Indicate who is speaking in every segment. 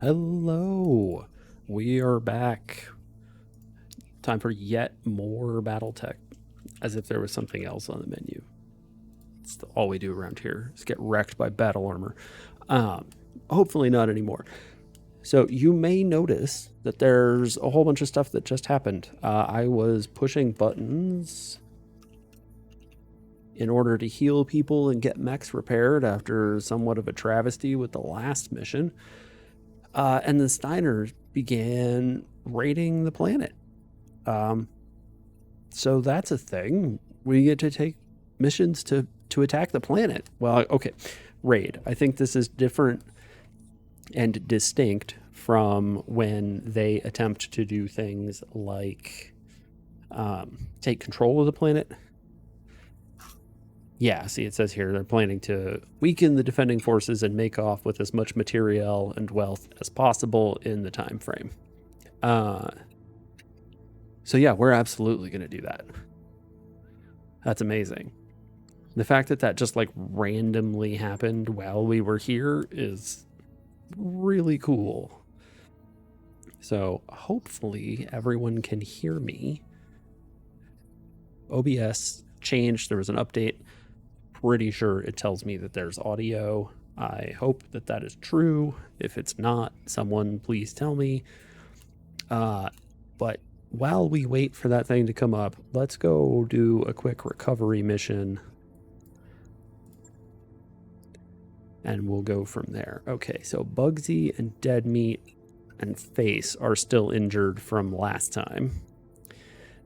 Speaker 1: Hello, we are back. Time for yet more battle tech, as if there was something else on the menu. It's all we do around here is get wrecked by battle armor. Hopefully not anymore. So you may notice that there's a whole bunch of stuff that just happened. I was pushing buttons in order to heal people and get mechs repaired after somewhat of a travesty with the last mission. And the Steiners began raiding the planet. So that's a thing. We get to take missions to attack the planet. Well, okay, raid. I think this is different and distinct from when they attempt to do things like take control of the planet. Yeah, see, it says here they're planning to weaken the defending forces and make off with as much materiel and wealth as possible in the time frame. So yeah, we're absolutely going to do that. That's amazing. The fact that just like randomly happened while we were here is really cool. So hopefully everyone can hear me. OBS changed. There was an update. Pretty sure it tells me that there's audio. I hope that that is true. If it's not, someone please tell me. But while we wait for that thing to come up, let's go do a quick recovery mission. And we'll go from there. Okay, so Bugsy and Deadmeat and Face are still injured from last time.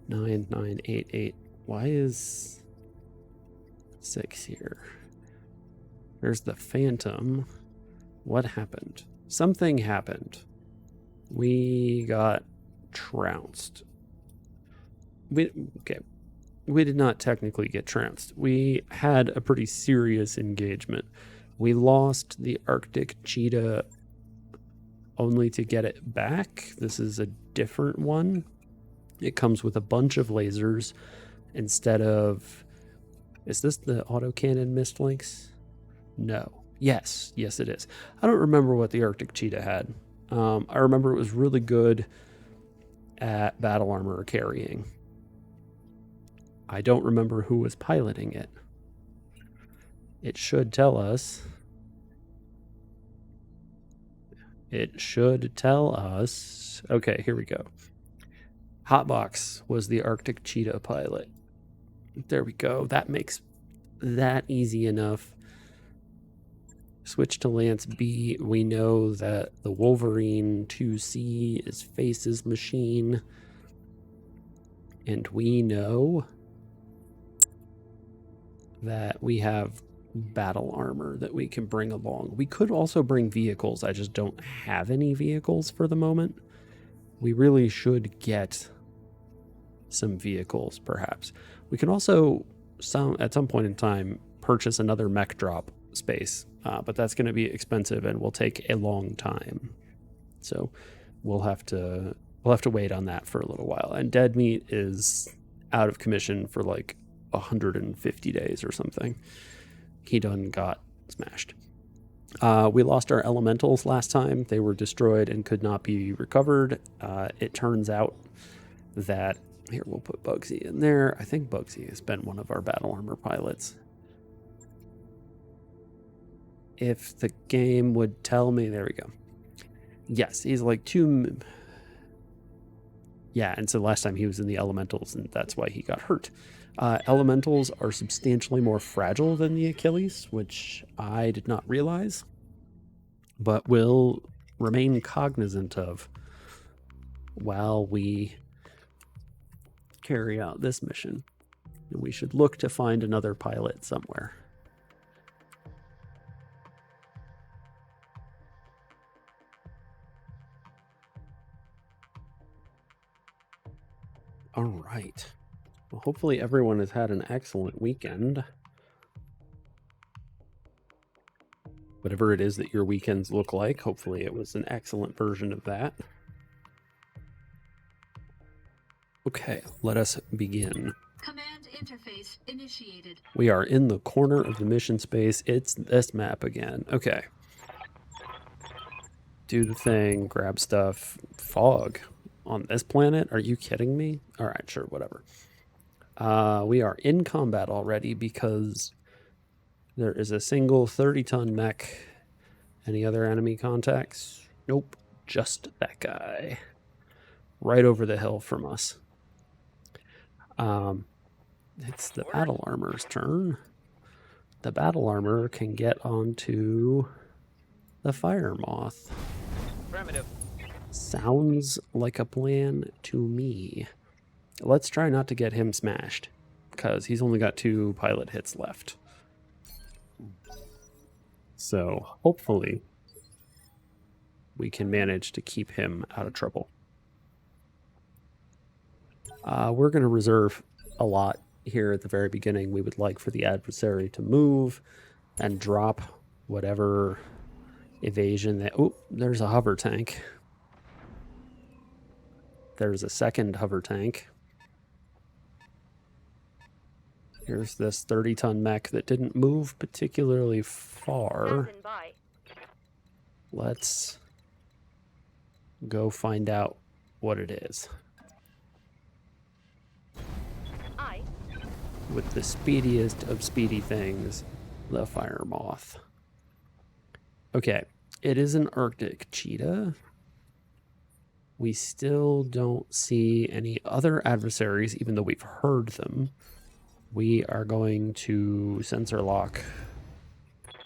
Speaker 1: 9988. Why is 6 here? There's the Phantom. What happened? Something happened. We got trounced. We did not technically get trounced. We had a pretty serious engagement. We lost the Arctic cheetah only to get it back. This is a different one. It comes with a bunch of lasers instead of... Is this the autocannon mist links? No. Yes, it is. I don't remember what the Arctic cheetah had. I remember it was really good at battle armor carrying. I don't remember who was piloting it. It should tell us. It should tell us. Okay, here we go. Hotbox was the Arctic cheetah pilot. There we go. That makes that easy enough. Switch to Lance B. We know that the Wolverine 2C is Face's machine. And we know that we have battle armor that we can bring along. We could also bring vehicles. I just don't have any vehicles for the moment. We really should get some vehicles, perhaps. We can also, at some point in time, purchase another mech drop space, but that's going to be expensive and will take a long time. So we'll have to wait on that for a little while. And Deadmeat is out of commission for like 150 days or something. He done got smashed. We lost our elementals last time. They were destroyed and could not be recovered. It turns out that, here, we'll put Bugsy in there. I think Bugsy has been one of our battle armor pilots. If the game would tell me, there we go. Yes, he's like 2... Yeah, and so last time he was in the elementals, and that's why he got hurt. Elementals are substantially more fragile than the Achilles, which I did not realize, but will remain cognizant of while we carry out this mission. And we should look to find another pilot somewhere. All right. Well, hopefully everyone has had an excellent weekend. Whatever it is that your weekends look like, hopefully it was an excellent version of that. Okay, let us begin.
Speaker 2: Command interface initiated.
Speaker 1: We are in the corner of the mission space. It's this map again. Okay. do the thing, grab stuff. Fog on this planet? Are you kidding me? All right, sure, whatever. We are in combat already because there is a single 30-ton mech. Any other enemy contacts? Nope, just that guy. Right over the hill from us. It's the battle armor's turn. The battle armor can get onto the fire moth.
Speaker 3: Affirmative.
Speaker 1: Sounds like a plan to me. Let's try not to get him smashed, because he's only got 2 pilot hits left. So hopefully we can manage to keep him out of trouble. We're going to reserve a lot here at the very beginning. We would like for the adversary to move and drop whatever evasion that... Oh, there's a hover tank. There's a second hover tank. Here's this 30-ton mech that didn't move particularly far. Let's go find out what it is. With the speediest of speedy things, the fire moth. Okay, it is an Arctic cheetah. We still don't see any other adversaries, even though we've heard them. We are going to sensor lock.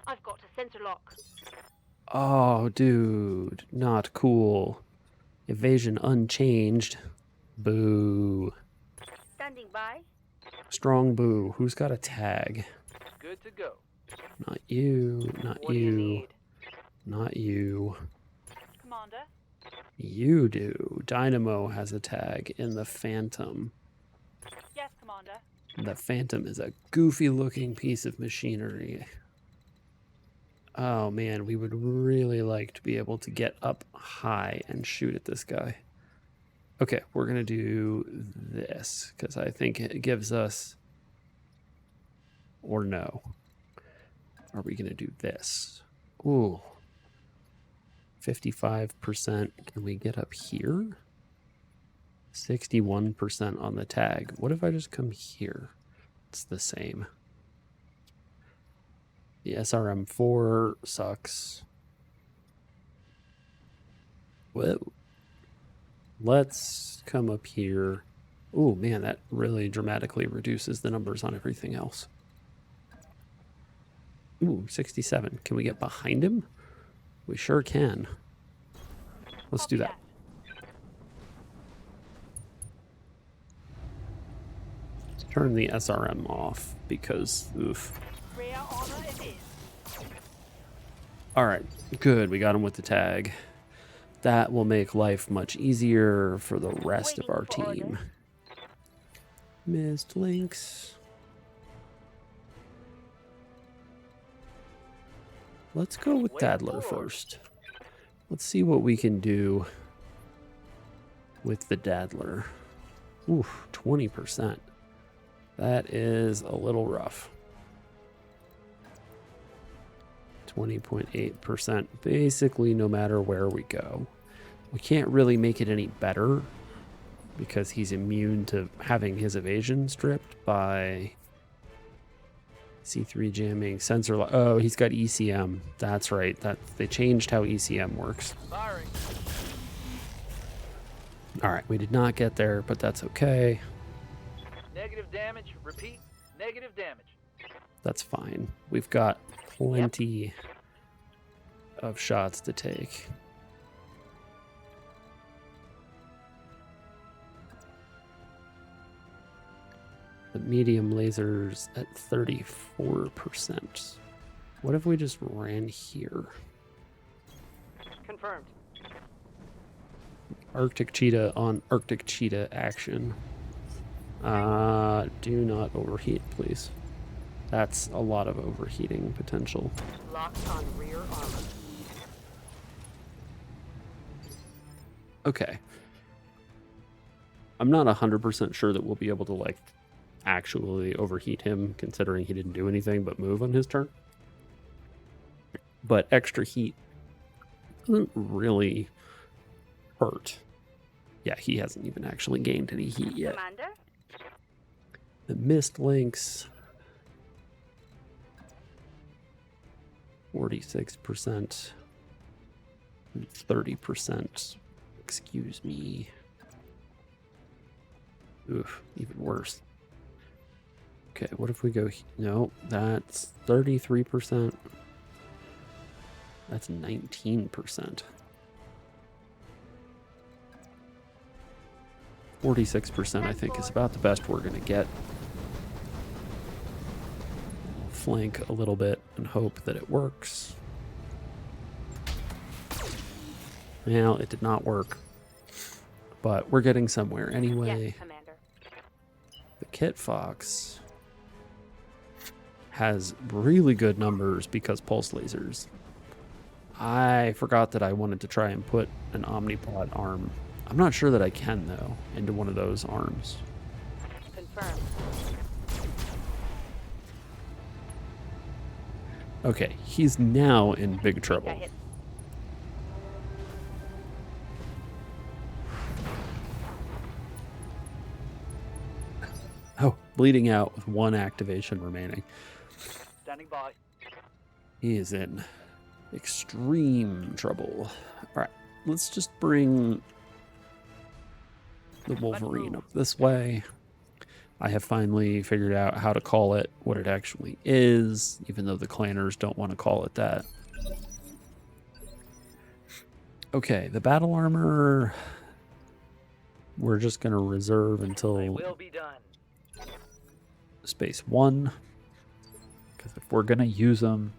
Speaker 4: I've got a sensor lock.
Speaker 1: Oh, dude, not cool. Evasion unchanged. Boo.
Speaker 4: Standing by.
Speaker 1: Strong boo. Who's got a tag?
Speaker 3: Good to go.
Speaker 1: Not you, not
Speaker 4: What do you
Speaker 1: you,
Speaker 4: need?
Speaker 1: not you.
Speaker 4: Commander.
Speaker 1: You do. Dynamo has a tag in the Phantom.
Speaker 4: Yes, Commander.
Speaker 1: The Phantom is a goofy looking piece of machinery. Oh man, we would really like to be able to get up high and shoot at this guy. Okay, we're going to do this because I think it gives us... Or no. Are we going to do this? Ooh. 55%. Can we get up here? 61% on the tag. What if I just come here? It's the same. The SRM4 sucks. Whoa. Let's come up here. Oh man, that really dramatically reduces the numbers on everything else. Ooh, 67. Can we get behind him? We sure can. Let's do that. Let's turn the SRM off because, oof.
Speaker 4: Rear armor it is.
Speaker 1: All right, good. We got him with the tag. That will make life much easier for the rest of our team. Missed links. Let's go with Daddler first. Let's see what we can do with the Daddler. Oof, 20%. That is a little rough. 20.8%. Basically, no matter where we go. We can't really make it any better because he's immune to having his evasion stripped by C3 jamming, sensor. Oh, he's got ECM. That's right. They changed how ECM works.
Speaker 3: Firing.
Speaker 1: All right, we did not get there, but that's okay.
Speaker 3: Negative damage. Repeat. Negative damage.
Speaker 1: That's fine. We've got plenty of shots to take. The medium lasers at 34%. What if we just ran here?
Speaker 4: Confirmed.
Speaker 1: Arctic cheetah on Arctic cheetah action. Do not overheat, please. That's a lot of overheating potential.
Speaker 4: Locked on rear armor.
Speaker 1: Okay. I'm not 100% sure that we'll be able to, like, actually overheat him, considering he didn't do anything but move on his turn. But extra heat doesn't really hurt. Yeah, he hasn't even actually gained any heat yet.
Speaker 4: Commander?
Speaker 1: The mist links 46%, 30%. Excuse me. Oof, even worse. Okay, what if we go? No, that's 33%. That's 19%. 46%, I think, is about the best we're going to get. Flank a little bit and hope that it works. Well, it did not work. But we're getting somewhere anyway.
Speaker 4: Yes, Commander.
Speaker 1: The Kit Fox has really good numbers because pulse lasers. I forgot that I wanted to try and put an Omnipod arm. I'm not sure that I can, though, into one of those arms.
Speaker 4: Confirmed.
Speaker 1: Okay, he's now in big trouble.
Speaker 4: hit.
Speaker 1: Oh, bleeding out with one activation remaining.
Speaker 3: Standing by.
Speaker 1: He is in extreme trouble. All right, let's just bring the Wolverine up this way. I have finally figured out how to call it what it actually is, even though the clanners don't want to call it that. Okay, the battle armor, we're just going to reserve
Speaker 3: They
Speaker 1: until
Speaker 3: will be done.
Speaker 1: space 1, because if we're going to use them,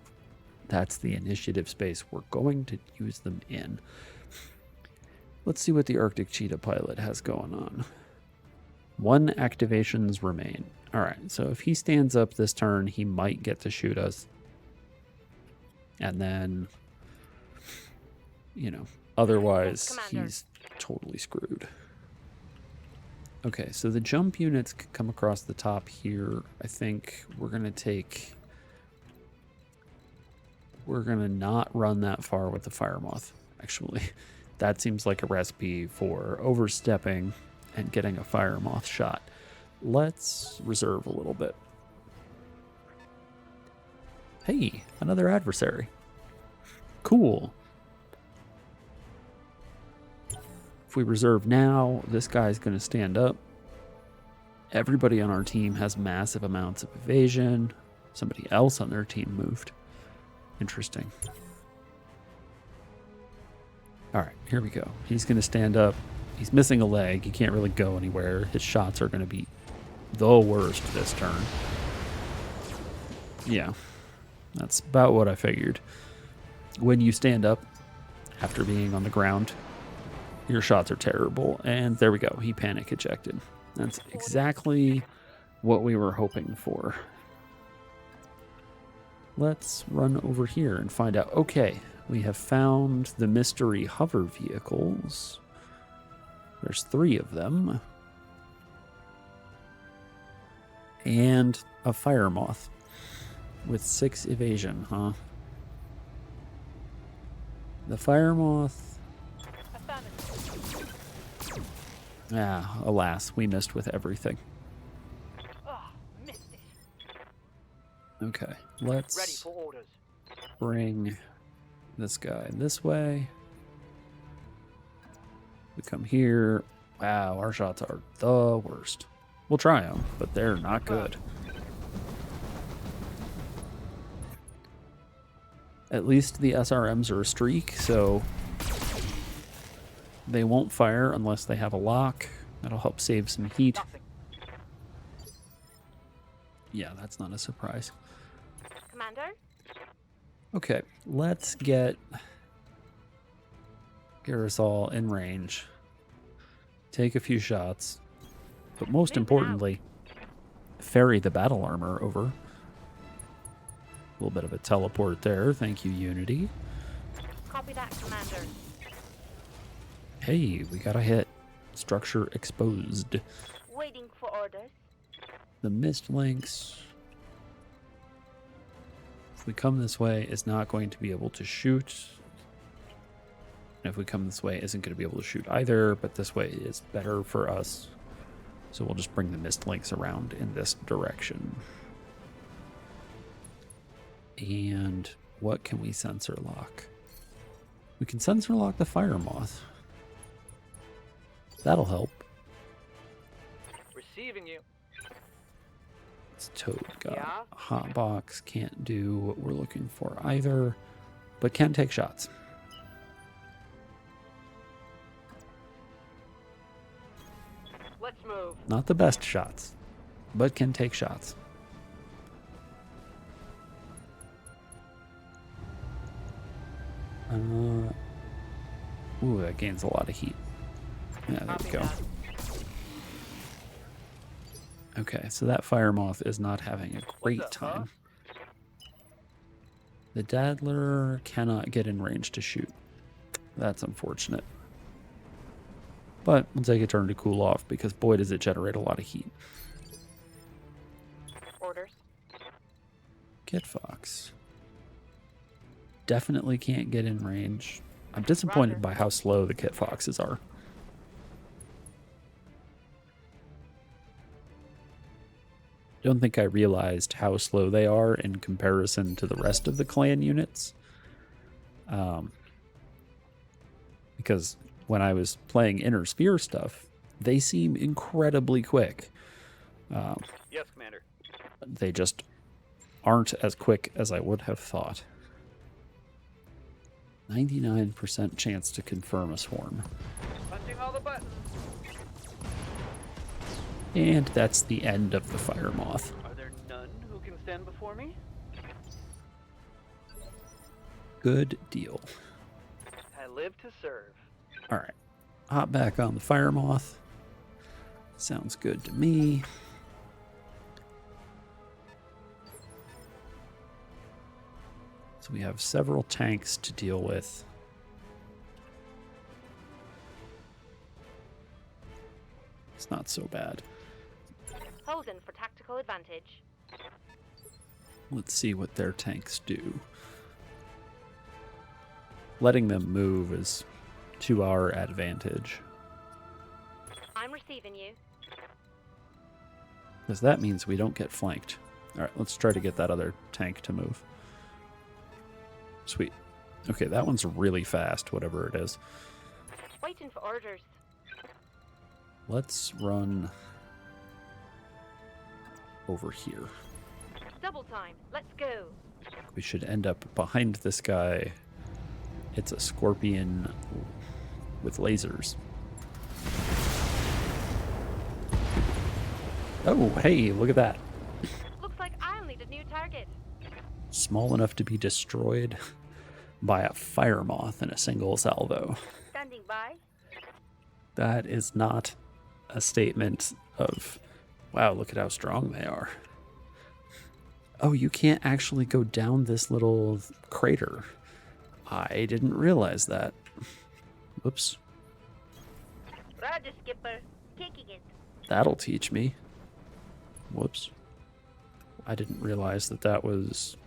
Speaker 1: that's the initiative space we're going to use them in. Let's see what the Arctic Cheetah pilot has going on. 1 activations remain. All right, so if he stands up this turn, he might get to shoot us. And then, you know, otherwise he's totally screwed. Okay, so the jump units come across the top here. I think we're going to take... We're going to not run that far with the Fire Moth, actually. That seems like a recipe for overstepping and getting a Fire Moth shot. Let's reserve a little bit. Hey, another adversary. Cool. If we reserve now, this guy's going to stand up. Everybody on our team has massive amounts of evasion. Somebody else on their team moved. Interesting. All right, here we go. He's going to stand up. He's missing a leg. He can't really go anywhere. His shots are going to be the worst this turn. Yeah, that's about what I figured. When you stand up after being on the ground, your shots are terrible. And there we go. He panic ejected. That's exactly what we were hoping for. Let's run over here and find out. Okay, we have found the mystery hover vehicles. There's 3 of them. And a Fire Moth with 6 evasion, huh? The Fire Moth... Ah, alas, we missed with everything.
Speaker 4: Oh, missed it.
Speaker 1: Okay,
Speaker 3: Ready
Speaker 1: let's
Speaker 3: for orders.
Speaker 1: bring this guy this way. We come here. Wow, our shots are the worst. We'll try them, but they're not good. At least the SRMs are a streak, so they won't fire unless they have a lock. That'll help save some heat.
Speaker 3: Nothing.
Speaker 1: Yeah, that's not a surprise.
Speaker 4: Commander?
Speaker 1: Okay, let's get Garrisol in range. Take a few shots. But most importantly, ferry the battle armor over. A little bit of a teleport there. Thank you, Unity.
Speaker 4: Copy that, Commander.
Speaker 1: Hey, we got a hit. Structure exposed.
Speaker 4: Waiting for orders.
Speaker 1: The mist links, if we come this way, is not going to be able to shoot. And if we come this way, isn't going to be able to shoot either, but this way is better for us. So we'll just bring the mist links around in this direction. And what can we sensor lock? We can sensor lock the fire moth. That'll help.
Speaker 3: Receiving you.
Speaker 1: It's Toad got
Speaker 3: Yeah?
Speaker 1: a hot box. Can't do what we're looking for either, but can take shots.
Speaker 3: Let's move.
Speaker 1: Not the best shots, but can take shots. Ooh, that gains a lot of heat. Yeah, there we go. Okay, so that fire moth is not having a great
Speaker 3: What's up, huh?
Speaker 1: time. The daddler cannot get in range to shoot. That's unfortunate. But we'll take a turn to cool off because boy does it generate a lot of heat.
Speaker 4: Orders.
Speaker 1: Kit Fox. Definitely can't get in range. I'm disappointed
Speaker 4: Roger.
Speaker 1: by how slow the Kit Foxes are. Don't think I realized how slow they are in comparison to the rest of the clan units. Because when I was playing Inner Sphere stuff, they seem incredibly quick.
Speaker 3: Yes, Commander.
Speaker 1: They just aren't as quick as I would have thought. 99% chance to confirm a swarm.
Speaker 3: Punching all the buttons.
Speaker 1: And that's the end of the fire moth.
Speaker 3: Are there none who can stand before me?
Speaker 1: Good deal.
Speaker 3: I live to serve.
Speaker 1: All right. Hop back on the fire moth. Sounds good to me. So we have several tanks to deal with. It's not so bad.
Speaker 4: Hosen for tactical advantage.
Speaker 1: Let's see what their tanks do. Letting them move is to our advantage,
Speaker 4: I'm receiving you.
Speaker 1: because that means we don't get flanked. All right, let's try to get that other tank to move. Sweet. Okay, that one's really fast, whatever it is.
Speaker 4: Waiting for orders.
Speaker 1: Let's run over here.
Speaker 4: Double time. Let's go.
Speaker 1: We should end up behind this guy. It's a scorpion with lasers. Oh, hey, look at that.
Speaker 4: Looks like I'll need a new target.
Speaker 1: Small enough to be destroyed by a fire moth in a single salvo.
Speaker 4: Standing by.
Speaker 1: That is not a statement of, wow, look at how strong they are. Oh, you can't actually go down this little crater. I didn't realize that. Whoops.
Speaker 4: Roger, Skipper. Kicking it.
Speaker 1: That'll teach me. Whoops. I didn't realize that that was...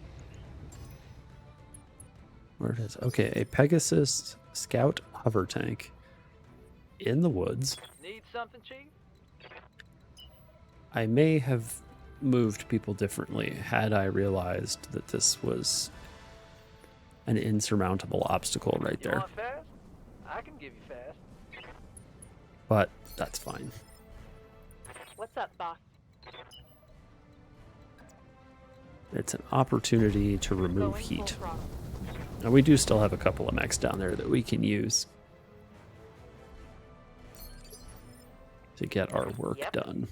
Speaker 1: Where it is. Okay, a Pegasus Scout hover tank in the woods.
Speaker 3: Need something, Chief?
Speaker 1: I may have moved people differently had I realized that this was an insurmountable obstacle right
Speaker 3: You
Speaker 1: there.
Speaker 3: want fast? I can give you fast.
Speaker 1: But that's fine.
Speaker 4: What's up, boss?
Speaker 1: It's an opportunity to remove
Speaker 4: Going
Speaker 1: heat.
Speaker 4: full throttle.
Speaker 1: And we do still have a couple of mechs down there that we can use to get our work
Speaker 4: Yep.
Speaker 1: done.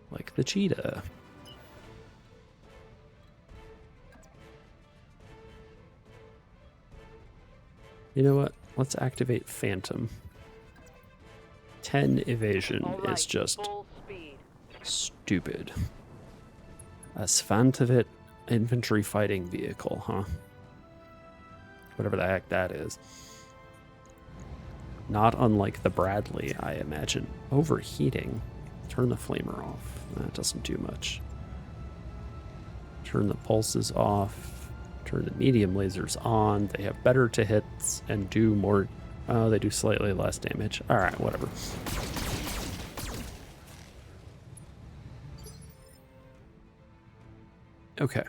Speaker 1: Like the cheetah. You know what? Let's activate Phantom. 10 evasion
Speaker 3: All right,
Speaker 1: is just
Speaker 3: full speed.
Speaker 1: stupid. A Svantovit infantry fighting vehicle, huh? Whatever the heck that is. Not unlike the Bradley, I imagine. Overheating. Turn the flamer off. That doesn't do much. Turn the pulses off. Turn the medium lasers on. They have better to hits and do more. Oh, they do slightly less damage. All right, whatever. Okay.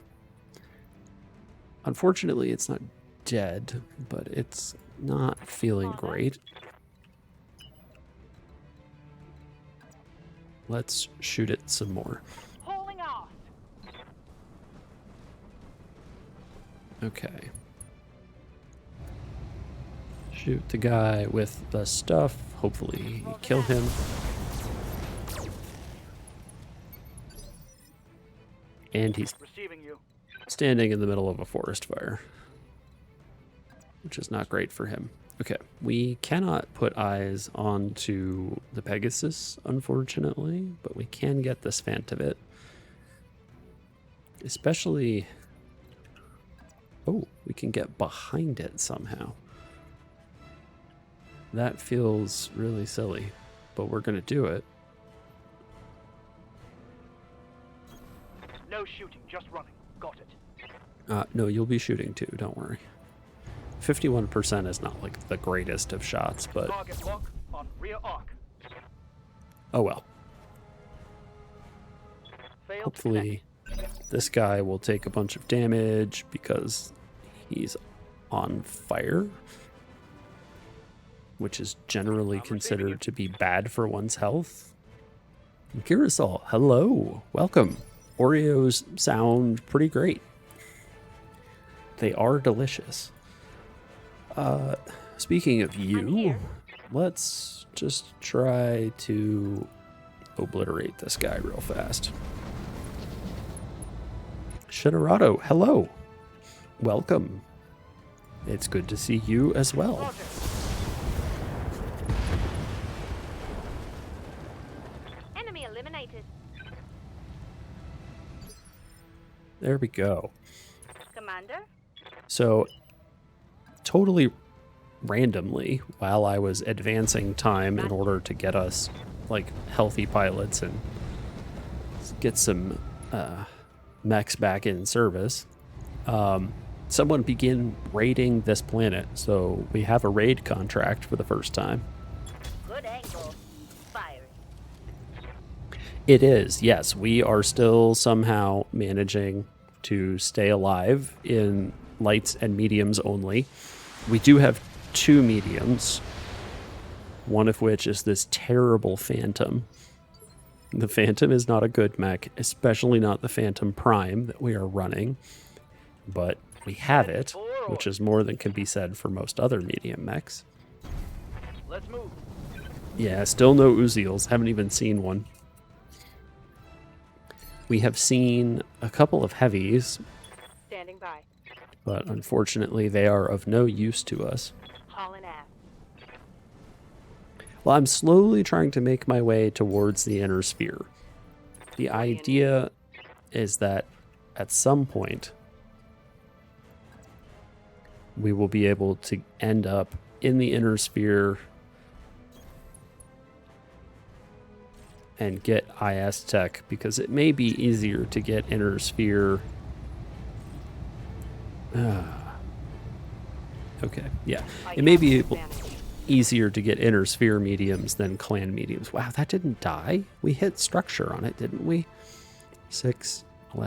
Speaker 1: Unfortunately, it's not dead, but it's not feeling great. Let's shoot it some more.
Speaker 4: Pulling off.
Speaker 1: Okay. Shoot the guy with the stuff. Hopefully kill him. And he's
Speaker 3: Receiving you.
Speaker 1: standing in the middle of a forest fire, which is not great for him. Okay, we cannot put eyes onto the Pegasus, unfortunately, but we can get this Phantom. Especially... Oh, we can get behind it somehow. That feels really silly, but we're going to do it.
Speaker 3: No shooting, just running. Got it.
Speaker 1: No, you'll be shooting too, don't worry. 51% is not like the greatest of shots, but
Speaker 3: Target lock on rear arc.
Speaker 1: oh well.
Speaker 3: Failed
Speaker 1: Hopefully this guy will take a bunch of damage because he's on fire, which is generally considered to be bad for one's health. Girasol, hello, welcome. Oreos sound pretty great. They are delicious. Speaking of you, let's just try to obliterate this guy real fast. Shinarado, hello. Welcome. It's good to see you as well.
Speaker 3: Roger.
Speaker 4: Enemy eliminated.
Speaker 1: There we go.
Speaker 4: Commander?
Speaker 1: So, totally randomly, while I was advancing time in order to get us, like, healthy pilots and get some mechs back in service, someone began raiding this planet. So we have a raid contract for the first time.
Speaker 4: Good angle. Fire.
Speaker 1: It is, yes. We are still somehow managing to stay alive in lights and mediums only. We do have 2 mediums, one of which is this terrible Phantom. The Phantom is not a good mech, especially not the Phantom Prime that we are running, but we have it, which is more than can be said for most other medium mechs.
Speaker 3: Let's move.
Speaker 1: Yeah, still no Uziels. Haven't even seen one. We have seen a couple of heavies,
Speaker 4: Standing by.
Speaker 1: but unfortunately they are of no use to us.
Speaker 4: Hauling ass.
Speaker 1: Well, I'm slowly trying to make my way towards the inner sphere. The idea is that at some point we will be able to end up in the inner sphere and get IS tech, because it may be easier to get inner sphere. Okay, yeah. It may be easier to get inner sphere mediums than clan mediums. Wow, that didn't die. We hit structure on it, didn't we? 6.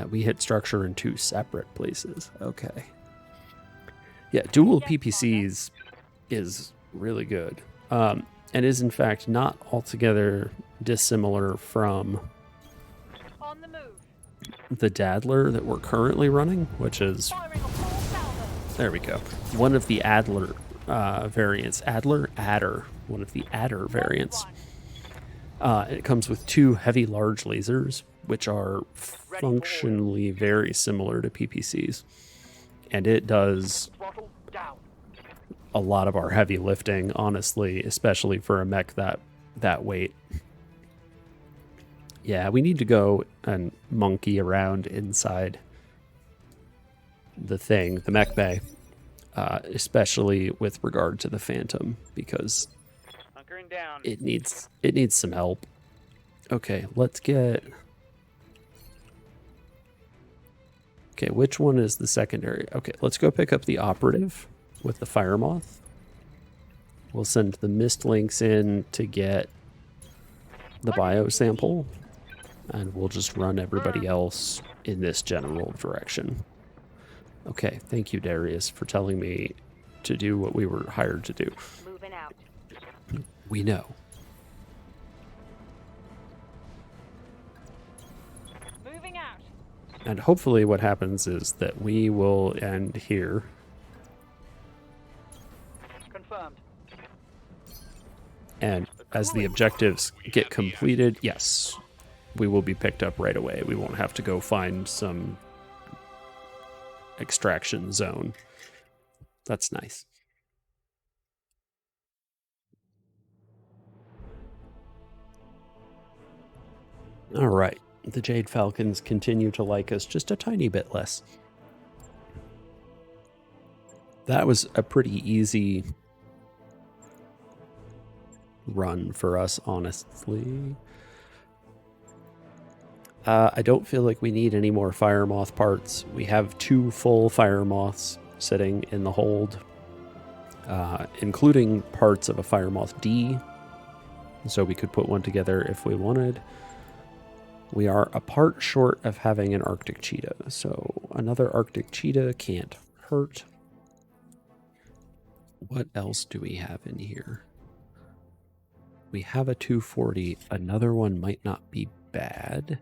Speaker 1: We hit structure in 2 separate places. Okay. Yeah, dual PPCs is really good. And is in fact not altogether dissimilar from
Speaker 4: On the move.
Speaker 1: the Daddler that we're currently running, which is,
Speaker 4: Firing a full salvo.
Speaker 1: there we go, one of the Adler variants. Adder, one of the Adder variants. It comes with 2 heavy large lasers, which are functionally very similar to PPCs. And it does
Speaker 3: Throttle down.
Speaker 1: a lot of our heavy lifting, honestly, especially for a mech that weight. Yeah, we need to go and monkey around inside the thing, the mech bay, especially with regard to the Phantom, because
Speaker 3: Hunkering down.
Speaker 1: it needs some help. Okay, let's get Okay, which one is the secondary? Okay, let's go pick up the operative with the fire moth. We'll send the mist links in to get the bio sample, and we'll just run everybody else in this general direction. Okay, thank you, Darius, for telling me to do what we were hired to do.
Speaker 4: Moving out.
Speaker 1: We know.
Speaker 4: Moving out.
Speaker 1: And hopefully what happens is that we will end here.
Speaker 3: Confirmed.
Speaker 1: And as the objectives get completed, yes, we will be picked up right away. We won't have to go find some extraction zone. That's nice. All right. The Jade Falcons continue to like us just a tiny bit less. That was a pretty easy run for us, honestly. I don't feel like we need any more fire moth parts. We have 2 full fire moths sitting in the hold, including parts of a fire moth D, so we could put one together if we wanted. We are a part short of having an Arctic cheetah, so another Arctic cheetah can't hurt. What else do we have in here? We have a 240. Another one might not be bad.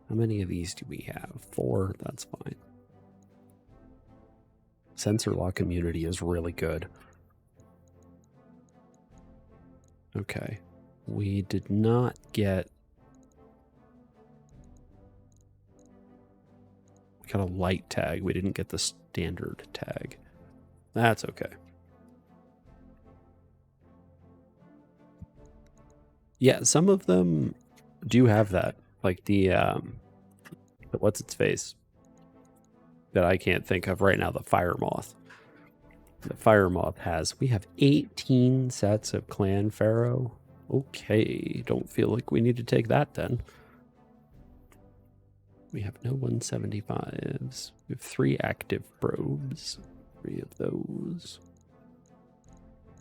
Speaker 1: How many of these do we have? 4. That's fine. Sensor lock immunity is really good. Okay. We did not get... We got a light tag. We didn't get the standard tag. That's okay. Yeah, some of them do have that. Like the what's its face? That I can't think of right now, the fire moth. The fire moth has, we have 18 sets of clan pharaoh. Okay, don't feel like we need to take that then. We have no 175s. We have 3 active probes. 3 of those.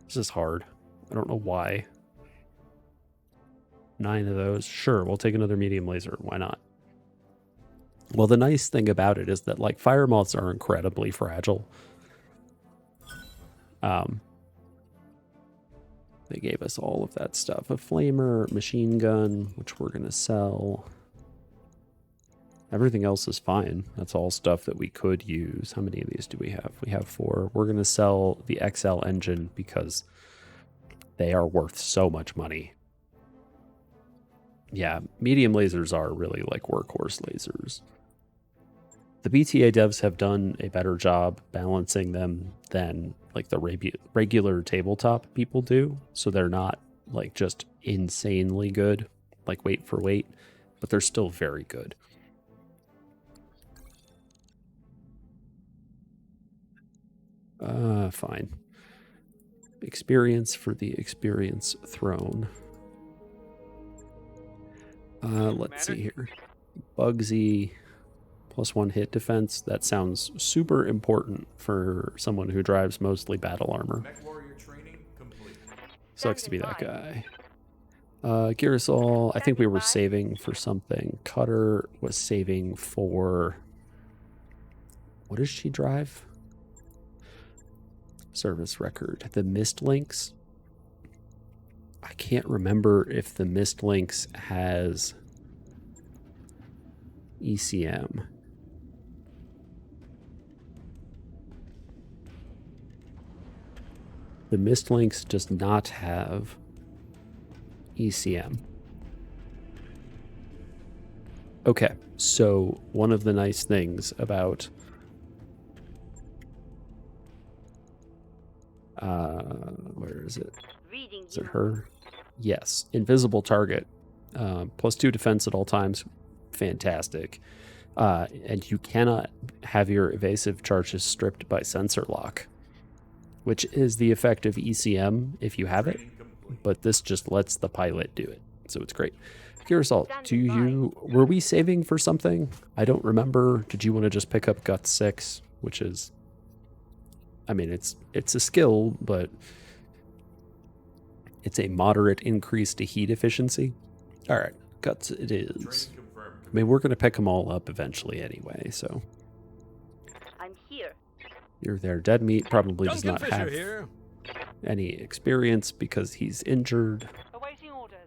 Speaker 1: This is hard. I don't know why. 9 of those. Sure, we'll take another medium laser. Why not? Well, the nice thing about it is that, like, fire moths are incredibly fragile. They gave us all of that stuff. A flamer, machine gun, which we're going to sell. Everything else is fine. That's all stuff that we could use. How many of these do we have? We have 4. We're going to sell the XL engine because they are worth so much money. Yeah, medium lasers are really like workhorse lasers. The BTA devs have done a better job balancing them than like the regular tabletop people do. So they're not like just insanely good, like weight for weight, but they're still very good. Fine. Experience for the experience throne. Let's see here. Bugsy +1 hit defense. That sounds super important for someone who drives mostly battle armor. Sucks to be that guy. Girasol, I think we were saving for something. Cutter was saving for... What does she drive? Service record. The Mist Links. I can't remember if the Mist Links has ECM. The Mist Links does not have ECM. Okay, so one of the nice things about where is it? Is it her? Yes. Invisible target. +2 defense at all times. Fantastic. And you cannot have your evasive charges stripped by sensor lock, which is the effect of ECM if you have it, but this just lets the pilot do it. So it's great. Gear Assault, were we saving for something? I don't remember. Did you want to just pick up Guts 6, which is, I mean, it's a skill, but it's a moderate increase to heat efficiency. All right, Guts it is. I mean, we're going to pick them all up eventually anyway, so.
Speaker 4: I'm here.
Speaker 1: You're there. Deadmeat probably does
Speaker 5: Duncan
Speaker 1: not
Speaker 5: Fisher
Speaker 1: have
Speaker 5: here.
Speaker 1: any experience because he's injured.
Speaker 4: Awaiting orders.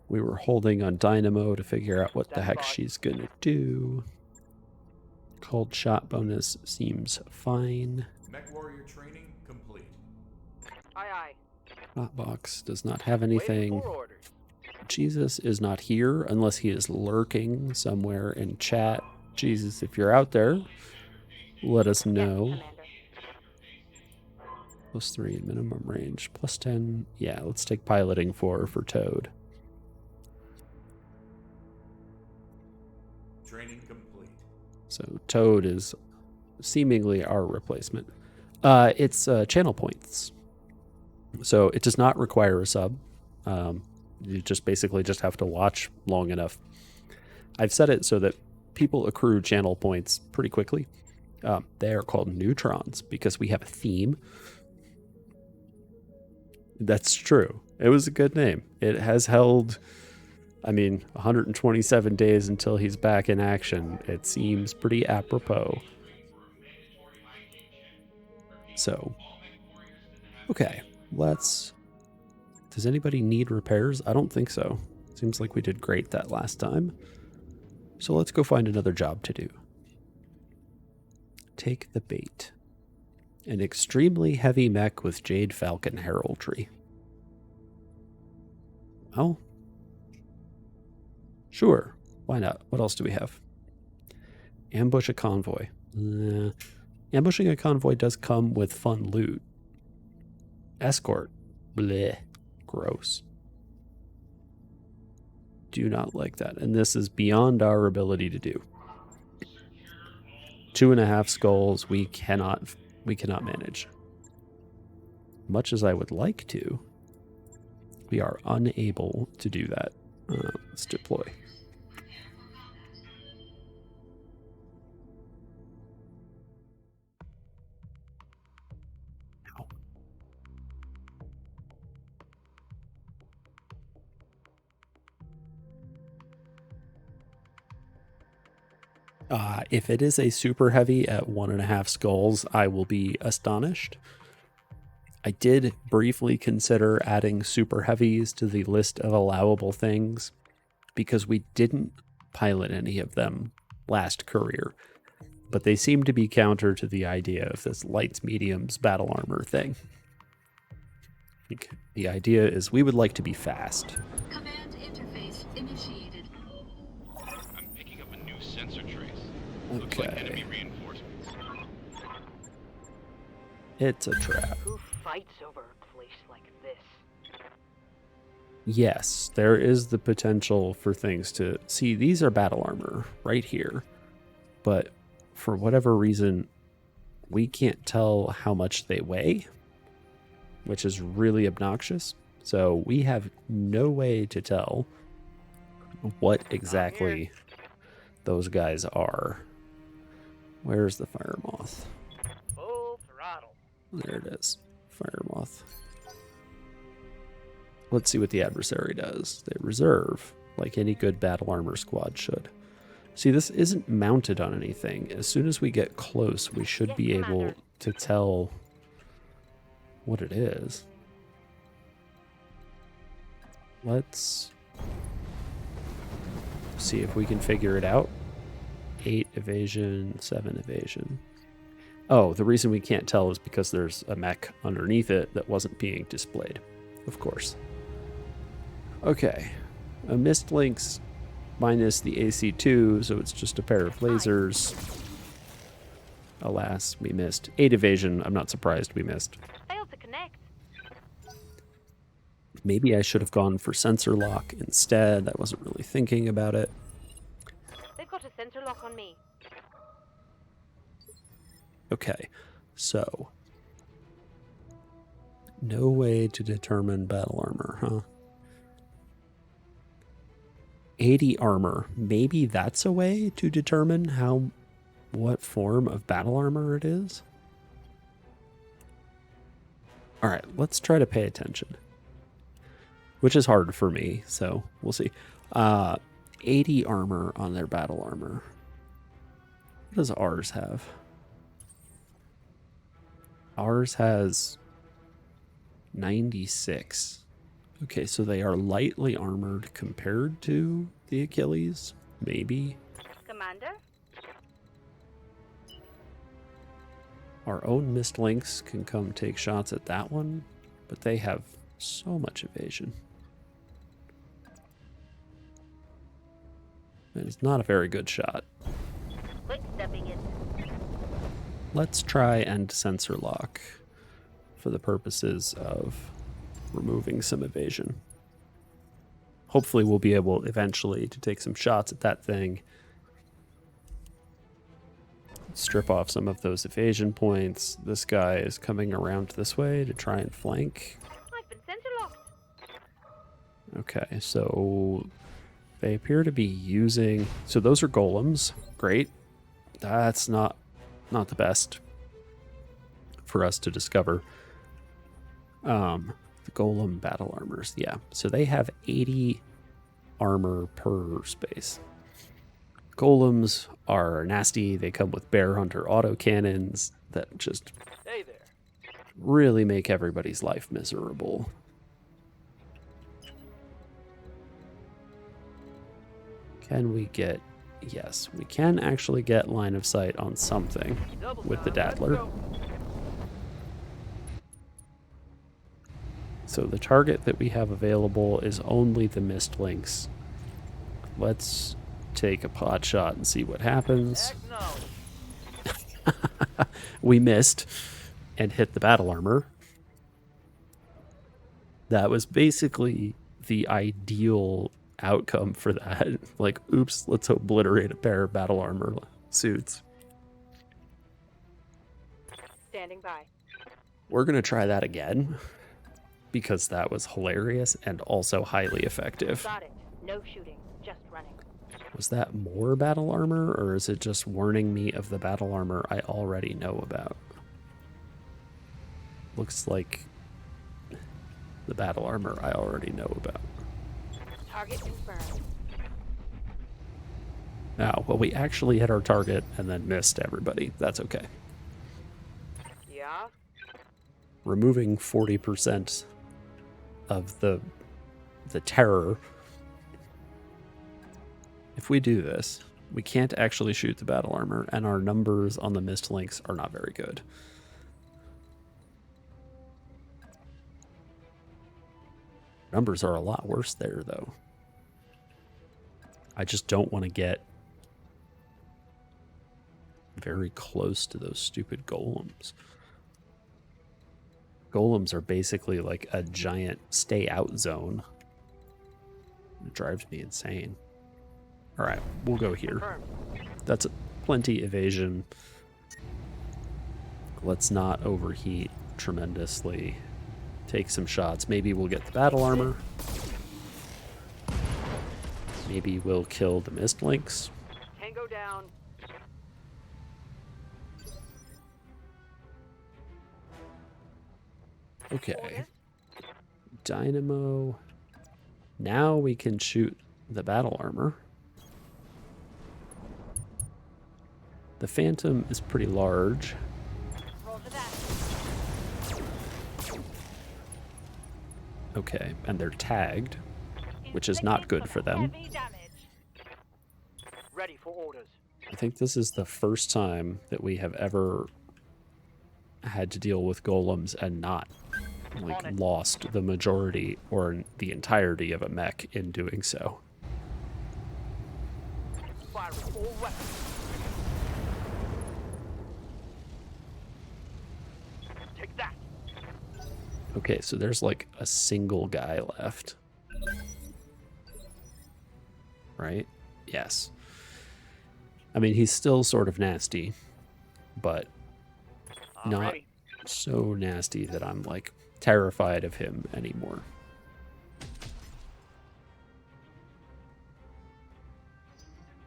Speaker 1: We were holding on Dynamo to figure out what the
Speaker 3: Stand
Speaker 1: heck
Speaker 3: by.
Speaker 1: she's going to do. Cold shot bonus seems fine.
Speaker 6: Mech warrior training complete.
Speaker 4: Aye, aye.
Speaker 1: Hotbox does not have
Speaker 3: Waiting
Speaker 1: anything.
Speaker 3: for orders.
Speaker 1: Jesus is not here unless he is lurking somewhere in chat. Jesus, if you're out there, let us
Speaker 4: Yes,
Speaker 1: know.
Speaker 4: Commander.
Speaker 1: +3 minimum range. +10. Yeah, let's take piloting 4 for Toad.
Speaker 6: Training complete.
Speaker 1: So Toad is seemingly our replacement. It's channel points. So it does not require a sub. You just basically just have to watch long enough. I've set it so that people accrue channel points pretty quickly. They are called neutrons because we have a theme. That's true. It was a good name. It has held, 127 days until he's back in action. It seems pretty apropos. So, okay, does anybody need repairs? I don't think so. Seems like we did great that last time. So let's go find another job to do. Take the bait. An extremely heavy mech with Jade Falcon heraldry. Well, sure. Why not? What else do we have? Ambush a convoy. Ambushing a convoy does come with fun loot. Escort. Bleh. Gross. Do not like that. And this is beyond our ability to do. 2.5 skulls we cannot manage. Much as I would like to, we are unable to do that. Let's deploy. If it is a super heavy at 1.5 skulls, I will be astonished. I did briefly consider adding super heavies to the list of allowable things because we didn't pilot any of them last courier, but they seem to be counter to the idea of this lights mediums battle armor thing. The idea is we would like to be fast.
Speaker 2: Command interface initiated.
Speaker 7: I'm picking up a new sensor trace. Looks like enemy
Speaker 1: Okay,
Speaker 7: reinforcements.
Speaker 1: it's a trap.
Speaker 4: Who fights over a place like this?
Speaker 1: Yes, there is the potential for things to... See, these are battle armor right here. But for whatever reason, we can't tell how much they weigh, which is really obnoxious. So we have no way to tell what exactly those guys are. Where's the fire moth?
Speaker 3: Full throttle.
Speaker 1: There it is. Fire moth. Let's see what the adversary does. They reserve, like any good battle armor squad should. See, this isn't mounted on anything. As soon as we get close, we should
Speaker 4: Yes,
Speaker 1: be able
Speaker 4: Commander.
Speaker 1: to tell what it is. Let's see if we can figure it out. 8 evasion, 7 evasion. Oh, the reason we can't tell is because there's a mech underneath it that wasn't being displayed. Of course. Okay. A mist links minus the AC2, so it's just a pair of lasers. Alas, we missed. 8 evasion, I'm not surprised we missed.
Speaker 4: Failed to connect.
Speaker 1: Maybe I should have gone for sensor lock instead. I wasn't really thinking about it.
Speaker 4: They've got a sensor lock on me.
Speaker 1: Okay, so no way to determine battle armor, huh? 80 armor. Maybe that's a way to determine what form of battle armor it is. All right, let's try to pay attention. Which is hard for me, so we'll see. 80 armor on their battle armor. What does ours have? Ours has 96. Okay, so they are lightly armored compared to the Achilles, maybe.
Speaker 4: Commander?
Speaker 1: Our own Mist Lynx can come take shots at that one, but they have so much evasion. It's not a very good shot.
Speaker 4: Quick stepping in.
Speaker 1: Let's try end sensor lock for the purposes of removing some evasion. Hopefully we'll be able eventually to take some shots at that thing. Strip off some of those evasion points. This guy is coming around this way to try and flank.
Speaker 4: I've been center locked.
Speaker 1: Okay, so they appear to be using... So those are golems. Great. That's not the best for us to discover. The golem battle armors. Yeah, so they have 80 armor per space. Golems are nasty. They come with bear hunter autocannons that just
Speaker 3: Hey there.
Speaker 1: really make everybody's life miserable. Can we get... Yes, we can actually get line of sight on something
Speaker 3: Double
Speaker 1: with the
Speaker 3: time, let's
Speaker 1: Dattler.
Speaker 3: go.
Speaker 1: So the target that we have available is only the Mist Lynx. Let's take a pot shot and see what happens.
Speaker 3: Heck no.
Speaker 1: We missed and hit the battle armor. That was basically the ideal outcome for that. Like, oops, let's obliterate a pair of battle armor suits.
Speaker 4: Standing by.
Speaker 1: We're going to try that again because that was hilarious and also highly effective.
Speaker 4: Got it. No shooting. Just running.
Speaker 1: Was that more battle armor, or is it just warning me of the battle armor I already know about? Looks like the battle armor I already know about.
Speaker 4: Target confirmed.
Speaker 1: Now, well, we actually hit our target and then missed everybody. That's okay.
Speaker 4: Yeah?
Speaker 1: Removing 40% of the terror. If we do this, we can't actually shoot the battle armor, and our numbers on the Mist Lynx are not very good. Numbers are a lot worse there, though. I just don't want to get very close to those stupid golems. Golems are basically like a giant stay out zone. It drives me insane. All right, we'll go here.
Speaker 3: Confirmed.
Speaker 1: That's plenty evasion. Let's not overheat tremendously. Take some shots. Maybe we'll get the battle armor. Maybe we'll kill the Mist Lynx.
Speaker 3: Tango down.
Speaker 1: Okay. Dynamo. Now we can shoot the battle armor. The Phantom is pretty large.
Speaker 4: Roger that.
Speaker 1: Okay, and they're tagged, which is not good for them.
Speaker 4: Heavy damage.
Speaker 3: Ready for orders.
Speaker 1: I think this is the first time that we have ever had to deal with golems and not like lost the majority or the entirety of a mech in doing so.
Speaker 3: Firing all weapons. Take that.
Speaker 1: Okay, so there's like a single guy left. Right? Yes. I mean, he's still sort of nasty, but
Speaker 3: I'm
Speaker 1: not
Speaker 3: ready.
Speaker 1: so nasty that I'm like terrified of him anymore.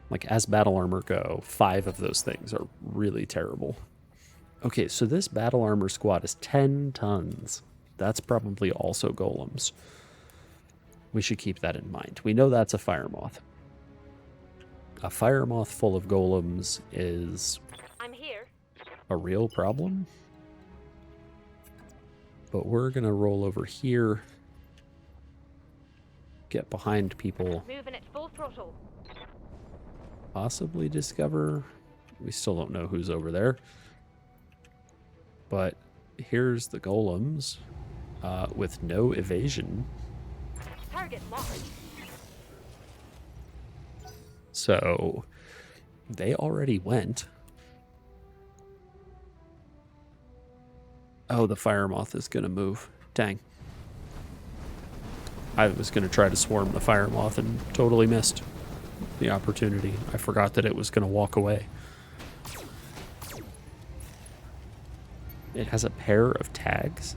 Speaker 1: Like, as battle armor go, 5 of those things are really terrible. Okay, so this battle armor squad is 10 tons. That's probably also golems. We should keep that in mind. We know that's a fire moth. A fire moth full of golems is
Speaker 4: I'm here.
Speaker 1: a real problem. But we're going to roll over here. Get behind people.
Speaker 4: Moving at full throttle.
Speaker 1: Possibly discover. We still don't know who's over there. But here's the golems with no evasion.
Speaker 4: Target locked.
Speaker 1: So they already went. Oh, the fire moth is going to move. Dang. I was going to try to swarm the fire moth and totally missed the opportunity. I forgot that it was going to walk away. It has a pair of tags?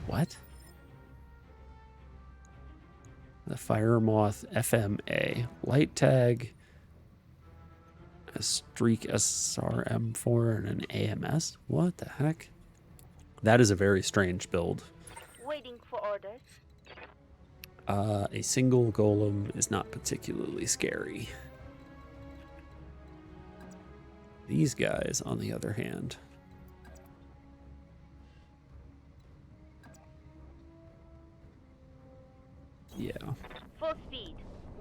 Speaker 1: What? The fire moth FMA. Light tag. A streak SRM4 and an AMS? What the heck? That is a very strange build.
Speaker 4: Waiting for orders.
Speaker 1: A single golem is not particularly scary. These guys, on the other hand. Yeah.
Speaker 4: Full speed.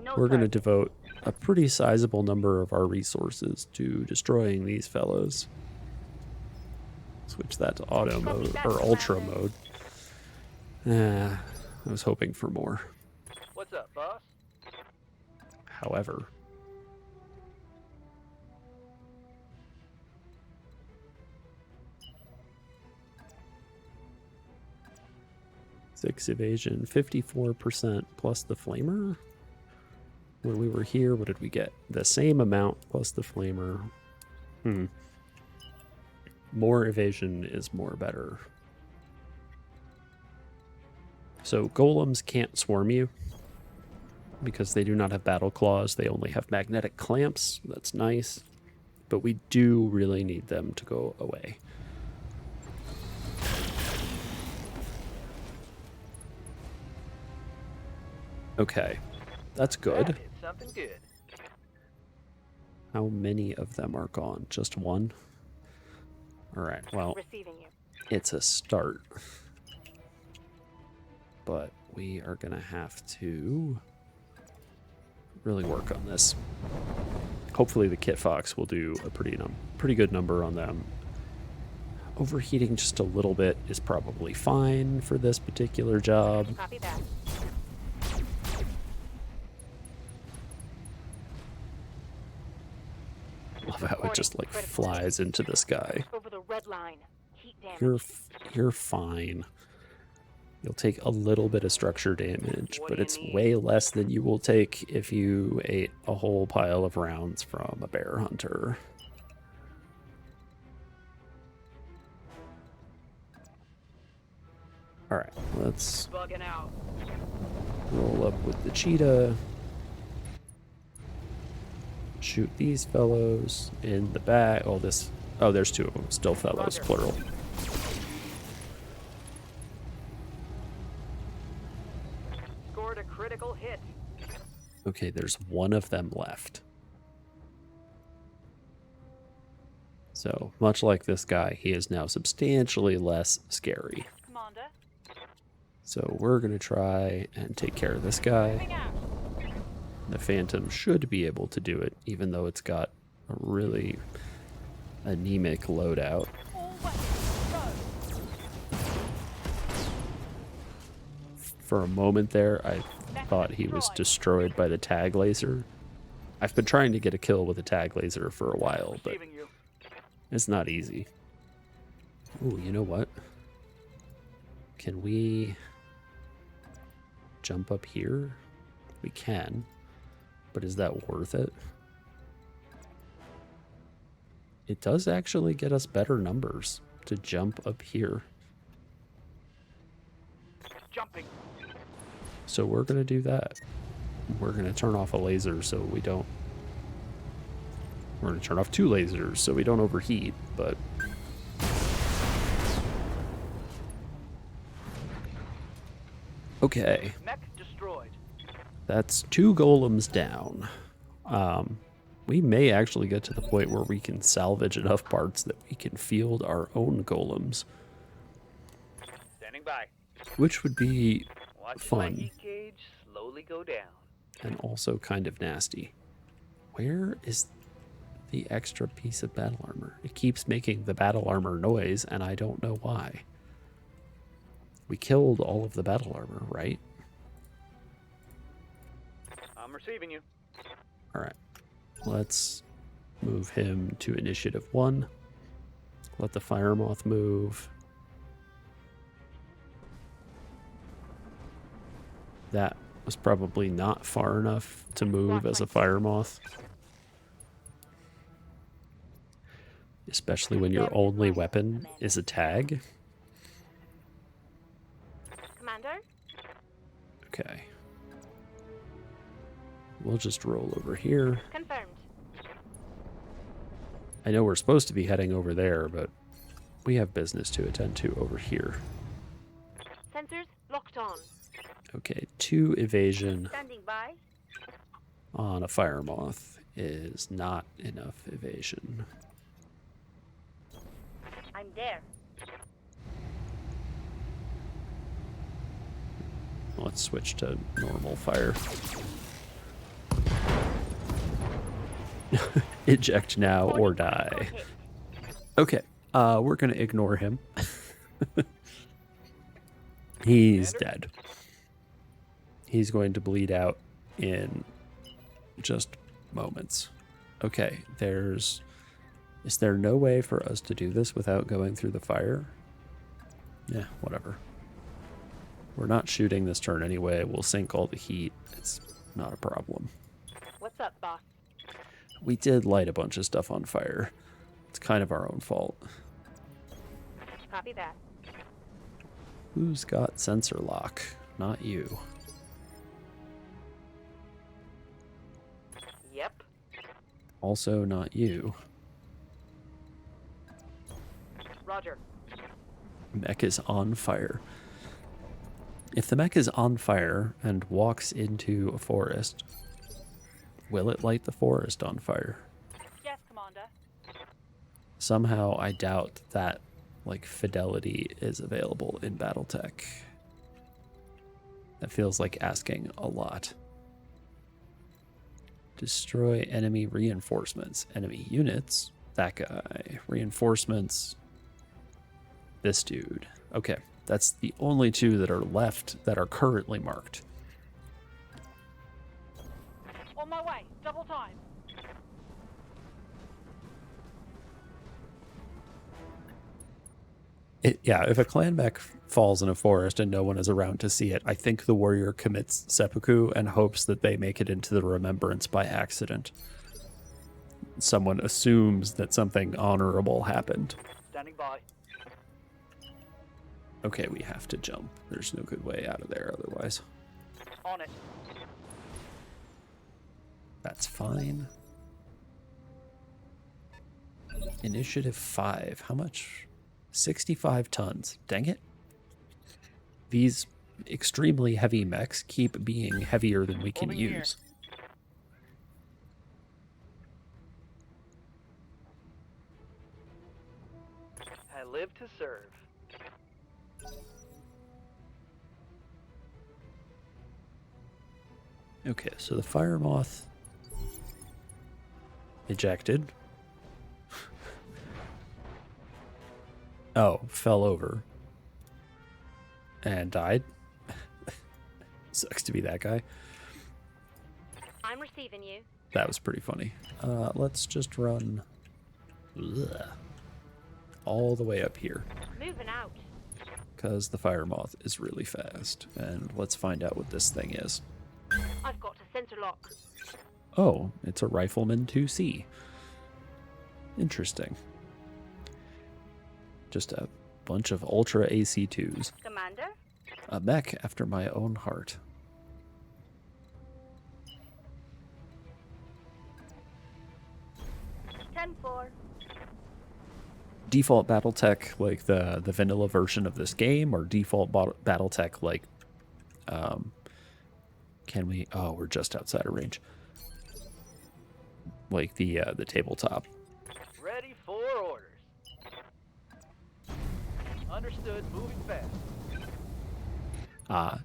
Speaker 4: No
Speaker 1: We're going to
Speaker 4: target.
Speaker 1: devote a pretty sizable number of our resources to destroying these fellows. Switch that to auto mode, or ultra mode. I was hoping for more.
Speaker 3: What's up, boss?
Speaker 1: However, six evasion, 54% plus the flamer. When we were here, what did we get? The same amount plus the flamer. More evasion is more better. So golems can't swarm you because they do not have battle claws. They only have magnetic clamps. That's nice. But we do really need them to go away. Okay, that's good.
Speaker 3: That is something good.
Speaker 1: How many of them are gone? Just one? All right, well,
Speaker 4: Receiving you.
Speaker 1: it's a start. But we are going to have to really work on this. Hopefully the Kit Fox will do a pretty good number on them. Overheating just a little bit is probably fine for this particular job.
Speaker 4: Copy that.
Speaker 1: Love how it just like flies into the sky.
Speaker 4: Over the red line. Heat damage.
Speaker 1: You're fine. You'll take a little bit of structure damage,
Speaker 3: What
Speaker 1: but
Speaker 3: do you
Speaker 1: it's
Speaker 3: need?
Speaker 1: way less than you will take if you ate a whole pile of rounds from a bear hunter. Alright, let's
Speaker 3: Bugging out.
Speaker 1: roll up with the cheetah. Shoot these fellows in the back. Oh, there's two of them. Still fellows,
Speaker 3: Roger.
Speaker 1: plural.
Speaker 3: Scored a critical hit.
Speaker 1: Okay, there's one of them left. So, much like this guy, he is now substantially less scary.
Speaker 4: Commander.
Speaker 1: So we're going to try and take care of this guy.
Speaker 4: Moving out.
Speaker 1: The Phantom should be able to do it, even though it's got a really anemic loadout.
Speaker 4: All weapons. Go.
Speaker 1: For a moment there, I thought he was destroyed by the tag laser. I've been trying to get a kill with a tag laser for a while, but
Speaker 3: Receiving you.
Speaker 1: it's not easy. Ooh, you know what? Can we jump up here? We can, but is that worth it? It does actually get us better numbers to jump up here.
Speaker 3: Jumping.
Speaker 1: So we're going to do that. We're going to turn off a laser so we don't We're going to turn off 2 lasers so we don't overheat, but... Okay.
Speaker 3: Mech destroyed.
Speaker 1: That's 2 golems down. We may actually get to the point where we can salvage enough parts that we can field our own golems,
Speaker 3: Standing by.
Speaker 1: which would be
Speaker 3: Watching
Speaker 1: fun.
Speaker 3: my heat gauge slowly go down.
Speaker 1: and also kind of nasty. Where is the extra piece of battle armor? It keeps making the battle armor noise, and I don't know why. We killed all of the battle armor, right?
Speaker 3: I'm receiving you.
Speaker 1: All right. Let's move him to initiative 1. Let the fire moth move. That was probably not far enough to move as a fire moth. Especially when your only weapon is a tag.
Speaker 4: Commander?
Speaker 1: Okay. We'll just roll over here.
Speaker 4: Confirmed.
Speaker 1: I know we're supposed to be heading over there, but we have business to attend to over here.
Speaker 4: Sensors locked on.
Speaker 1: Okay, 2 evasion
Speaker 4: Standing by.
Speaker 1: on a fire moth is not enough evasion.
Speaker 4: I'm there.
Speaker 1: Let's switch to normal fire. Eject now or die. Okay, we're gonna ignore him. He's dead. He's going to bleed out in just moments. Okay, is there no way for us to do this without going through the fire? Yeah, whatever. We're not shooting this turn anyway. We'll sink all the heat. It's not a problem.
Speaker 4: What's up, boss?
Speaker 1: We did light a bunch of stuff on fire. It's kind of our own fault.
Speaker 4: Copy that.
Speaker 1: Who's got sensor lock? Not you.
Speaker 3: Yep.
Speaker 1: Also not you.
Speaker 3: Roger.
Speaker 1: Mech is on fire. If the mech is on fire and walks into a forest, will it light the forest on fire?
Speaker 4: Yes, Commander.
Speaker 1: Somehow I doubt that fidelity is available in Battletech. That feels like asking a lot. Destroy enemy reinforcements. Enemy units. That guy. Reinforcements. This dude. Okay, that's the only 2 that are left that are currently marked.
Speaker 4: On my way. Double time.
Speaker 1: Yeah, if a clan mech falls in a forest and no one is around to see it, I think the warrior commits seppuku and hopes that they make it into the remembrance by accident. Someone assumes that something honorable happened.
Speaker 3: Standing by.
Speaker 1: Okay, we have to jump. There's no good way out of there otherwise.
Speaker 3: On it.
Speaker 1: That's fine. Initiative 5. How much? 65 tons. Dang it. These extremely heavy mechs keep being heavier than we can
Speaker 3: Moving here.
Speaker 1: use.
Speaker 3: I live to serve.
Speaker 1: Okay, so the fire moth ejected. Oh, fell over. And died. Sucks to be that guy.
Speaker 4: I'm receiving you.
Speaker 1: That was pretty funny. Let's just run all the way up here.
Speaker 4: Moving out.
Speaker 1: Because the fire moth is really fast. And let's find out what this thing is.
Speaker 4: I've got a sensor lock.
Speaker 1: Oh, it's a Rifleman 2C. Interesting. Just a bunch of Ultra AC2s.
Speaker 4: Commander?
Speaker 1: A mech after my own heart. default BattleTech like the vanilla version of this game, or default BattleTech like can we? Oh, we're just outside of range. Like the tabletop.
Speaker 3: Ready for orders. Understood. Moving fast.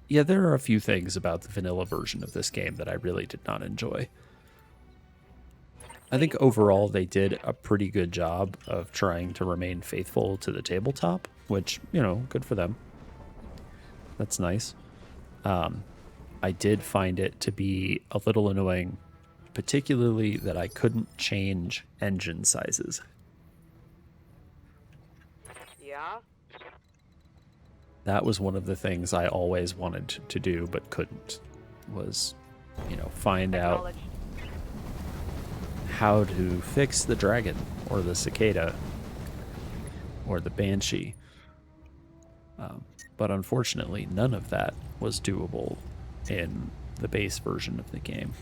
Speaker 1: Yeah, there are a few things about the vanilla version of this game that I really did not enjoy. I think overall they did a pretty good job of trying to remain faithful to the tabletop, which, you know, good for them. That's nice. I did find it to be a little annoying, particularly that I couldn't change engine sizes.
Speaker 3: Yeah.
Speaker 1: That was one of the things I always wanted to do but couldn't, was, you know, find out
Speaker 3: Acknowledged.
Speaker 1: how to fix the dragon or the cicada or the banshee. But unfortunately, none of that was doable in the base version of the game.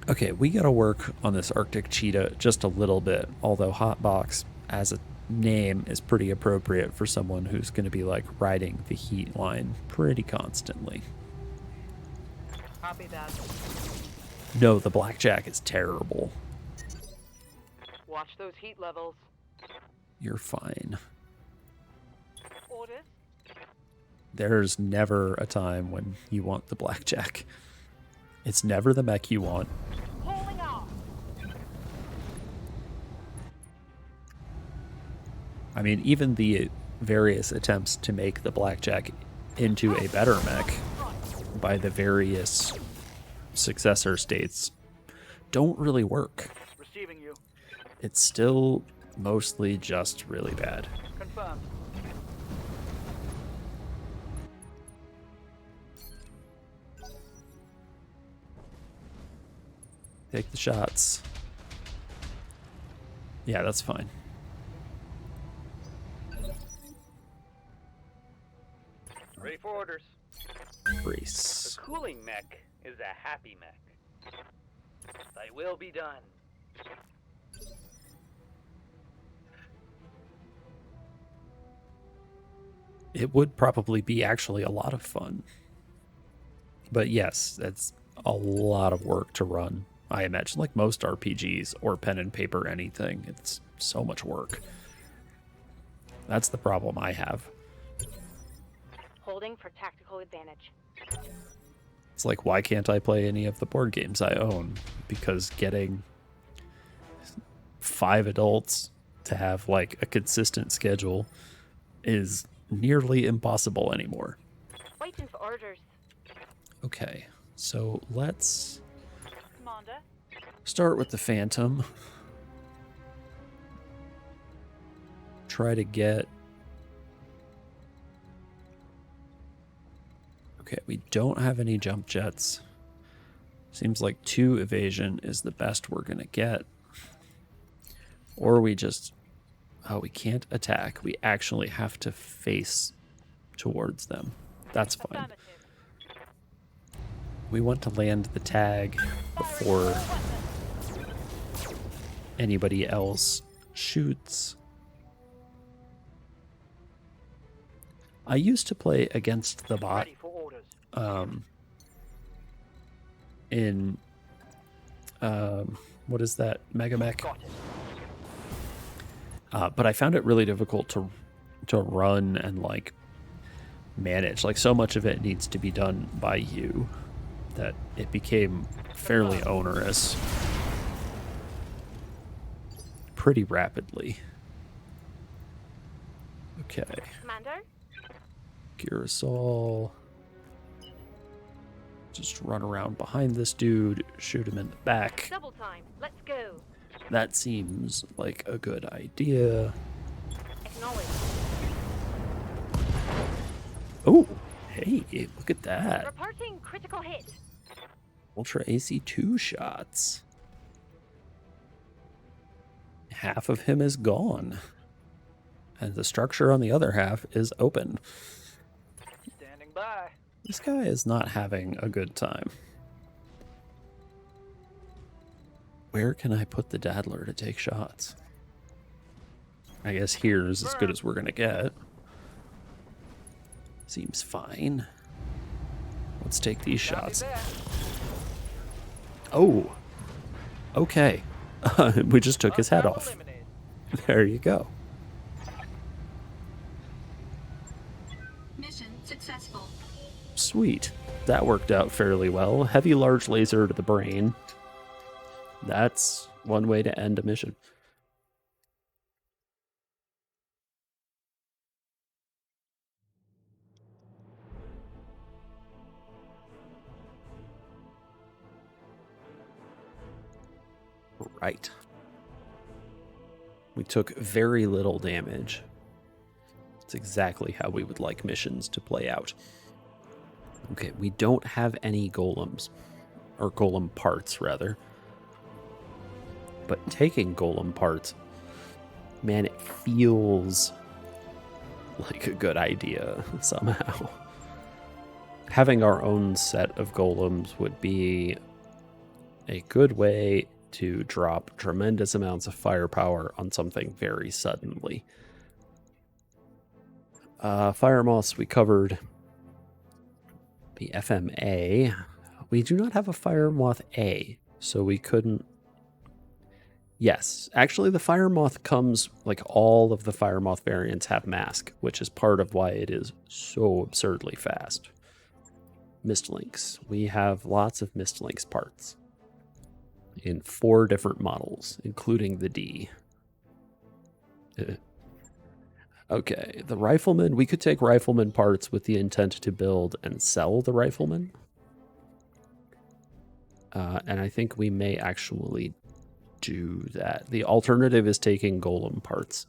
Speaker 1: Okay, we gotta work on this Arctic cheetah just a little bit, although Hotbox as a name is pretty appropriate for someone who's going to be like riding the heat line pretty constantly.
Speaker 3: Copy that.
Speaker 1: No, the blackjack is terrible.
Speaker 3: Watch those heat levels.
Speaker 1: You're fine.
Speaker 4: Orders.
Speaker 1: There's never a time when you want the blackjack. It's never the mech you want.
Speaker 4: Hauling off.
Speaker 1: I mean, even the various attempts to make the blackjack into a better mech by the various successor states don't really work.
Speaker 3: Receiving you.
Speaker 1: It's still mostly just really bad.
Speaker 3: Confirmed.
Speaker 1: Take the shots. Yeah, that's fine.
Speaker 3: Ready for orders.
Speaker 1: Brace.
Speaker 3: The cooling mech is a happy mech. Thy will be done.
Speaker 1: It would probably be actually a lot of fun. But yes, it's a lot of work to run. I imagine, like most RPGs or pen and paper anything, it's so much work. That's the problem I have.
Speaker 4: Holding for tactical advantage.
Speaker 1: It's like, why can't I play any of the board games I own? Because getting 5 adults to have like a consistent schedule is nearly impossible anymore.
Speaker 4: Waiting for orders.
Speaker 1: Okay, so let's
Speaker 4: Commander.
Speaker 1: start with the Phantom. Try to get... Okay, we don't have any jump jets. Seems like 2 evasion is the best we're going to get. Or we just... Oh, we can't attack. We actually have to face towards them. That's fine.
Speaker 4: Affirmative.
Speaker 1: We want to land the tag before anybody else shoots. I used to play against the bot
Speaker 3: Ready for orders.
Speaker 1: in what is that, Mega Mech?
Speaker 3: Got it.
Speaker 1: But I found it really difficult to run and like manage. Like, so much of it needs to be done by you that it became fairly onerous pretty rapidly. Okay,
Speaker 4: Commander.
Speaker 1: Girasol. Just run around behind this dude, shoot him in the back.
Speaker 4: Double time. Let's go.
Speaker 1: That seems like a good idea.
Speaker 4: Acknowledge.
Speaker 1: Oh, hey, look at that.
Speaker 4: Reporting critical hit.
Speaker 1: Ultra AC2 shots. Half of him is gone. And the structure on the other half is open.
Speaker 3: Standing by.
Speaker 1: This guy is not having a good time. Where can I put the daddler to take shots? I guess here's as good as we're going to get. Seems fine. Let's take these shots. Oh. Okay. We just took his head off. There you go.
Speaker 2: Mission successful.
Speaker 1: Sweet. That worked out fairly well. Heavy large laser to the brain. That's one way to end a mission. Right. We took very little damage. It's exactly how we would like missions to play out. Okay, we don't have any golems, or golem parts, rather. But taking golem parts, man, it feels like a good idea somehow. Having our own set of golems would be a good way to drop tremendous amounts of firepower on something very suddenly. Fire moths, we covered the FMA. We do not have a Fire Moth A, so we couldn't... Yes, actually the Fire Moth comes, like all of the Fire Moth variants have mask, which is part of why it is so absurdly fast. Mistlinks. We have lots of Mistlinks parts in 4 different models, including the D. Okay, the Rifleman. We could take Rifleman parts with the intent to build and sell the Rifleman. And I think we may actually do that. The alternative is taking Golem parts.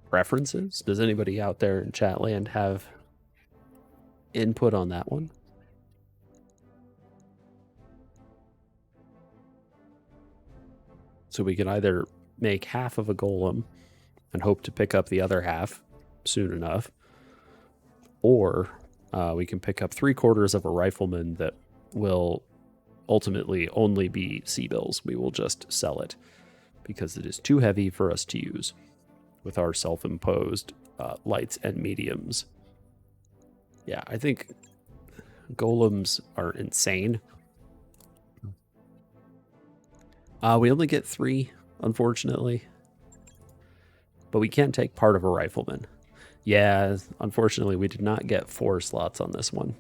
Speaker 1: Preferences? Does anybody out there in Chatland have input on that one? So we can either make half of a golem and hope to pick up the other half soon enough, or we can pick up 3/4 of a rifleman that will ultimately only be C-bills. We will just sell it because it is too heavy for us to use with our self-imposed lights and mediums. Yeah, I think golems are insane. We only get 3, unfortunately. But we can take part of a rifleman. Yeah, unfortunately, we did not get 4 slots on this one.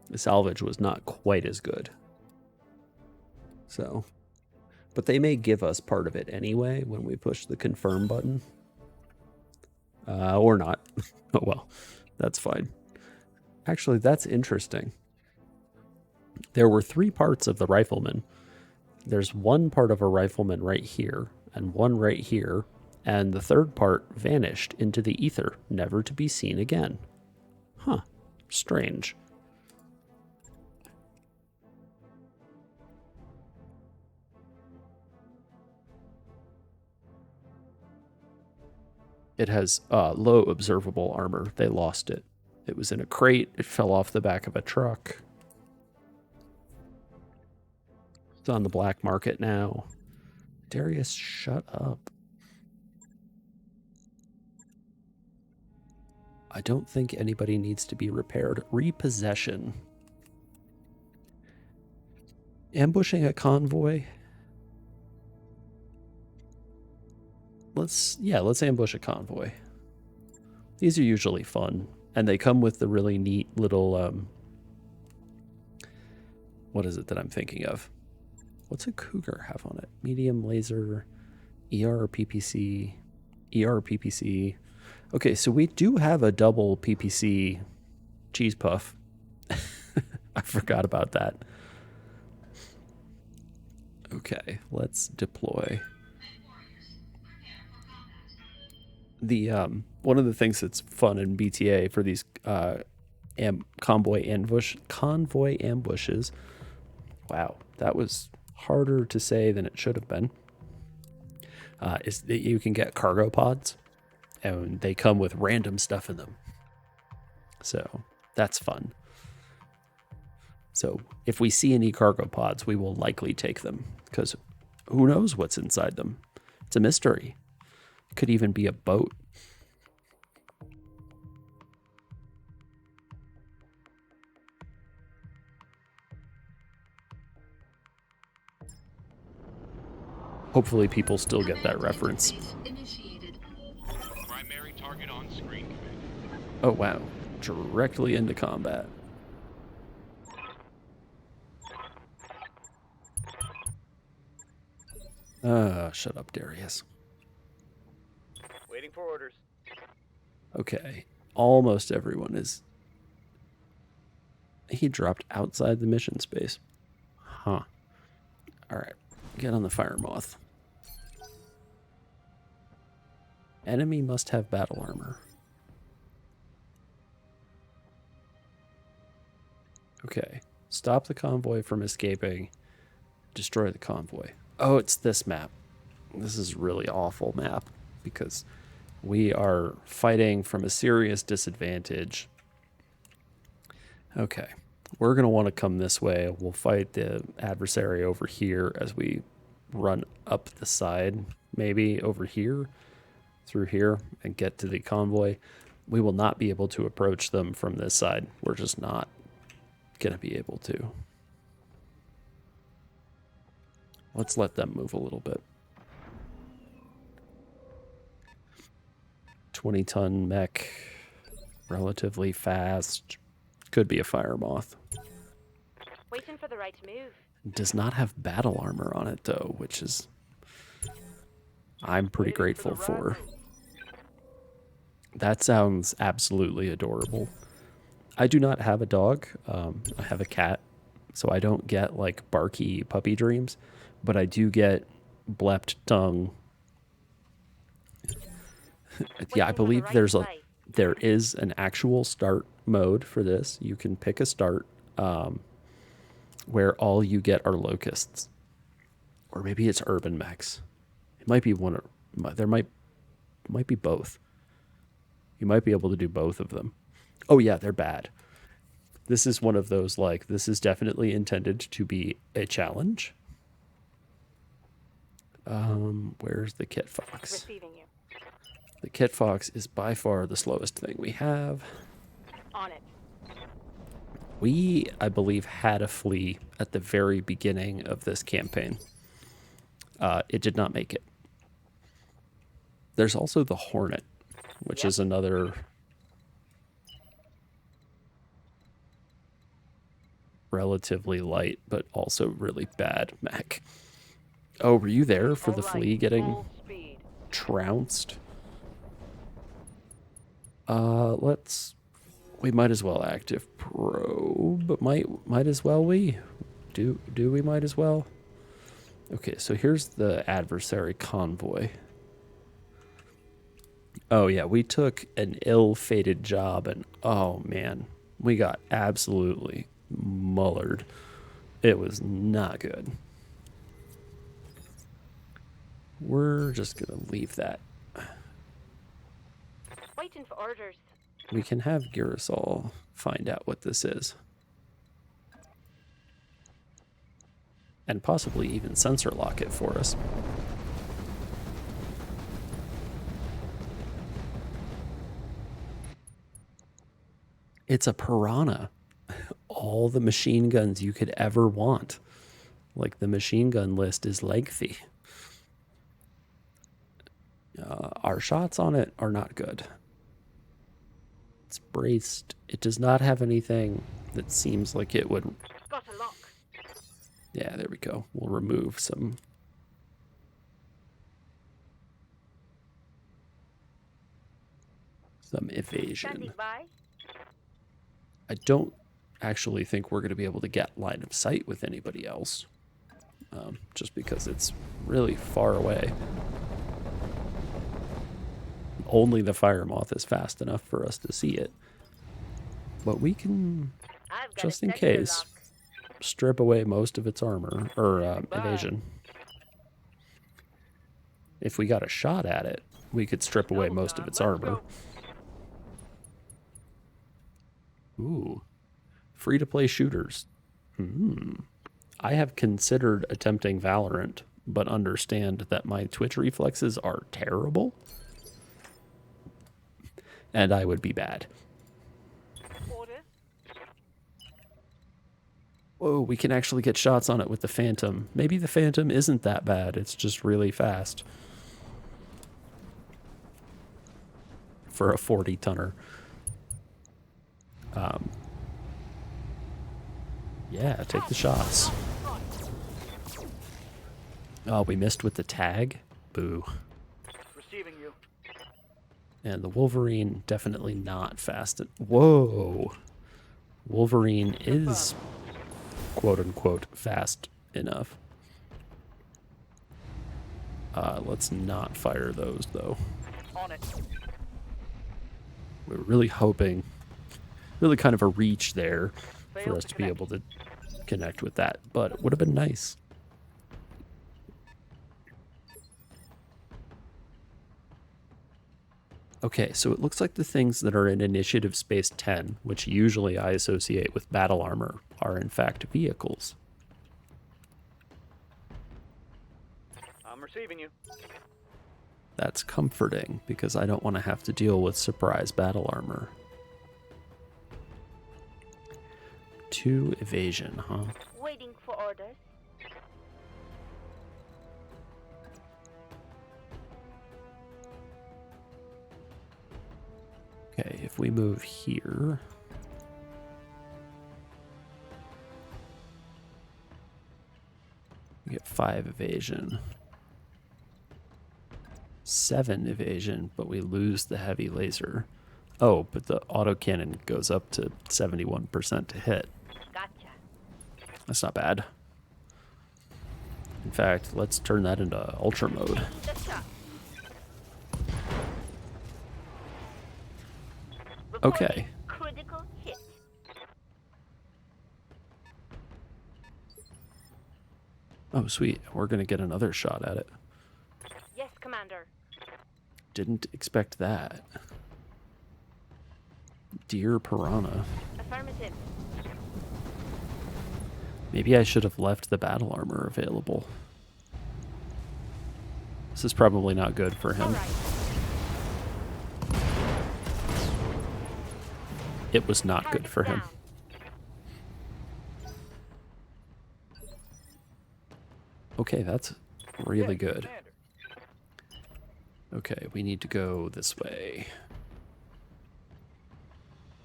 Speaker 1: The salvage was not quite as good. So, but they may give us part of it anyway when we push the confirm button. Or not. Oh well, that's fine. Actually, that's interesting. There were 3 parts of the rifleman. There's 1 part of a rifleman right here, and 1 right here, and the 3rd part vanished into the ether, never to be seen again. Huh. Strange. It has low observable armor. They lost it. It was in a crate. It fell off the back of a truck. It's on the black market now. Darius, shut up. I don't think anybody needs to be repaired. Repossession. Ambushing a convoy. Let's ambush a convoy. These are usually fun, and they come with the really neat little what is it that I'm thinking of? What's a Cougar have on it? Medium laser, ER PPC, ER PPC. Okay, so we do have a double PPC cheese puff. I forgot about that. Okay, let's deploy. The one of the things that's fun in BTA for these convoy ambushes. Wow, that was harder to say than it should have been. Is that you can get cargo pods, and they come with random stuff in them. So that's fun. So if we see any cargo pods, we will likely take them, because who knows what's inside them? It's a mystery. It could even be a boat. Hopefully people still get that reference.
Speaker 2: Interface initiated.
Speaker 7: Primary target on screen, Commander.
Speaker 1: Oh wow, directly into combat. Shut up, Darius.
Speaker 3: Waiting for orders.
Speaker 1: Okay, almost everyone is... He dropped outside the mission space. Huh. Alright, get on the fire moth. Enemy must have battle armor. Okay, stop the convoy from escaping. Destroy the convoy. Oh, it's this map. This is a really awful map because we are fighting from a serious disadvantage. Okay, we're going to want to come this way. We'll fight the adversary over here as we run up the side, maybe over here, through here, and get to the convoy. We will not be able to approach them from this side. We're just not going to be able to. Let's let them move a little bit. 20-ton mech, relatively fast. Could be a fire moth.
Speaker 4: Waiting for the right move.
Speaker 1: Does not have battle armor on it though, which is I'm pretty grateful for. That sounds absolutely adorable. I do not have a dog. I have a cat, so I don't get like barky puppy dreams, but I do get blept tongue. Yeah, I believe there is an actual start mode for this. You can pick a start where all you get are locusts, or maybe it's urban mechs. It might be one, or there might be both. You might be able to do both of them. Oh yeah, they're bad. This is one of those, like, this is definitely intended to be a challenge. Where's the Kit Fox?
Speaker 4: Receiving you.
Speaker 1: The Kit Fox is by far the slowest thing we have.
Speaker 4: On it.
Speaker 1: We, I believe, had a flea at the very beginning of this campaign. It did not make it. There's also the Hornet, which is another relatively light, but also really bad mech. Oh, were you there for the flea getting
Speaker 4: Full speed.
Speaker 1: trounced? We might as well active probe. Might as well we do we might as well. Okay, so here's the adversary convoy. Oh yeah, we took an ill-fated job, and oh man, we got absolutely mullered. It was not good. We're just gonna leave that.
Speaker 4: Waiting for orders.
Speaker 1: We can have Girasol find out what this is. And possibly even sensor lock it for us. It's a Piranha. All the machine guns you could ever want. Like, the machine gun list is lengthy. Our shots on it are not good. It's braced. It does not have anything that seems like it would...
Speaker 4: Got a lock.
Speaker 1: Yeah, there we go. We'll remove some evasion.
Speaker 4: Standing by.
Speaker 1: I don't actually think we're going to be able to get line of sight with anybody else. Just because it's really far away. Only the fire moth is fast enough for us to see it. But we can,
Speaker 4: I've got
Speaker 1: just
Speaker 4: a
Speaker 1: in
Speaker 4: sector
Speaker 1: case,
Speaker 4: lock.
Speaker 1: strip away most of its armor, or evasion. If we got a shot at it, we could strip away most of its armor. Ooh. Free-to-play shooters. I have considered attempting Valorant, but understand that my Twitch reflexes are terrible. And I would be bad.
Speaker 4: Orders.
Speaker 1: Whoa, we can actually get shots on it with the Phantom. Maybe the Phantom isn't that bad. It's just really fast. For a 40-tonner. Yeah, take the shots. Oh, we missed with the tag? Boo.
Speaker 3: Receiving you.
Speaker 1: And the Wolverine, definitely not fast. Whoa! Wolverine is, quote-unquote, fast enough. Let's not fire those, though.
Speaker 3: On it.
Speaker 1: We're really hoping, really kind of a reach there for
Speaker 3: Failed
Speaker 1: us
Speaker 3: to
Speaker 1: to be
Speaker 3: connect.
Speaker 1: able to connect with that, but it would have been nice. Okay, so it looks like the things that are in Initiative Space 10, which usually I associate with battle armor, are in fact vehicles.
Speaker 3: I'm receiving you.
Speaker 1: That's comforting, because I don't want to have to deal with surprise battle armor. 2 evasion, huh?
Speaker 4: Waiting for orders.
Speaker 1: Okay, if we move here... we get 5 evasion. 7 evasion, but we lose the heavy laser. Oh, but the autocannon goes up to 71% to hit.
Speaker 4: Gotcha.
Speaker 1: That's not bad. In fact, let's turn that into ultra mode.
Speaker 4: The shot.
Speaker 1: Okay.
Speaker 4: Critical hit.
Speaker 1: Oh, sweet. We're going to get another shot at it.
Speaker 4: Yes, Commander.
Speaker 1: Didn't expect that. Dear Piranha.
Speaker 4: Affirmative.
Speaker 1: Maybe I should have left the battle armor available. This is probably not good for him.
Speaker 4: All right.
Speaker 1: It was not good
Speaker 4: Target
Speaker 1: for him.
Speaker 4: down.
Speaker 1: Okay, that's really
Speaker 3: Yes,
Speaker 1: good.
Speaker 3: Commander.
Speaker 1: Okay, we need to go this way.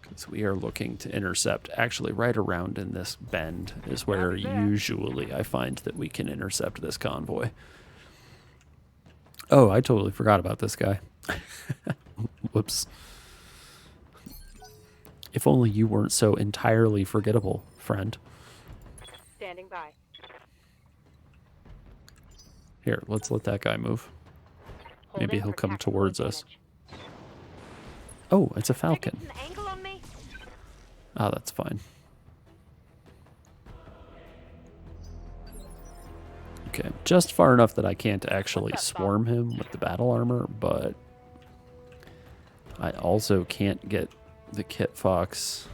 Speaker 1: Because we are looking to intercept. Actually, right around in this bend is where
Speaker 3: Copy that.
Speaker 1: usually I find that we can intercept this convoy. Oh, I totally forgot about this guy. Whoops. If only you weren't so entirely forgettable, friend.
Speaker 4: Standing by.
Speaker 1: Here, let's let that guy move. Maybe
Speaker 4: Holding
Speaker 1: he'll
Speaker 4: for
Speaker 1: come
Speaker 4: tactical
Speaker 1: towards us.
Speaker 4: advantage.
Speaker 1: Oh, it's a
Speaker 4: They're
Speaker 1: falcon.
Speaker 4: getting an angle on me.
Speaker 1: Oh, that's fine. Okay, just far enough that I can't actually
Speaker 4: What's up,
Speaker 1: swarm him with the battle armor, but I also can't get the Kit Fox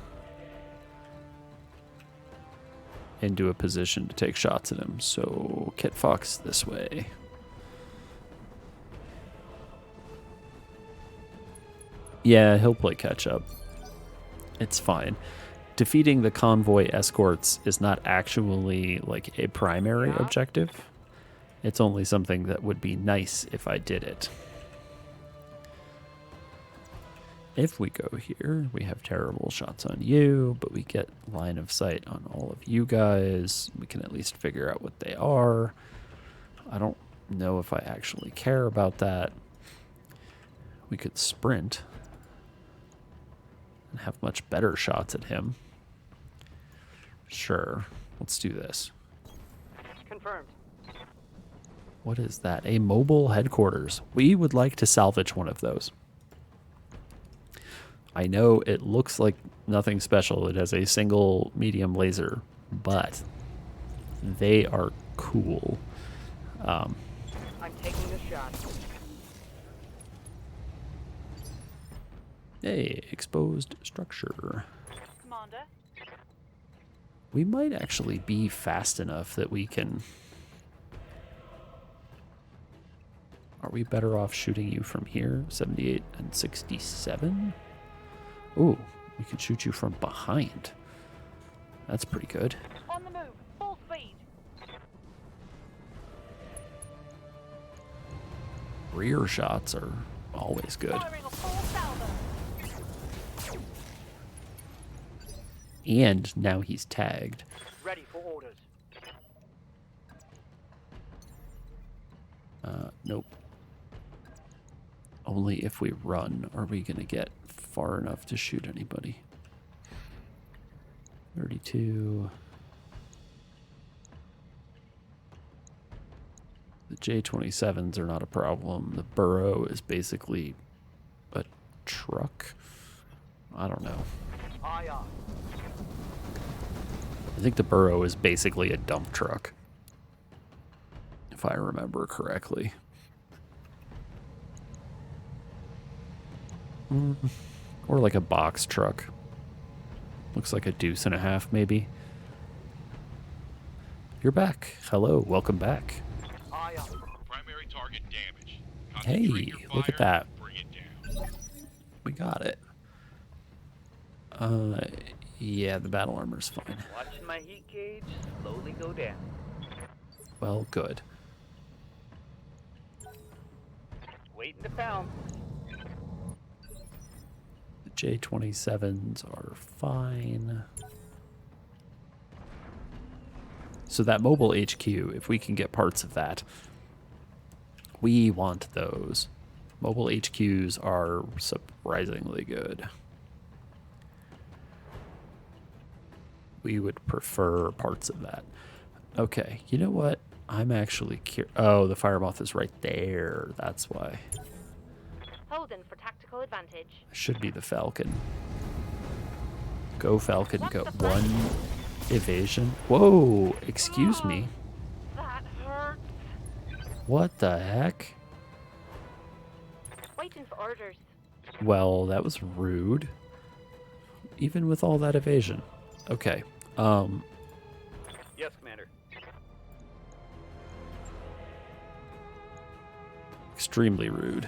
Speaker 1: into a position to take shots at him. So Kit Fox this way. Yeah, he'll play catch up. It's fine. Defeating the convoy escorts is not actually like a primary objective. It's only something that would be nice if I did it. If we go here, we have terrible shots on you, but we get line of sight on all of you guys. We can at least figure out what they are. I don't know if I actually care about that. We could sprint and have much better shots at him. Sure, let's do this.
Speaker 3: Confirmed.
Speaker 1: What is that? A mobile headquarters. We would like to salvage one of those. I know it looks like nothing special. It has a single medium laser, but they are cool.
Speaker 3: I'm taking the shot.
Speaker 1: Hey, exposed structure.
Speaker 4: Commander.
Speaker 1: We might actually be fast enough that we can... Are we better off shooting you from here? 78 and 67? Ooh, we can shoot you from behind. That's pretty good.
Speaker 4: On the move. Full speed.
Speaker 1: Rear shots are always good.
Speaker 4: Firing a full salvo.
Speaker 1: And now he's tagged.
Speaker 3: Ready for orders.
Speaker 1: Nope. Only if we run are we going to get far enough to shoot anybody. 32. The J-27s are not a problem. The Burrow is basically a truck. I don't know.
Speaker 3: Aye, aye.
Speaker 1: I think the Burrow is basically a dump truck, if I remember correctly. Or like a box truck. Looks like a deuce and a half, maybe. You're back. Hello, welcome back.
Speaker 3: Aye, aye.
Speaker 7: Primary target damage.
Speaker 1: Hey,
Speaker 7: Concentrate your
Speaker 1: look at
Speaker 7: fire,
Speaker 1: that.
Speaker 7: Bring it down.
Speaker 1: We got it. Yeah, the battle armor's fine.
Speaker 3: Watching my heat gauge slowly go down.
Speaker 1: Well, good.
Speaker 3: Waiting to pound.
Speaker 1: The J-27s are fine. So that mobile HQ, if we can get parts of that, we want those. Mobile HQs are surprisingly good. We would prefer parts of that. Okay, you know what? I'm actually curious. Oh, the fire moth is right there. That's why.
Speaker 4: Holden for tactical advantage.
Speaker 1: Should be the Falcon. Go Falcon,
Speaker 4: What's
Speaker 1: go.
Speaker 4: the plan?
Speaker 1: 1 evasion. Whoa, excuse me.
Speaker 4: That hurts.
Speaker 1: What the heck?
Speaker 4: Waiting for orders.
Speaker 1: Well, that was rude. Even with all that evasion. Okay.
Speaker 3: Yes, Commander.
Speaker 1: Extremely rude.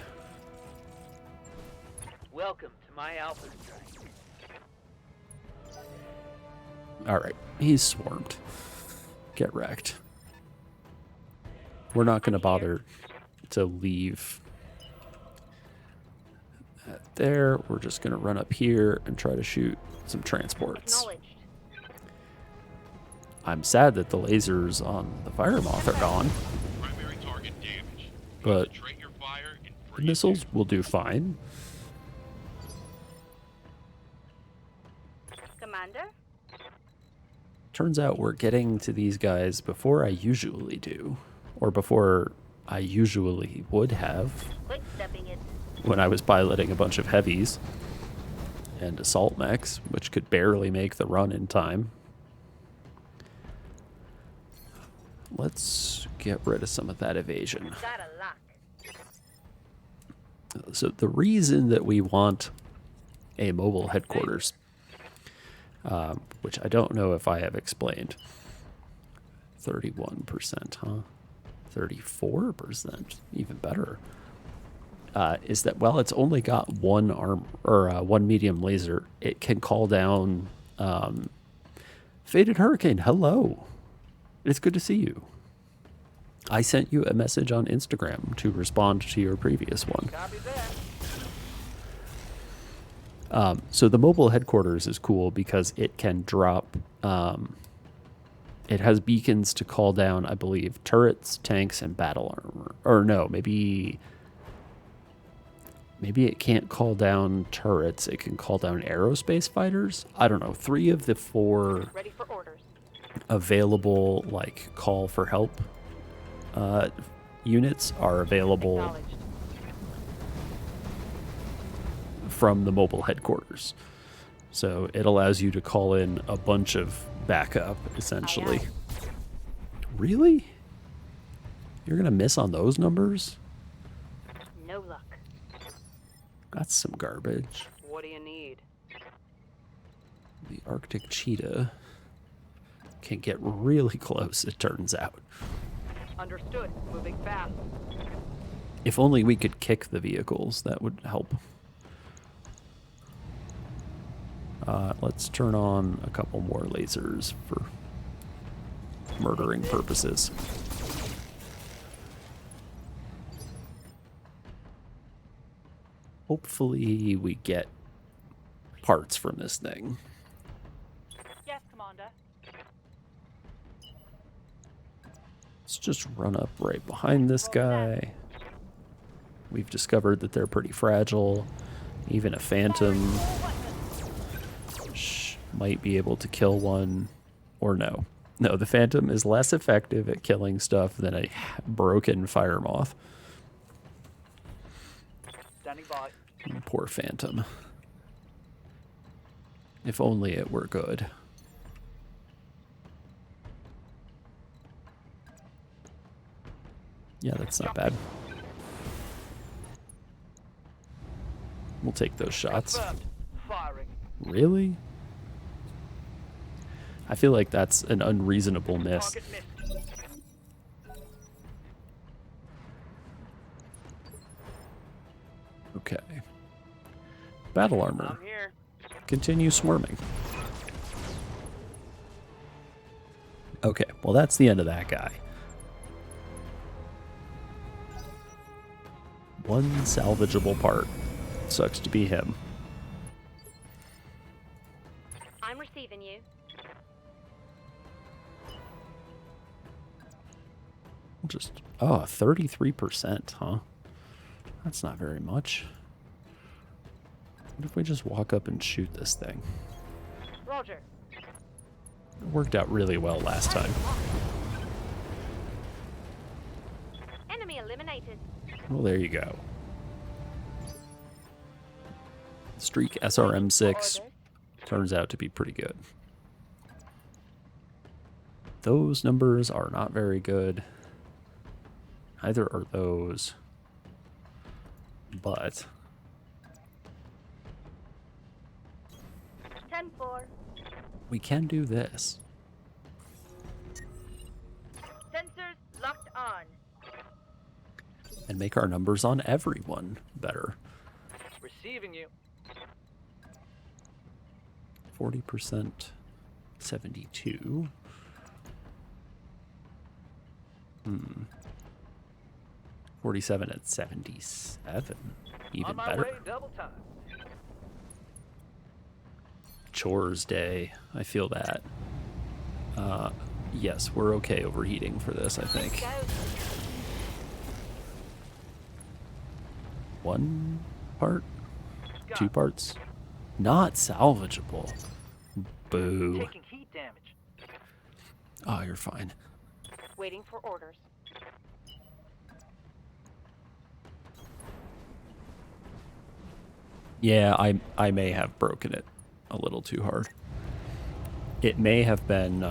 Speaker 3: Welcome to my Alpha Strike.
Speaker 1: Alright, he's swarmed. Get wrecked. We're not going to bother to leave that there. We're just going to run up here and try to shoot some transports.
Speaker 4: Acknowledged.
Speaker 1: I'm sad that the lasers on the fire moth are gone,
Speaker 7: Primary target damage.
Speaker 1: but
Speaker 7: Concentrate your fire and
Speaker 1: the
Speaker 7: bring it
Speaker 1: missiles
Speaker 7: down.
Speaker 1: will do fine.
Speaker 4: Commander?
Speaker 1: Turns out we're getting to these guys before I usually do, or before I usually would have
Speaker 4: Quick stepping in.
Speaker 1: when I was piloting a bunch of heavies and assault mechs, which could barely make the run in time. Let's get rid of some of that evasion.
Speaker 4: Got a lock.
Speaker 1: So the reason that we want a mobile headquarters, which I don't know if I have explained, 31%, huh? 34%, even better, is that, well, it's only got one arm or one medium laser. It can call down Faded Hurricane. Hello. It's good to see you. I sent you a message on Instagram to respond to your previous one.
Speaker 3: Copy that.
Speaker 1: So the mobile headquarters is cool because it can drop. It has beacons to call down, I believe, turrets, tanks, and battle armor. Or no, maybe it can't call down turrets. It can call down aerospace fighters. I don't know. 3 of the 4
Speaker 4: Ready for orders.
Speaker 1: available, like, call for help units are available
Speaker 4: Acknowledged.
Speaker 1: from the mobile headquarters. So it allows you to call in a bunch of backup, essentially.
Speaker 4: Aye,
Speaker 1: Really? You're going to miss on those numbers?
Speaker 4: No luck.
Speaker 1: That's some garbage.
Speaker 3: What do you need?
Speaker 1: The Arctic cheetah Can get really close, it turns out.
Speaker 5: Understood. Moving fast.
Speaker 1: If only we could kick the vehicles, that would help. Let's turn on a couple more lasers for murdering purposes. Hopefully we get parts from this thing.
Speaker 5: Yes, Commander.
Speaker 1: Let's just run up right behind this guy. We've discovered that they're pretty fragile. Even a phantom might be able to kill one, or no. No, the phantom is less effective at killing stuff than a broken fire moth.
Speaker 5: Standing by.
Speaker 1: Poor phantom. If only it were good. Yeah, that's not bad. We'll take those shots.
Speaker 5: Confirmed. Firing.
Speaker 1: Really? I feel like that's an unreasonable miss.
Speaker 5: Target missed.
Speaker 1: Okay. Battle armor.
Speaker 5: I'm here.
Speaker 1: Continue swarming. Okay, well that's the end of that guy. One salvageable part. Sucks to be him.
Speaker 4: I'm receiving you.
Speaker 1: Just, oh, 33%, huh? That's not very much. What if we just walk up and shoot this thing?
Speaker 5: Roger.
Speaker 1: It worked out really well last time.
Speaker 4: Enemy eliminated.
Speaker 1: Well, there you go. Streak SRM6 turns out to be pretty good. Those numbers are not very good. Neither are those. But
Speaker 4: 10-4.
Speaker 1: we can do this.
Speaker 4: Sensors locked on.
Speaker 1: And make our numbers on everyone better.
Speaker 5: Receiving you.
Speaker 1: 40%, 72. 47 at 77. Even
Speaker 5: On my
Speaker 1: better.
Speaker 5: way, double time.
Speaker 1: Chores day. I feel that. Yes, we're okay overheating for this, I think.
Speaker 4: Go.
Speaker 1: One part?
Speaker 5: Got
Speaker 1: Two
Speaker 5: it.
Speaker 1: parts? Not salvageable. Boo.
Speaker 5: Taking heat damage.
Speaker 1: Oh, you're fine.
Speaker 4: Waiting for orders.
Speaker 1: Yeah, I may have broken it a little too hard. It may have been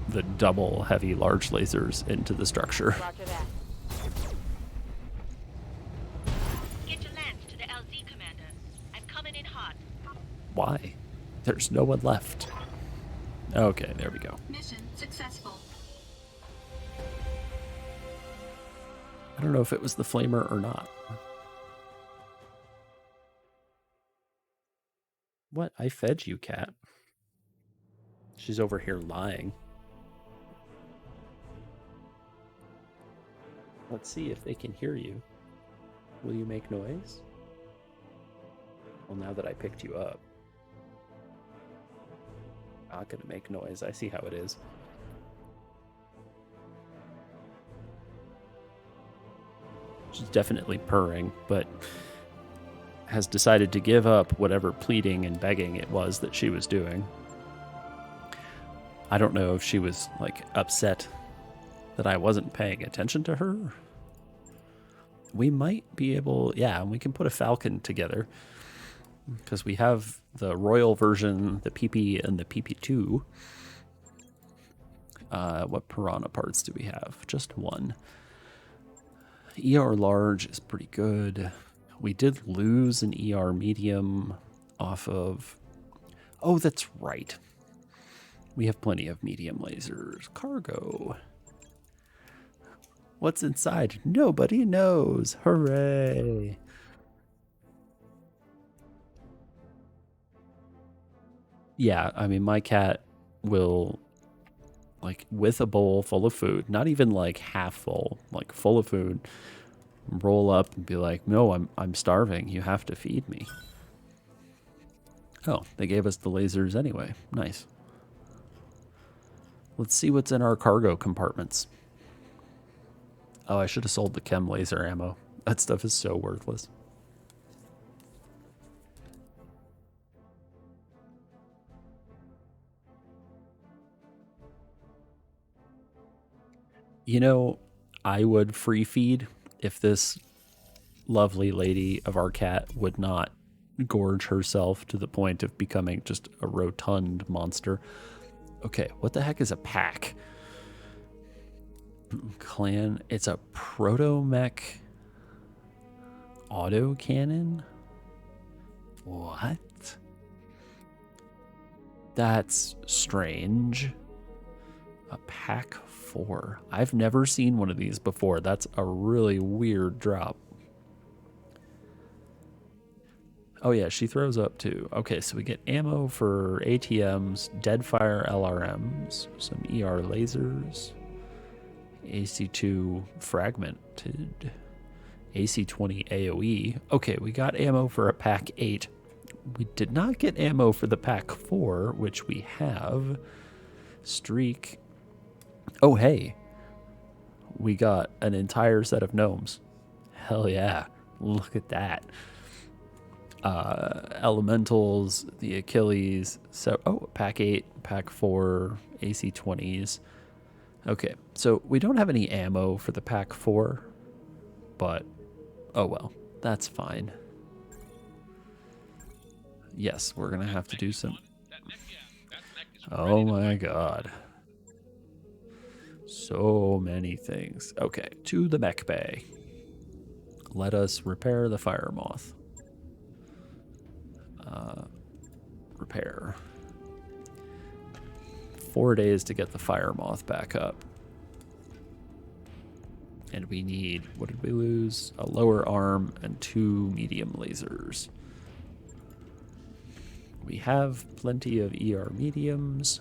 Speaker 1: the double heavy large lasers into the structure.
Speaker 4: Roger that.
Speaker 2: Get your lance to the LZ, Commander. I'm coming in hot.
Speaker 1: Why? There's no one left. Okay, there we go.
Speaker 2: Mission successful.
Speaker 1: I don't know if it was the flamer or not. What? I fed you, cat. She's over here lying. Let's see if they can hear you. Will you make noise? Well, now that I picked you up. Not gonna make noise. I see how it is. She's definitely purring, but has decided to give up whatever pleading and begging it was that she was doing. I don't know if she was, like, upset that I wasn't paying attention to her. We might be able... Yeah, we can put a Falcon together. Because we have the Royal version, the PP, and the PP2. What Piranha parts do we have? Just one. ER large is pretty good. We did lose an ER medium off of... Oh, that's right. We have plenty of medium lasers. Cargo. What's inside? Nobody knows. Hooray. Yeah, I mean, my cat will, like, with a bowl full of food, not even like half full, like full of food, roll up and be like, no, I'm starving. You have to feed me. Oh, they gave us the lasers anyway. Nice. Let's see what's in our cargo compartments. Oh, I should have sold the chem laser ammo. That stuff is so worthless. You know, I would free feed if this lovely lady of our cat would not gorge herself to the point of becoming just a rotund monster. Okay, what the heck is a pack? Clan, it's a proto-mech autocannon? What? That's strange. A pack 4. I've never seen one of these before. That's a really weird drop. Oh yeah, she throws up too. Okay, so we get ammo for ATMs, Deadfire LRMs, some ER lasers, AC2 fragmented, AC20 AoE. Okay, we got ammo for a pack 8. We did not get ammo for the pack 4, which we have. Streak. Oh hey, we got an entire set of gnomes. Hell yeah, look at that. Elementals, the Achilles. So, oh, pack 8, pack 4, AC20s. Okay, so we don't have any ammo for the pack 4, but oh well, that's fine. Yes, we're gonna have to do some. Oh my god. So many things. Okay, to the mech bay. Let us repair the fire moth. Repair. 4 days to get the fire moth back up. And we need, what did we lose? A lower arm and 2 medium lasers. We have plenty of ER mediums.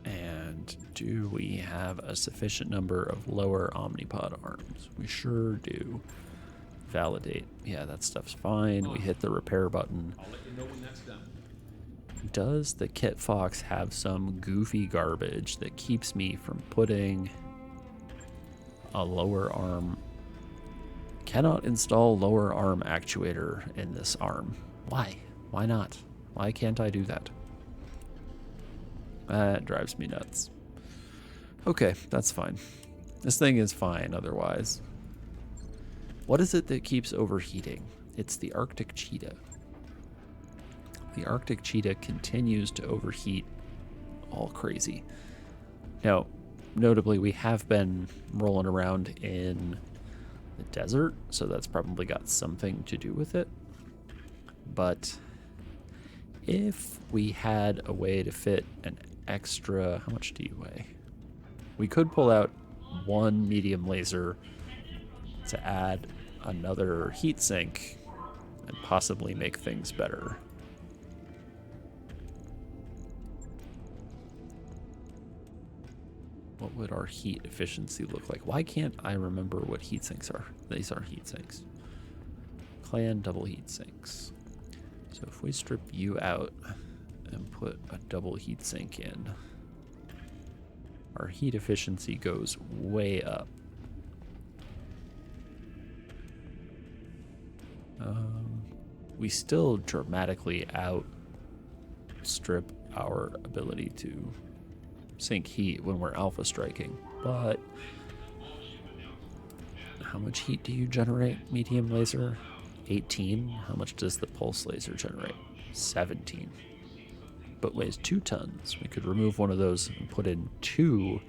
Speaker 1: And do we have a sufficient number of lower omnipod arms? We sure do. Validate. Yeah, that stuff's fine. We hit the repair button.
Speaker 6: I'll let you know when that's done.
Speaker 1: Does the Kit Fox have some goofy garbage that keeps me from putting a lower arm? Cannot install lower arm actuator in this arm. Why? Why not? Why can't I do that? That drives me nuts. Okay, that's fine. This thing is fine otherwise. What is it that keeps overheating? It's the Arctic cheetah. The Arctic cheetah continues to overheat all crazy. Now, notably, we have been rolling around in the desert, so that's probably got something to do with it. But if we had a way to fit an extra, how much do you weigh? We could pull out 1 medium laser to add another heatsink and possibly make things better. What would our heat efficiency look like? Why can't I remember what heatsinks are? These are heatsinks. Clan double heatsinks. So if we strip you out and put a double heatsink in, our heat efficiency goes way up. We still dramatically outstrip our ability to sink heat when we're alpha striking, but how much heat do you generate, medium laser? 18. How much does the pulse laser generate? 17. But weighs 2 tons. We could remove one of those and put in 2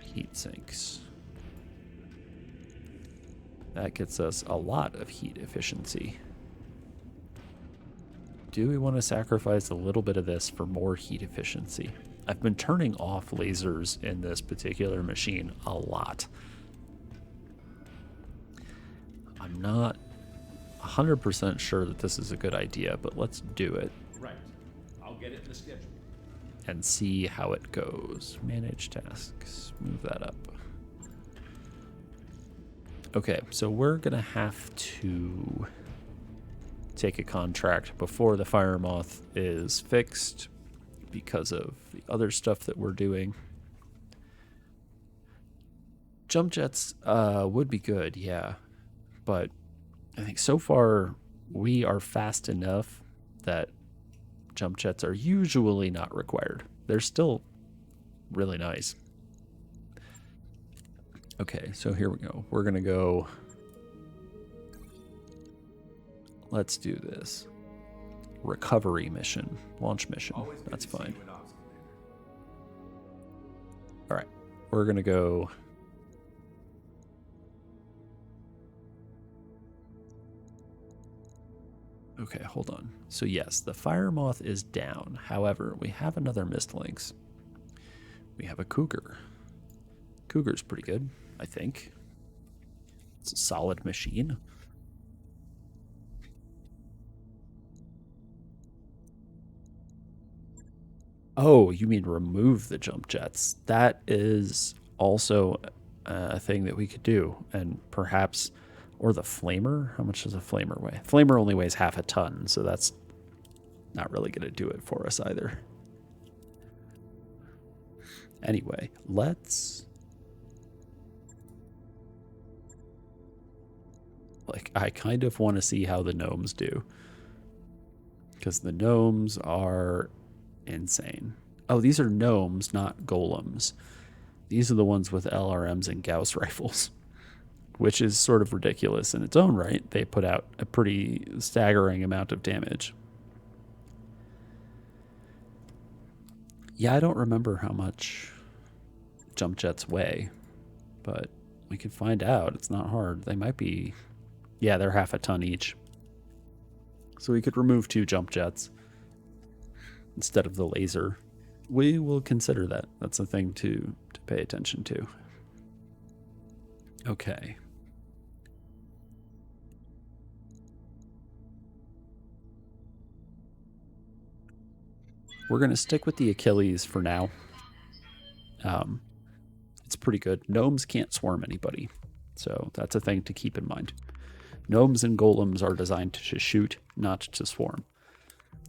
Speaker 1: heat sinks. That gets us a lot of heat efficiency. Do we want to sacrifice a little bit of this for more heat efficiency? I've been turning off lasers in this particular machine a lot. I'm not 100% sure that this is a good idea, but let's do it.
Speaker 8: Right. I'll get it in the schedule.
Speaker 1: And see how it goes. Manage tasks. Move that up. Okay, so we're going to have to take a contract before the fire moth is fixed because of the other stuff that we're doing. Jump jets would be good, yeah. But I think so far we are fast enough that jump jets are usually not required. They're still really nice. Okay, so here we go. We're going to go... Let's do this. Recovery mission. Launch mission.
Speaker 6: Always good
Speaker 1: That's
Speaker 6: to see
Speaker 1: fine.
Speaker 6: you in ops, Commander.
Speaker 1: All right. We're going to go... Okay, hold on. So yes, the fire moth is down. However, we have another mist lynx. We have a cougar. Cougar's pretty good, I think. It's a solid machine. Oh, you mean remove the jump jets. That is also a thing that we could do. And perhaps, or the flamer. How much does a flamer weigh? Flamer only weighs half a ton, so that's not really going to do it for us either. Anyway, let's... Like, I kind of want to see how the gnomes do. Because the gnomes are insane. Oh, these are gnomes, not golems. These are the ones with LRMs and Gauss rifles, which is sort of ridiculous in its own right. They put out a pretty staggering amount of damage. Yeah, I don't remember how much jump jets weigh, but we can find out. It's not hard. They might be... Yeah, they're half a ton each. So we could remove 2 jump jets instead of the laser. We will consider that. That's a thing to pay attention to. Okay. We're going to stick with the Achilles for now. It's pretty good. Gnomes can't swarm anybody, so that's a thing to keep in mind. Gnomes and golems are designed to shoot, not to swarm.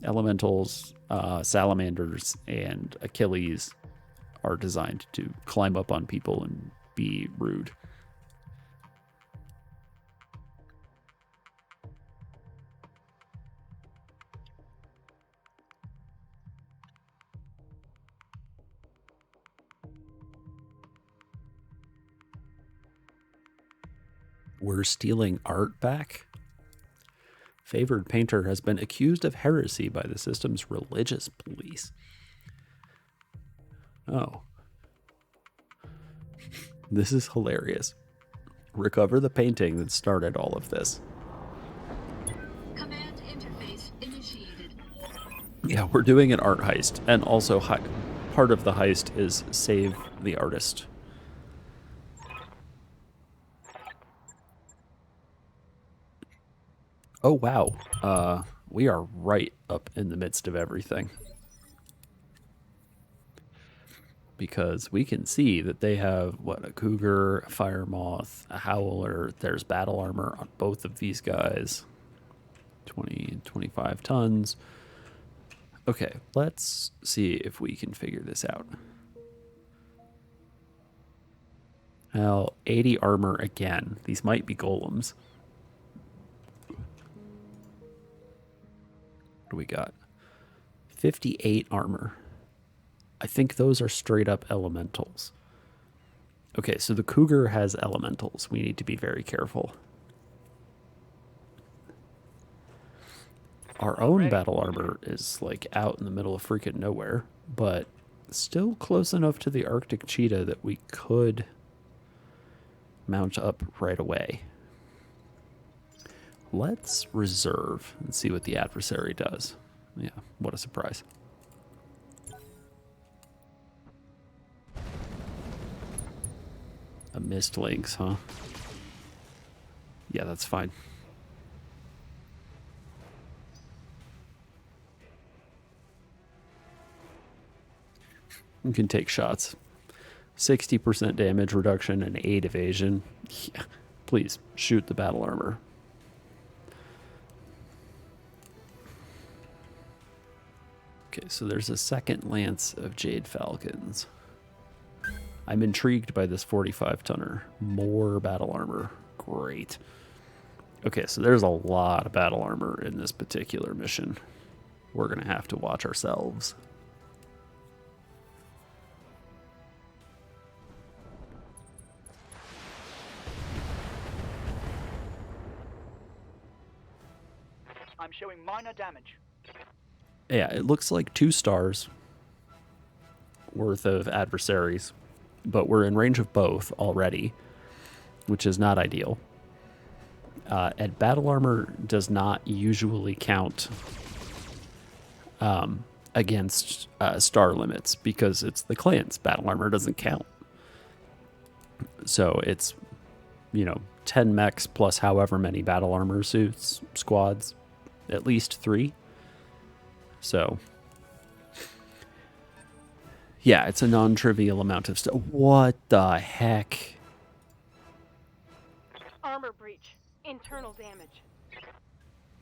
Speaker 1: Elementals, salamanders, and Achilles are designed to climb up on people and be rude. We're stealing art back? Favored painter has been accused of heresy by the system's religious police. Oh. This is hilarious. Recover the painting that started all of this.
Speaker 9: Command interface initiated.
Speaker 1: Yeah, we're doing an art heist, and also part of the heist is save the artist. Oh, wow. We are right up in the midst of everything. Because we can see that they have, what, a cougar, a fire moth, a howler. There's battle armor on both of these guys. 20, 25 tons. Okay, let's see if we can figure this out. Well, 80 armor again. These might be golems. What do we got? 58 armor. I think those are straight up elementals. Okay, so the cougar has elementals. We need to be very careful. Our own battle armor is like out in the middle of freaking nowhere, but still close enough to the Arctic cheetah that we could mount up right away. Let's reserve and see what the adversary does. Yeah, what a surprise. A missed links, huh? Yeah, that's fine. You can take shots. 60% damage reduction and 8 evasion. Yeah. Please, shoot the battle armor. Okay, so there's a second lance of Jade Falcons. I'm intrigued by this 45-tonner. More battle armor. Great. Okay, so there's a lot of battle armor in this particular mission. We're going to have to watch ourselves.
Speaker 5: I'm showing minor damage.
Speaker 1: Yeah, it looks like 2 stars worth of adversaries, but we're in range of both already, which is not ideal. And battle armor does not usually count against star limits because it's the clans. Battle armor doesn't count. So it's, 10 mechs plus however many battle armor suits, squads, at least 3. So, yeah, it's a non-trivial amount of stuff. What the heck?
Speaker 4: Armor breach. Internal damage.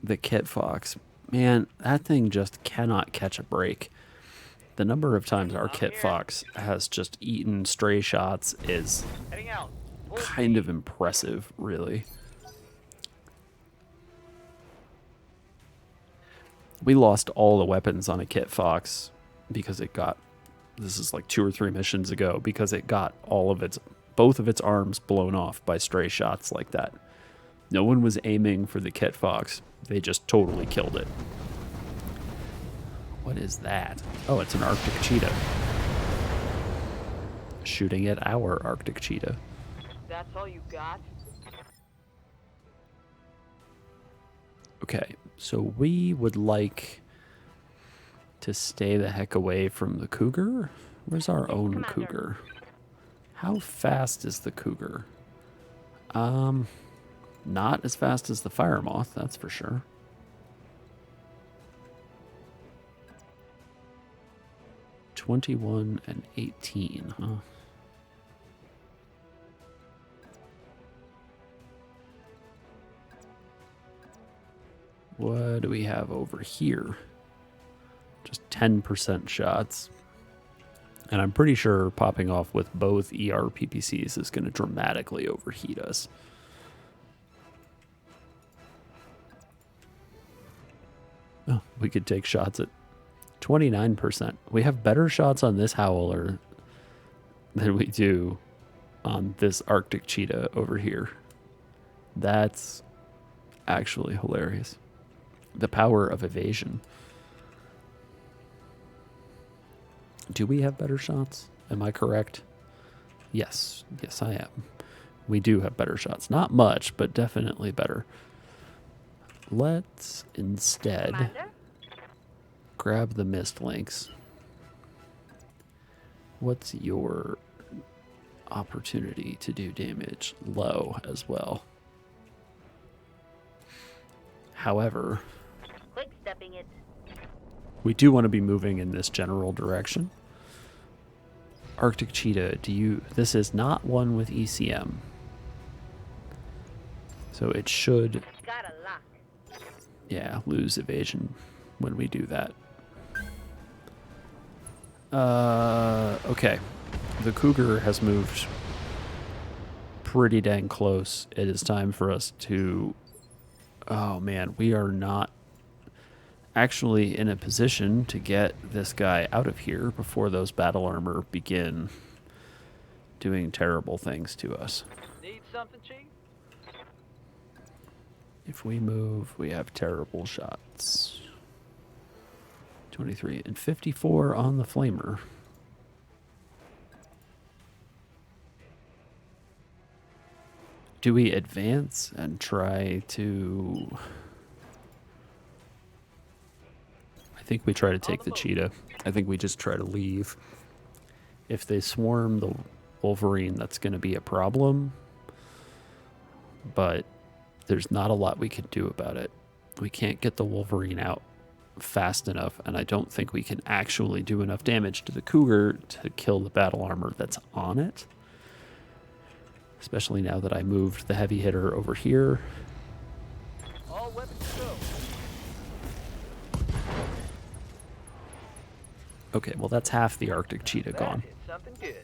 Speaker 1: The Kit Fox. Man, that thing just cannot catch a break. The number of times our Kit Fox has just eaten stray shots is
Speaker 5: Heading out.
Speaker 1: kind of impressive, really. We lost all the weapons on a Kit Fox because it got, this is like 2 or 3 missions ago, because it got both of its arms blown off by stray shots like that. No one was aiming for the Kit Fox. They just totally killed it. What is that? Oh, it's an Arctic cheetah. Shooting at our Arctic cheetah.
Speaker 5: That's all you got?
Speaker 1: Okay, so we would like to stay the heck away from the Cougar. Where's our own
Speaker 4: Commander.
Speaker 1: Cougar? How fast is the Cougar? Not as fast as the Fire Moth, that's for sure. (21 and 18), huh? What do we have over here? Just 10% shots. And I'm pretty sure popping off with both ER PPCs is going to dramatically overheat us. Oh, we could take shots at 29%. We have better shots on this Howler than we do on this Arctic cheetah over here. That's actually hilarious. The power of evasion. Do we have better shots? Am I correct? Yes. Yes, I am. We do have better shots. Not much, but definitely better. Let's instead
Speaker 4: Commander?
Speaker 1: grab the mist links. What's your opportunity to do damage? Low as well. However,
Speaker 4: Quick stepping it.
Speaker 1: we do want to be moving in this general direction. Arctic cheetah, this is not one with ECM. So it should,
Speaker 4: Got a lock.
Speaker 1: yeah, lose evasion when we do that. Okay. The Cougar has moved pretty dang close. It is time for us to, oh man, we are not actually in a position to get this guy out of here before those battle armor begin doing terrible things to us.
Speaker 5: Need something, Chief?
Speaker 1: If we move, we have terrible shots. 23 and 54 on the flamer. Do we advance and try to... I think we try to take the cheetah. I think we just try to leave. If they swarm the Wolverine, that's going to be a problem. But there's not a lot we can do about it. We can't get the Wolverine out fast enough, and I don't think we can actually do enough damage to the Cougar to kill the battle armor that's on it. Especially now that I moved the heavy hitter over here.
Speaker 5: All weapons go.
Speaker 1: Okay, well that's half the Arctic cheetah gone.
Speaker 5: That is something good.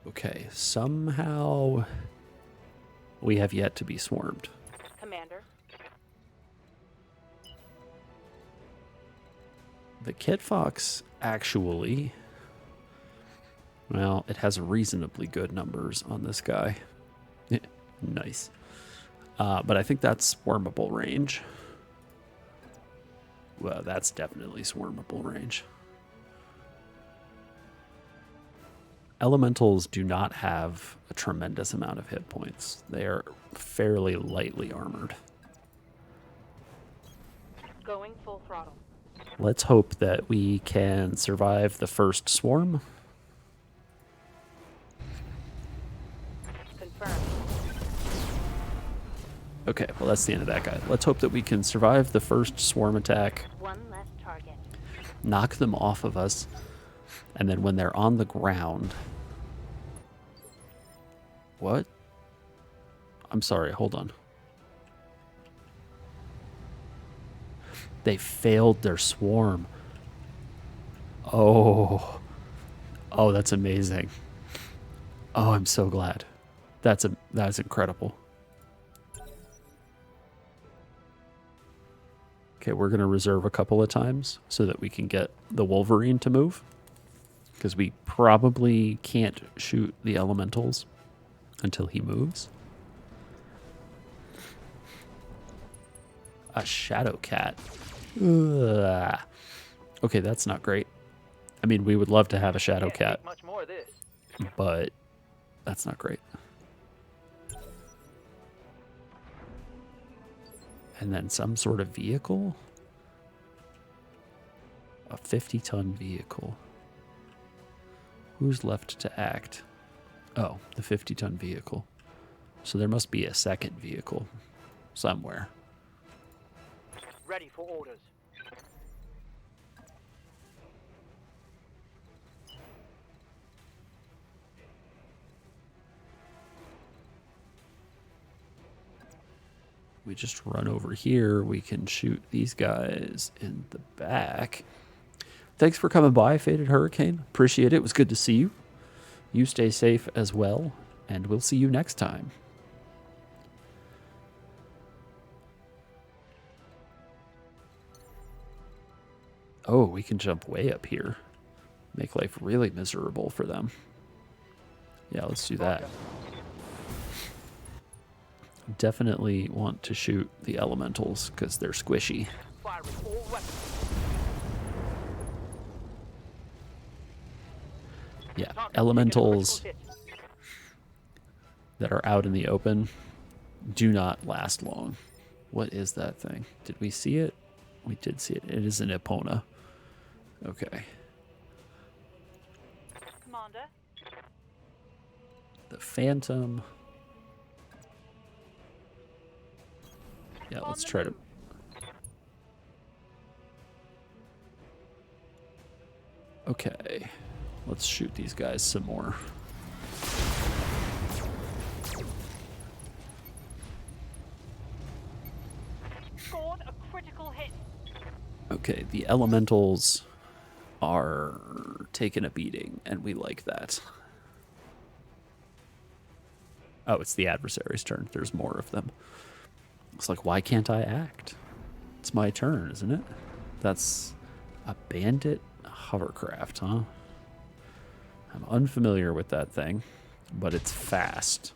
Speaker 1: Okay, somehow we have yet to be swarmed.
Speaker 4: Commander.
Speaker 1: The Kit Fox actually, well, it has reasonably good numbers on this guy. Nice. But I think that's swarmable range. Well, that's definitely swarmable range. Elementals do not have a tremendous amount of hit points. They are fairly lightly armored.
Speaker 4: Going full throttle.
Speaker 1: Let's hope that we can survive the first swarm.
Speaker 4: Confirmed.
Speaker 1: Okay, well that's the end of that guy. Let's hope that we can survive the first swarm attack,
Speaker 4: One less target.
Speaker 1: knock them off of us, and then when they're on the ground... What? I'm sorry, hold on. They failed their swarm. Oh. Oh, that's amazing. Oh, I'm so glad. That's incredible. Okay, we're going to reserve a couple of times so that we can get the Wolverine to move. Because we probably can't shoot the elementals until he moves. A shadow cat. Ugh. Okay, that's not great. I mean, we would love to have a shadow
Speaker 5: Can't
Speaker 1: cat,
Speaker 5: take much more of this.
Speaker 1: but that's not great. And then some sort of vehicle? A 50-ton vehicle. Who's left to act? Oh, the 50-ton vehicle. So there must be a second vehicle somewhere.
Speaker 5: Ready for orders.
Speaker 1: We just run over here. We can shoot these guys in the back. Thanks for coming by, Faded Hurricane. Appreciate it. It was good to see you. You stay safe as well, and we'll see you next time. Oh, we can jump way up here. Make life really miserable for them. Yeah, let's do that. Definitely want to shoot the elementals because they're squishy.
Speaker 5: Firing all weapons.
Speaker 1: Yeah,
Speaker 5: Target
Speaker 1: elementals
Speaker 5: taking a critical
Speaker 1: that are out in the open do not last long. What is that thing? Did we see it? We did see it. It is an Epona. Okay.
Speaker 5: hit. Commander.
Speaker 1: The Phantom. Yeah, let's try to... Okay. Let's shoot these guys some more.
Speaker 4: Scored a critical hit.
Speaker 1: Okay, the elementals are taking a beating, and we like that. Oh, it's the adversary's turn. There's more of them. It's like, why can't I act? It's my turn, isn't it? That's a bandit hovercraft, huh? I'm unfamiliar with that thing, but it's fast.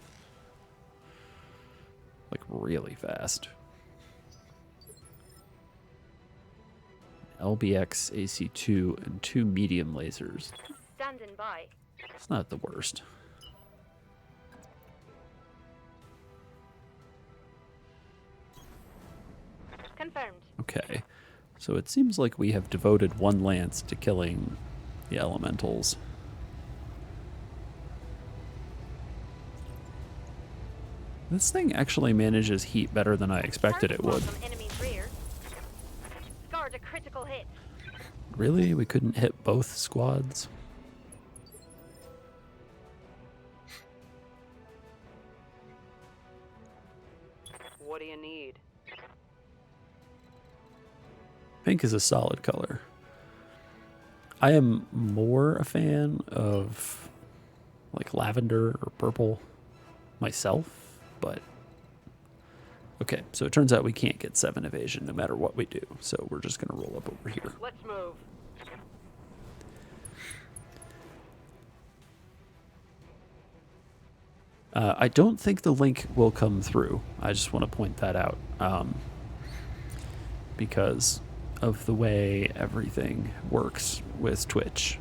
Speaker 1: Like, really fast. LBX AC2 and 2 medium lasers.
Speaker 4: Stand an
Speaker 2: passing by.
Speaker 1: It's not the worst.
Speaker 2: Confirmed.
Speaker 1: Okay. So it seems like we have devoted one lance to killing the elementals. This thing actually manages heat better than I expected it would.
Speaker 2: From enemy's rear. Scored a critical hit.
Speaker 1: Really? We couldn't hit both squads?
Speaker 5: What do you need?
Speaker 1: Pink is a solid color. I am more a fan of like lavender or purple myself, but okay, so it turns out we can't get 7 evasion no matter what we do, so we're just gonna roll up over here.
Speaker 5: Let's move.
Speaker 1: I don't think the link will come through. I just want to point that out because of the way everything works with Twitch.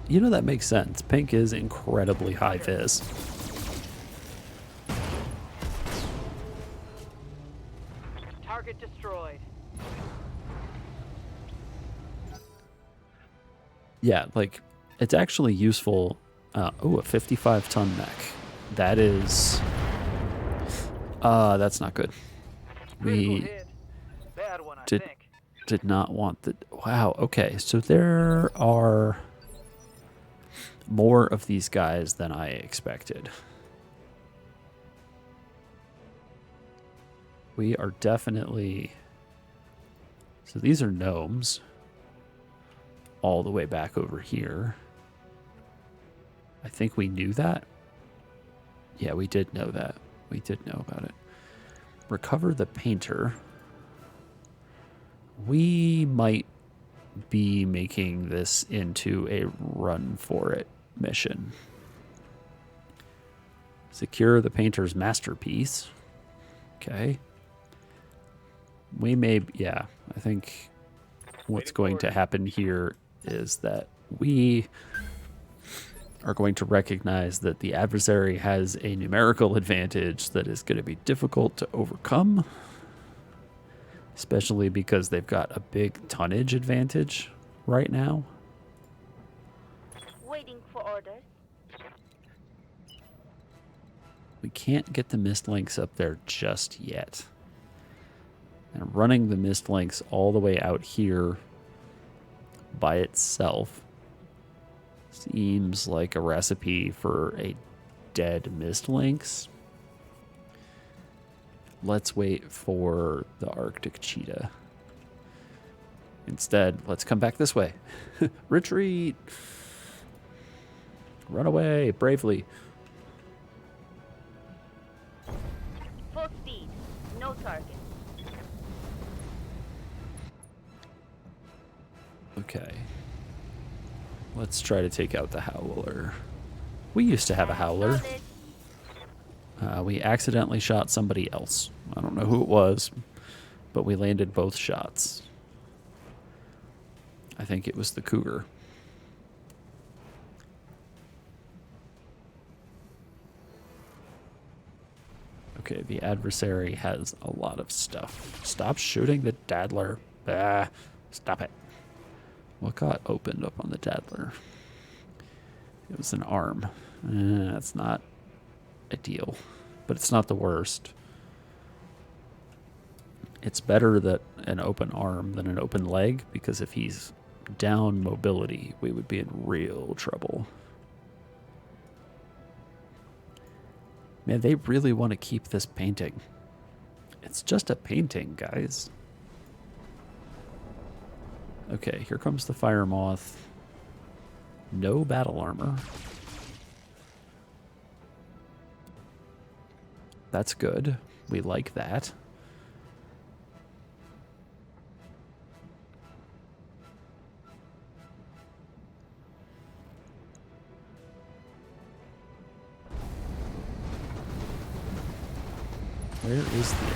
Speaker 1: You know, that makes sense. Pink is incredibly high vis.
Speaker 5: Target destroyed.
Speaker 1: Yeah, like, it's actually useful. Oh, a 55-ton mech. That is... that's not good.
Speaker 5: Critical
Speaker 1: We
Speaker 5: hit. Bad one, I
Speaker 1: did
Speaker 5: think.
Speaker 1: did not want the... Wow, okay, so there are more of these guys than I expected. We are definitely... So these are gnomes. All the way back over here. I think we knew that. Yeah, we did know that. We did know about it. Recover the painter. We might be making this into a run for it mission. Secure the painter's masterpiece. Okay. We may, yeah, I think what's going to happen here is that we are going to recognize that the adversary has a numerical advantage that is going to be difficult to overcome, especially because they've got a big tonnage advantage right now.
Speaker 2: Waiting for orders.
Speaker 1: We can't get the mist links up there just yet. And running the mist links all the way out here by itself seems like a recipe for a dead mist lynx. Let's wait for the Arctic cheetah. Instead, let's come back this way. Retreat! Run away bravely.
Speaker 2: Full speed. No target.
Speaker 1: Okay. Let's try to take out the howler. We used to have a howler. We accidentally shot somebody else. I don't know who it was, but we landed both shots. I think it was the cougar. Okay, the adversary has a lot of stuff. Stop shooting the daddler. Ah, stop it. What got opened up on the daddler? It was an arm. That's not ideal, but it's not the worst. It's better that an open arm than an open leg, because if he's down mobility, we would be in real trouble. Man, they really want to keep this painting. It's just a painting, guys. Okay, here comes the fire moth. No battle armor. That's good. We like that. Where is the...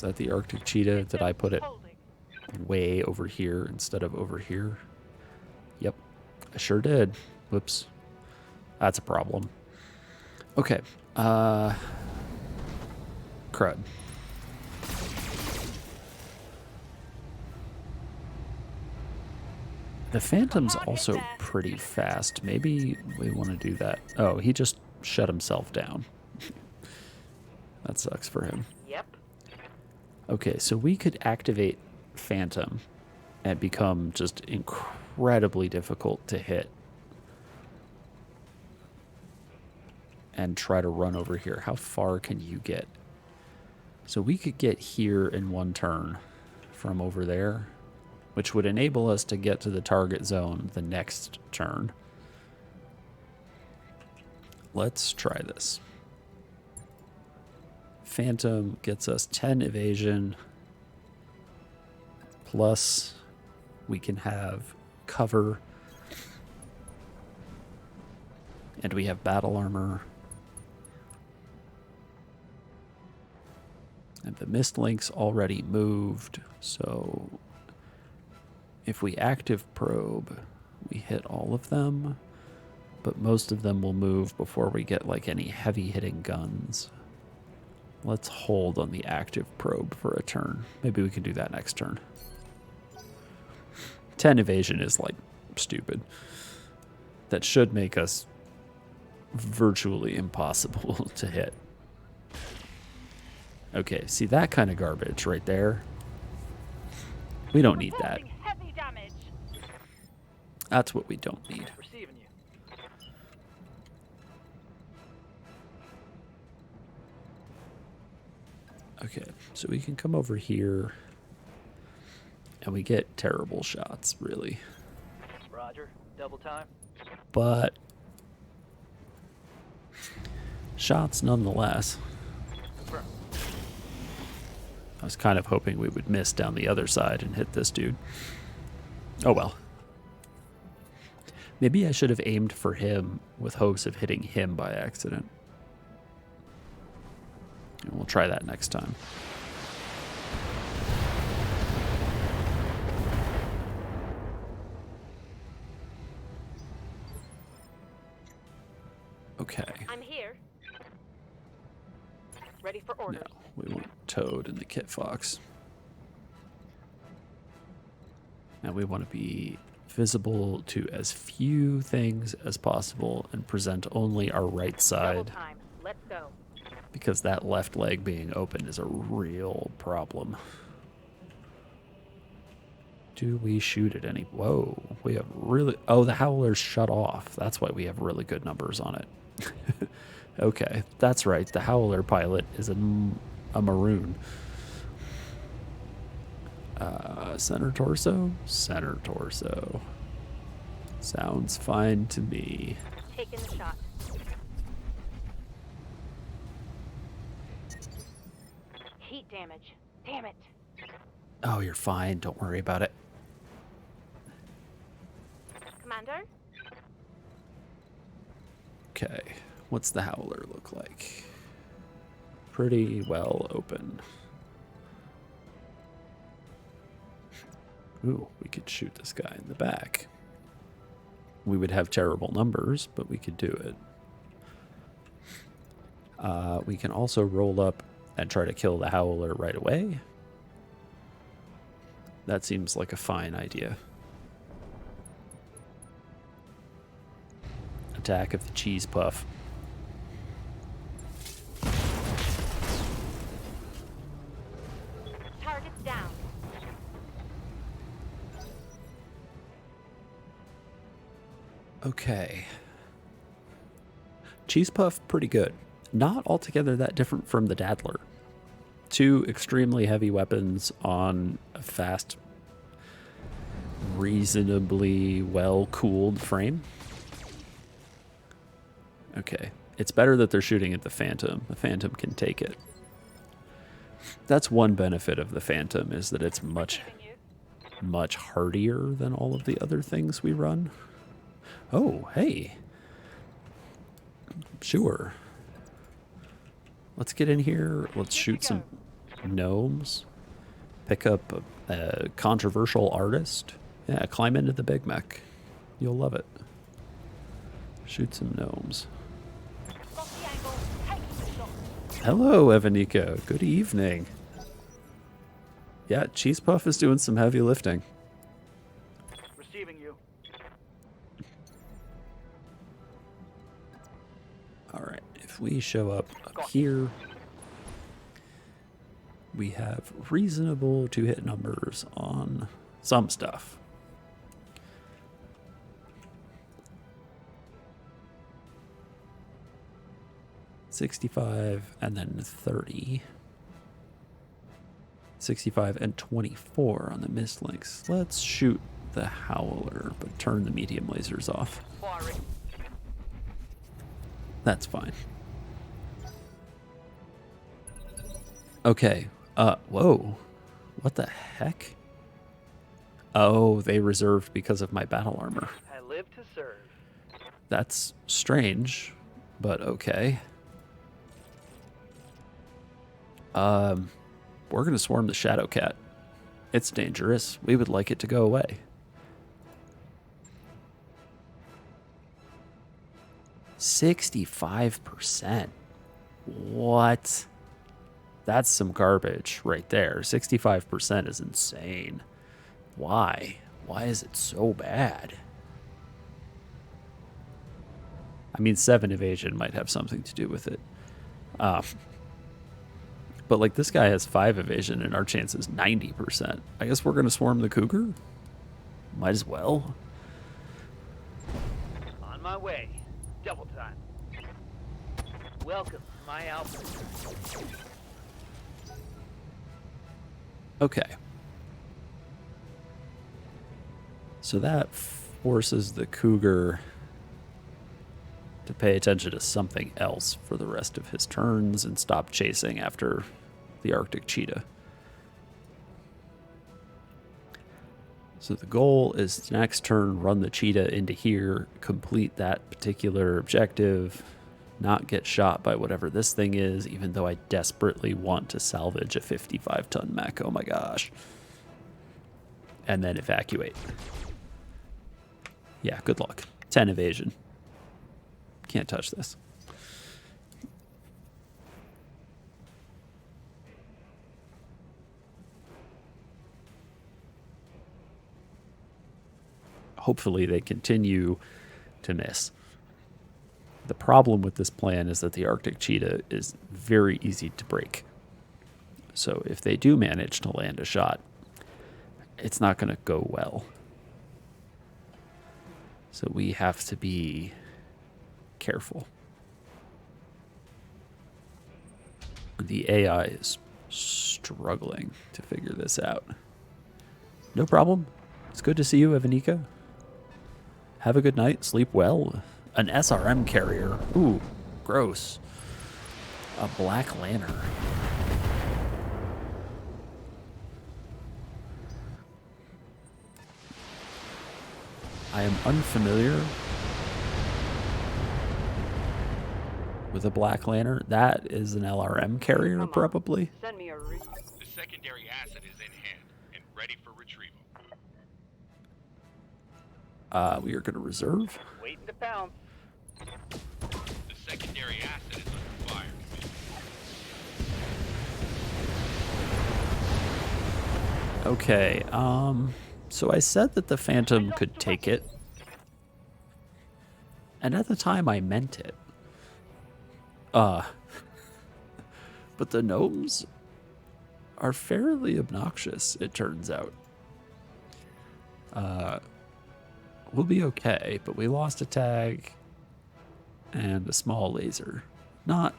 Speaker 1: that the Arctic cheetah? Did I put it
Speaker 4: Holding.
Speaker 1: way over here instead of over here? Yep, I sure did. Whoops. That's a problem. Okay. Crud. The Phantom's also pretty fast. Maybe we want to do that. Oh, he just shut himself down. That sucks for him.
Speaker 5: Yep.
Speaker 1: Okay, so we could activate Phantom and become just incredibly difficult to hit. And try to run over here. How far can you get? So we could get here in one turn from over there, which would enable us to get to the target zone the next turn. Let's try this. Phantom gets us 10 evasion, plus we can have cover, and we have battle armor. And the mist link's already moved, so if we active probe, we hit all of them, but most of them will move before we get like any heavy hitting guns. Let's hold on the active probe for a turn. Maybe we can do that next turn. 10 evasion is like stupid. That should make us virtually impossible to hit. Okay, see that kind of garbage right there? We don't need that.
Speaker 4: Reporting heavy damage.
Speaker 1: That's what we don't need.
Speaker 5: Receiving you.
Speaker 1: Okay, so we can come over here and we get terrible shots, really.
Speaker 5: Roger. Double time.
Speaker 1: But shots nonetheless.
Speaker 5: Confirm.
Speaker 1: I was kind of hoping we would miss down the other side and hit this dude. Oh well. Maybe I should have aimed for him with hopes of hitting him by accident. And we'll try that next time. Okay.
Speaker 4: I'm here. Ready for orders.
Speaker 1: No, we want Toad and the Kit Fox. Now we want to be visible to as few things as possible and present only our right
Speaker 4: Double
Speaker 1: side,
Speaker 4: time. Let's go.
Speaker 1: because that left leg being open is a real problem. Do we shoot at any? Whoa, we have really... Oh, the Howler's shut off. That's why we have really good numbers on it. Okay, that's right. The Howler pilot is a maroon. Center torso? Center torso. Sounds fine to me.
Speaker 4: Taking the shot. Heat damage. Damn it.
Speaker 1: Oh, you're fine. Don't worry about it.
Speaker 4: Commander?
Speaker 1: Okay, what's the Howler look like? Pretty well open. Ooh, we could shoot this guy in the back. We would have terrible numbers, but we could do it. We can also roll up and try to kill the Howler right away. That seems like a fine idea. Attack of the cheese puff.
Speaker 4: Target's down.
Speaker 1: Okay. Cheese puff, pretty good. Not altogether that different from the Daddler. Two extremely heavy weapons on a fast, reasonably well-cooled frame. Okay. It's better that they're shooting at the Phantom. The Phantom can take it. That's one benefit of the Phantom, is that it's much hardier than all of the other things we run. Oh, hey. Sure. Let's get in here. Let's shoot some gnomes. Pick up a controversial artist. Yeah, climb into the Big Mech. You'll love it. Shoot some gnomes.
Speaker 4: Got the angle. Taking the shot.
Speaker 1: Hello, Evanika. Good evening. Yeah, Cheese Puff is doing some heavy lifting.
Speaker 5: Receiving you.
Speaker 1: Alright, if we show up here, we have reasonable to hit numbers on some stuff. $65 and then 30. 65 and 24 on the mist links. Let's shoot the Howler, but turn the medium lasers off.
Speaker 5: Firing.
Speaker 1: That's fine. Okay. Whoa. What the heck? Oh, they reserved because of my battle armor.
Speaker 5: I live to serve.
Speaker 1: That's strange, but okay. We're gonna swarm the Shadow Cat. It's dangerous. We would like it to go away. $65%. What? That's some garbage right there. 65% is insane. Why? Why is it so bad? I mean, 7 evasion might have something to do with it. But like this guy has 5 evasion and our chance is 90%. I guess we're going to swarm the cougar? Might as well.
Speaker 5: On my way. Double time. Welcome to my outfit.
Speaker 1: Okay. So that forces the cougar to pay attention to something else for the rest of his turns and stop chasing after the Arctic cheetah. So the goal is next turn, run the cheetah into here, complete that particular objective, not get shot by whatever this thing is, even though I desperately want to salvage a 55-ton mech. Oh my gosh. And then evacuate. Yeah, good luck. 10 evasion. Can't touch this. Hopefully they continue to miss. The problem with this plan is that the Arctic cheetah is very easy to break. So if they do manage to land a shot, it's not going to go well. So we have to be careful. The AI is struggling to figure this out. No problem. It's good to see you, Evanika. Have a good night. Sleep well. An SRM carrier. Ooh, gross. A Black Lantern. I am unfamiliar with a Black Lantern. That is an LRM carrier,
Speaker 4: Come on.
Speaker 1: probably.
Speaker 4: Send me a
Speaker 7: The secondary asset is in hand and ready for retrieval.
Speaker 1: We are going to reserve.
Speaker 5: Waiting to pounce.
Speaker 7: The secondary asset is under fire.
Speaker 1: Okay, so I said that the Phantom could take it. And at the time I meant it. But the gnomes are fairly obnoxious, it turns out. We'll be okay, but we lost a tag and a small laser. Not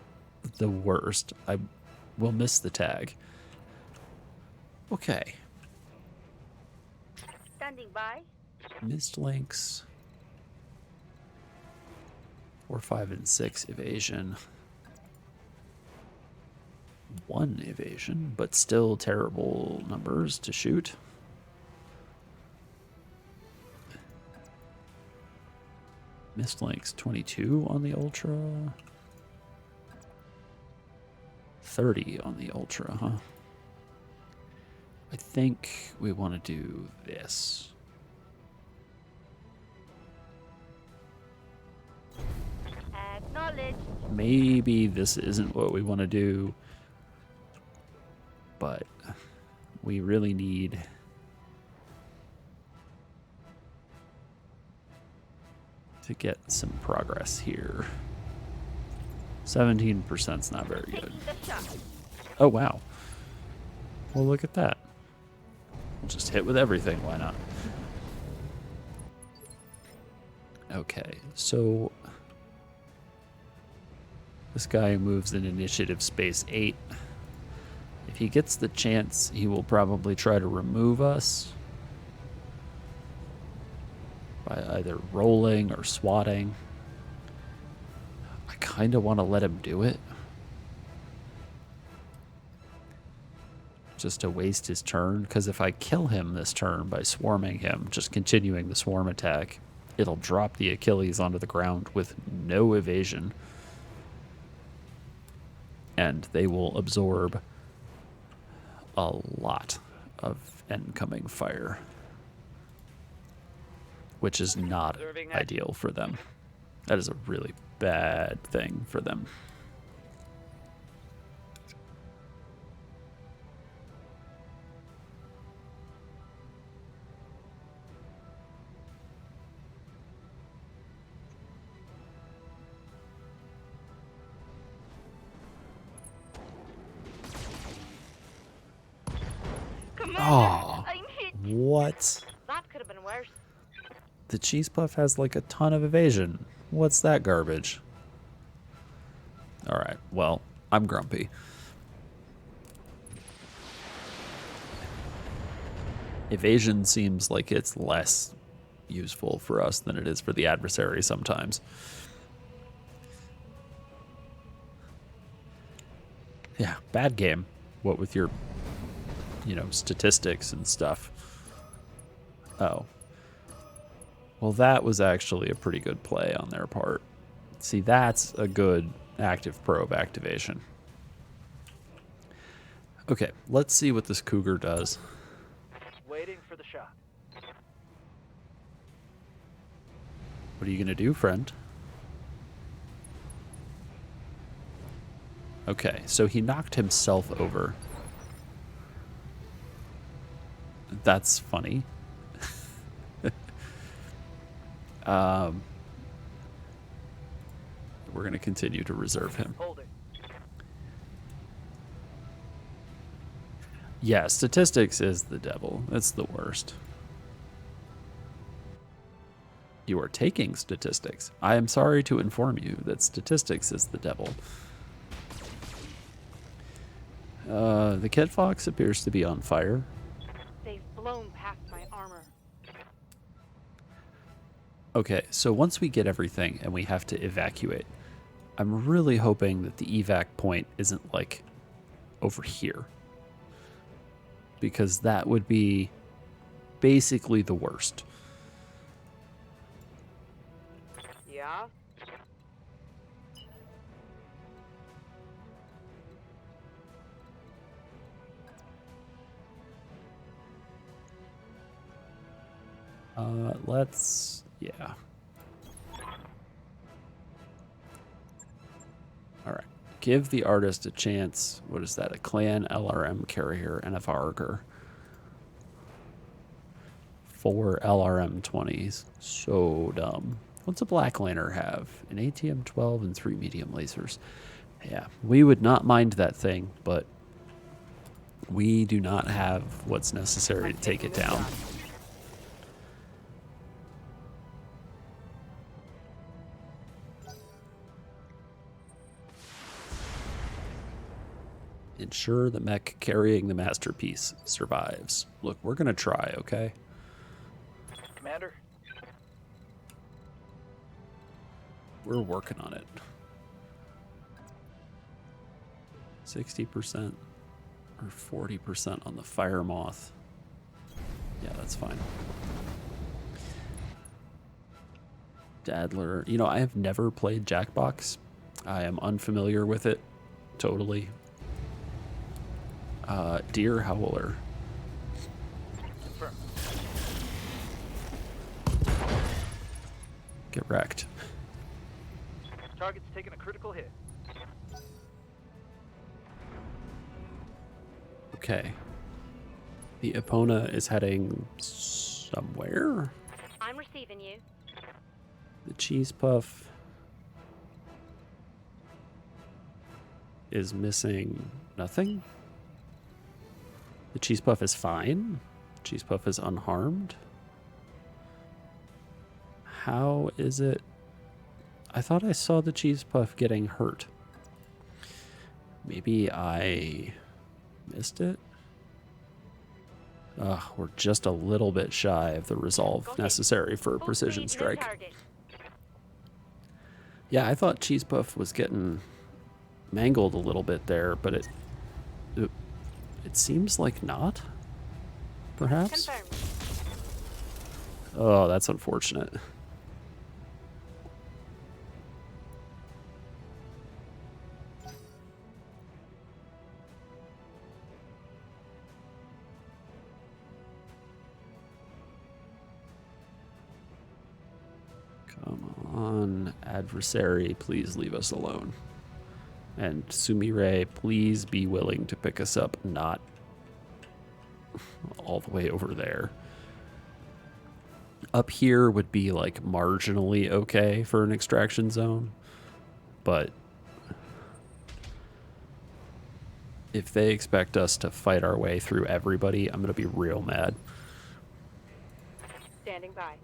Speaker 1: the worst. I will miss the tag. Okay.
Speaker 4: standing by.
Speaker 1: Missed links. 4, 5, and 6 evasion. 1 evasion, but still terrible numbers to shoot. Missed links 22 on the Ultra. 30 on the Ultra, huh? I think we want to do this.
Speaker 4: Acknowledged.
Speaker 1: Maybe this isn't what we want to do, but we really need to get some progress here. 17% is not very good.
Speaker 4: Taking the shot.
Speaker 1: Oh, wow. Well, look at that. We'll just hit with everything. Why not? Okay, so this guy moves in initiative space 8. If he gets the chance, he will probably try to remove us by either rolling or swatting. I kind of want to let him do it, just to waste his turn, because if I kill him this turn by swarming him, just continuing the swarm attack, it'll drop the Achilles onto the ground with no evasion, and they will absorb a lot of incoming fire, which is not ideal for them. That is a really bad thing for them.
Speaker 4: Commander,
Speaker 1: Oh,
Speaker 4: I'm hit.
Speaker 1: what?
Speaker 4: That could have been worse.
Speaker 1: The cheese puff has like a ton of evasion. What's that garbage? All right, well, I'm grumpy. Evasion seems like it's less useful for us than it is for the adversary sometimes. Yeah, bad game. What with your, statistics and stuff. Oh. Well, that was actually a pretty good play on their part. See, that's a good active probe activation. Okay, let's see what this cougar does.
Speaker 5: Waiting for the shot.
Speaker 1: What are you going to do, friend? Okay, so he knocked himself over. That's funny. We're going to continue to reserve him.
Speaker 5: Hold it.
Speaker 1: Yeah, statistics is the devil. It's the worst. You are taking statistics. I am sorry to inform you that statistics is the devil. The Kit Fox appears to be on fire.
Speaker 4: They've blown past my armor.
Speaker 1: Okay, so once we get everything and we have to evacuate, I'm really hoping that the evac point isn't like over here, because that would be basically the worst.
Speaker 4: Yeah?
Speaker 1: Yeah. All right. Give the artist a chance. What is that? A clan LRM carrier and a Varger. 4 LRM 20s. So dumb. What's a Black Lantern have? An ATM 12 and 3 medium lasers. Yeah, we would not mind that thing, but we do not have what's necessary to take it down. Ensure the mech carrying the masterpiece survives. Look, we're going to try, okay?
Speaker 5: Commander?
Speaker 1: We're working on it. 60% or 40% on the fire moth. Yeah, that's fine. Dadler. You know, I have never played Jackbox. I am unfamiliar with it. Totally. Deer Howler. Get wrecked.
Speaker 5: Target's taking a critical hit.
Speaker 1: Okay. The Epona is heading somewhere.
Speaker 4: I'm receiving you.
Speaker 1: The cheese puff is missing nothing. The cheese puff is fine. Cheese puff is unharmed. How is it? I thought I saw the cheese puff getting hurt. Maybe I missed it? Ugh, we're just a little bit shy of the resolve necessary for a precision strike. Yeah, I thought cheese puff was getting mangled a little bit there, but it seems like not. Perhaps?
Speaker 4: Confirmed.
Speaker 1: Oh, that's unfortunate. Come on, adversary, please leave us alone. And Sumire, please be willing to pick us up, not all the way over there. Up here would be like marginally okay for an extraction zone, but if they expect us to fight our way through everybody, I'm going to be real mad.
Speaker 4: Standing by.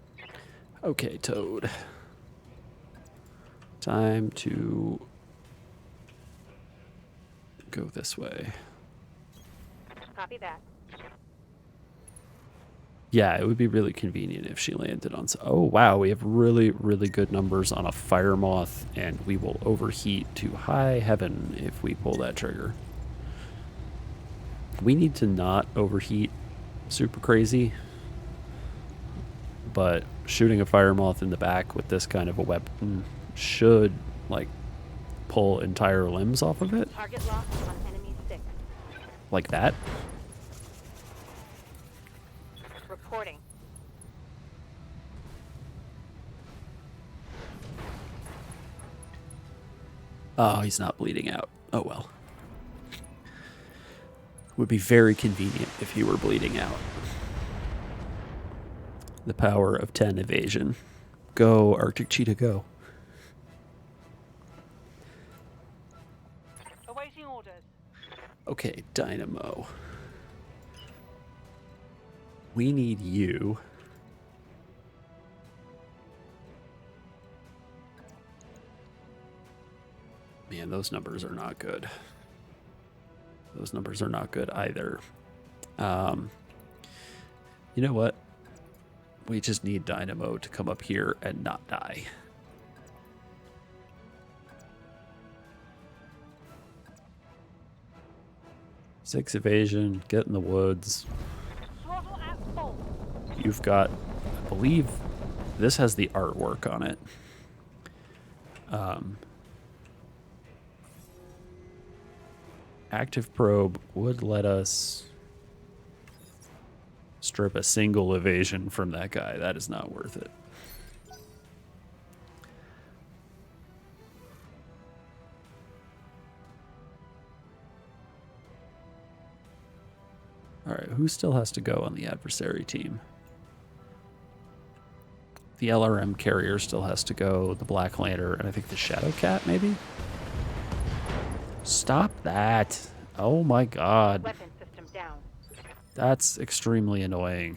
Speaker 1: Okay, Toad. Time to go this way.
Speaker 4: Copy that.
Speaker 1: Yeah, it would be really convenient if she landed on... Oh, wow, we have really, really good numbers on a fire moth, and we will overheat to high heaven if we pull that trigger. We need to not overheat super crazy, but shooting a fire moth in the back with this kind of a weapon should, like, pull entire limbs off of it.
Speaker 4: Target locked on enemy 6.
Speaker 1: Like that.
Speaker 4: Reporting.
Speaker 1: Oh, he's not bleeding out. Oh, well. Would be very convenient if he were bleeding out. The power of 10 evasion. Go, Arctic Cheetah, go.
Speaker 4: Awaiting orders.
Speaker 1: Okay, Dynamo. We need you. Man, those numbers are not good. Those numbers are not good either. You know what? We just need Dynamo to come up here and not die. Six evasion, get in the woods.
Speaker 4: Throttle at full.
Speaker 1: You've got, I believe, this has the artwork on it. Active probe would let us strip a single evasion from that guy. That is not worth it. All right, who still has to go on the adversary team? The LRM carrier still has to go, the Black Lantern, and I think the Shadow Cat, maybe? Stop that. Oh my god.
Speaker 4: Weapon system down.
Speaker 1: That's extremely annoying.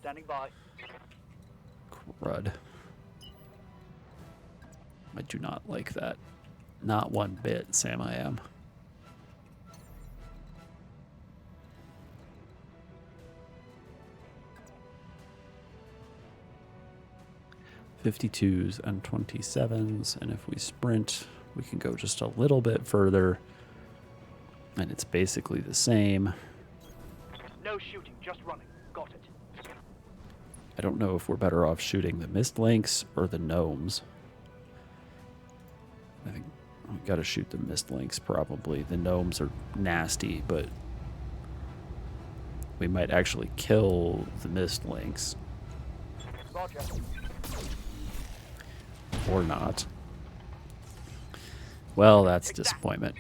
Speaker 5: Standing by.
Speaker 1: Crud. I do not like that. Not one bit, Sam I am. .52s and 27s, and if we sprint, we can go just a little bit further, and it's basically the same.
Speaker 5: No shooting, just running. Got it.
Speaker 1: I don't know if we're better off shooting the mist lynx or the gnomes. I think we gotta shoot the mist lynx probably. The gnomes are nasty, but we might actually kill the mist lynx.
Speaker 5: Roger.
Speaker 1: Or not. Well, that's disappointment.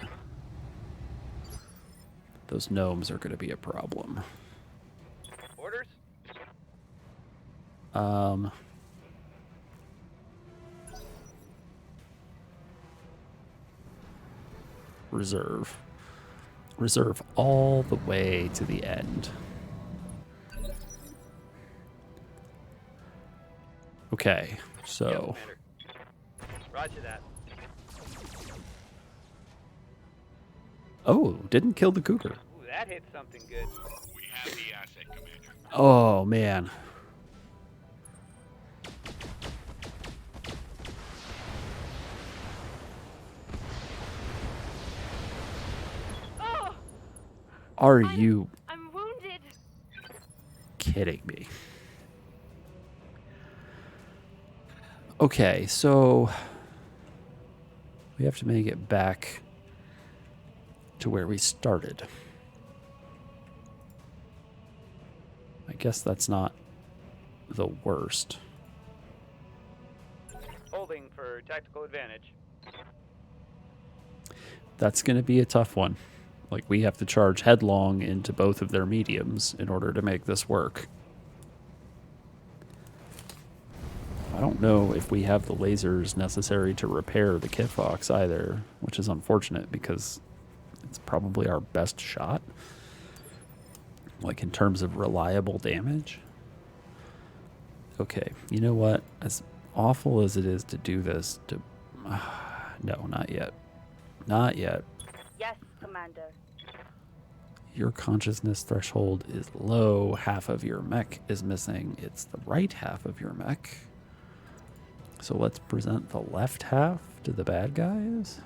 Speaker 1: Those gnomes are going to be a problem.
Speaker 3: Orders?
Speaker 1: Reserve. Reserve all the way to the end. Okay, so...
Speaker 3: Yo, Commander. Roger that.
Speaker 1: Oh, didn't kill the cougar.
Speaker 3: Ooh, that hit something good.
Speaker 7: We have the asset, Commander.
Speaker 1: Oh, man.
Speaker 4: Oh,
Speaker 1: Are you
Speaker 4: I'm wounded.
Speaker 1: kidding me? Okay, so we have to make it back to where we started. I guess that's not the worst.
Speaker 3: Holding for tactical advantage.
Speaker 1: That's going to be a tough one. Like, we have to charge headlong into both of their mediums in order to make this work. I don't know if we have the lasers necessary to repair the Kit Fox either, which is unfortunate because it's probably our best shot. Like, in terms of reliable damage. Okay, you know what? As awful as it is to do this, no, not yet. Not yet.
Speaker 4: Yes, Commander.
Speaker 1: Your consciousness threshold is low. Half of your mech is missing. It's the right half of your mech. So let's present the left half to the bad guys.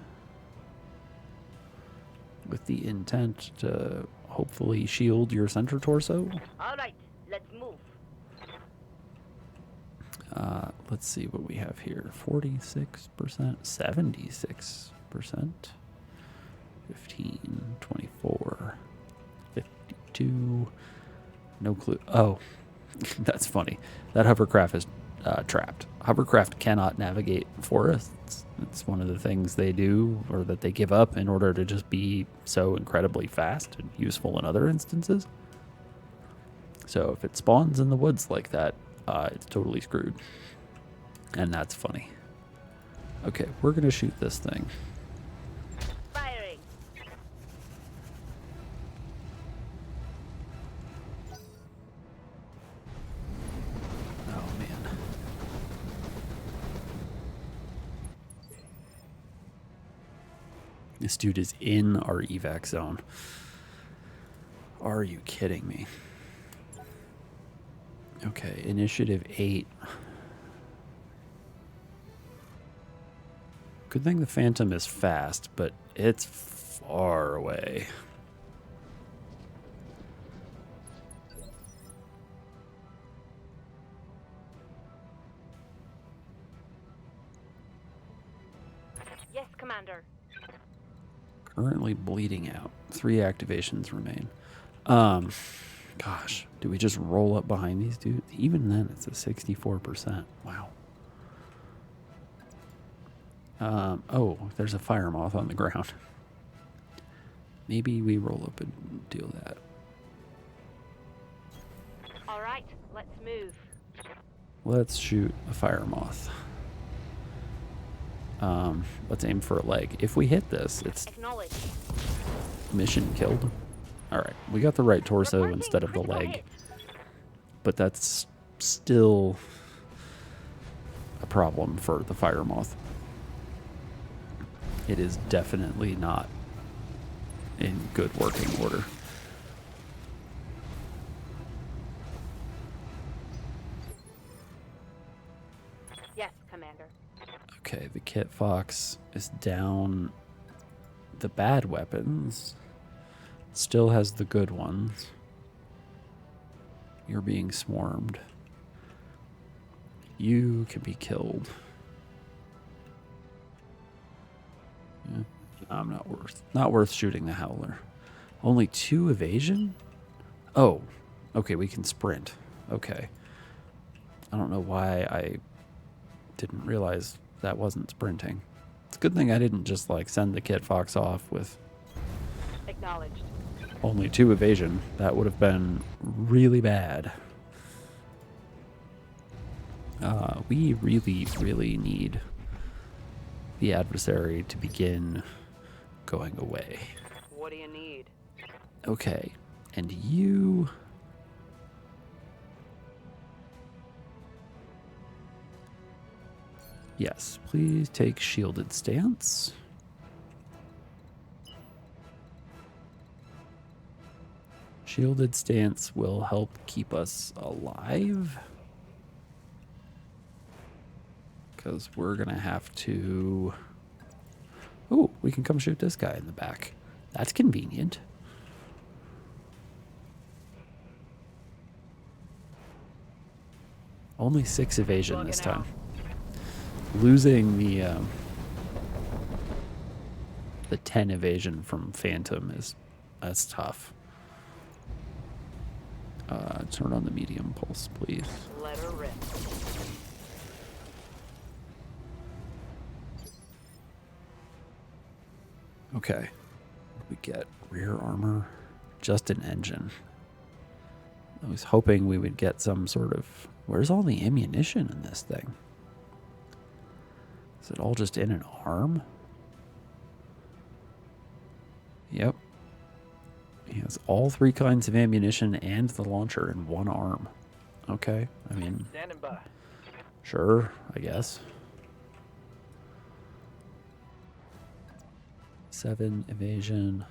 Speaker 1: With the intent to hopefully shield your center torso.
Speaker 4: All right, let's move.
Speaker 1: Let's see what we have here. 46%, 76%, 15, 24, 52. No clue. Oh, that's funny. That hovercraft is trapped. Hovercraft cannot navigate forests. It's one of the things they do, or that they give up in order to just be so incredibly fast and useful in other instances. So if it spawns in the woods like that, it's totally screwed. And that's funny. Okay, we're going to shoot this thing.
Speaker 4: Firing.
Speaker 1: Oh, man. This dude is in our evac zone. Are you kidding me? Okay, initiative 8. Good thing the Phantom is fast, but it's far away.
Speaker 4: Yes, Commander.
Speaker 1: Currently bleeding out. 3 activations remain. Gosh, do we just roll up behind these dudes? Even then, it's a 64%. Wow. Oh, there's a fire moth on the ground. Maybe we roll up and deal that.
Speaker 4: All right, let's move.
Speaker 1: Let's shoot a fire moth. Let's aim for a leg. If we hit this, it's
Speaker 4: Acknowledge.
Speaker 1: mission killed. All right, we got the right torso
Speaker 4: Reporting
Speaker 1: instead of the
Speaker 4: critical
Speaker 1: leg.
Speaker 4: hit.
Speaker 1: But that's still a problem for the fire moth. It is definitely not in good working order.
Speaker 4: Yes, Commander.
Speaker 1: Okay, the Kit Fox is down the bad weapons. Still has the good ones. You're being swarmed. You can be killed. Yeah, I'm not worth shooting the Howler. Only 2 evasion? Oh, okay, we can sprint. Okay. I don't know why I didn't realize that wasn't sprinting. It's a good thing I didn't just like send the Kit Fox off with
Speaker 4: Acknowledged.
Speaker 1: only 2 evasion. That would have been really bad. We really, really need the adversary to begin going away.
Speaker 4: What do you need?
Speaker 1: Okay, and you... Yes, please take shielded stance. Shielded stance will help keep us alive. Because we're going to have to... Oh, we can come shoot this guy in the back. That's convenient. Only 6 evasion this time. Losing the 10 evasion from Phantom that's tough. Turn on the medium pulse, please.
Speaker 4: Let her rip.
Speaker 1: Okay. We get rear armor, just an engine. I was hoping we would get some sort of... Where's all the ammunition in this thing? Is it all just in an arm? Yep. He has all 3 kinds of ammunition and the launcher in one arm. Okay, I mean...
Speaker 5: Standing by.
Speaker 1: Sure, I guess. 7 evasion.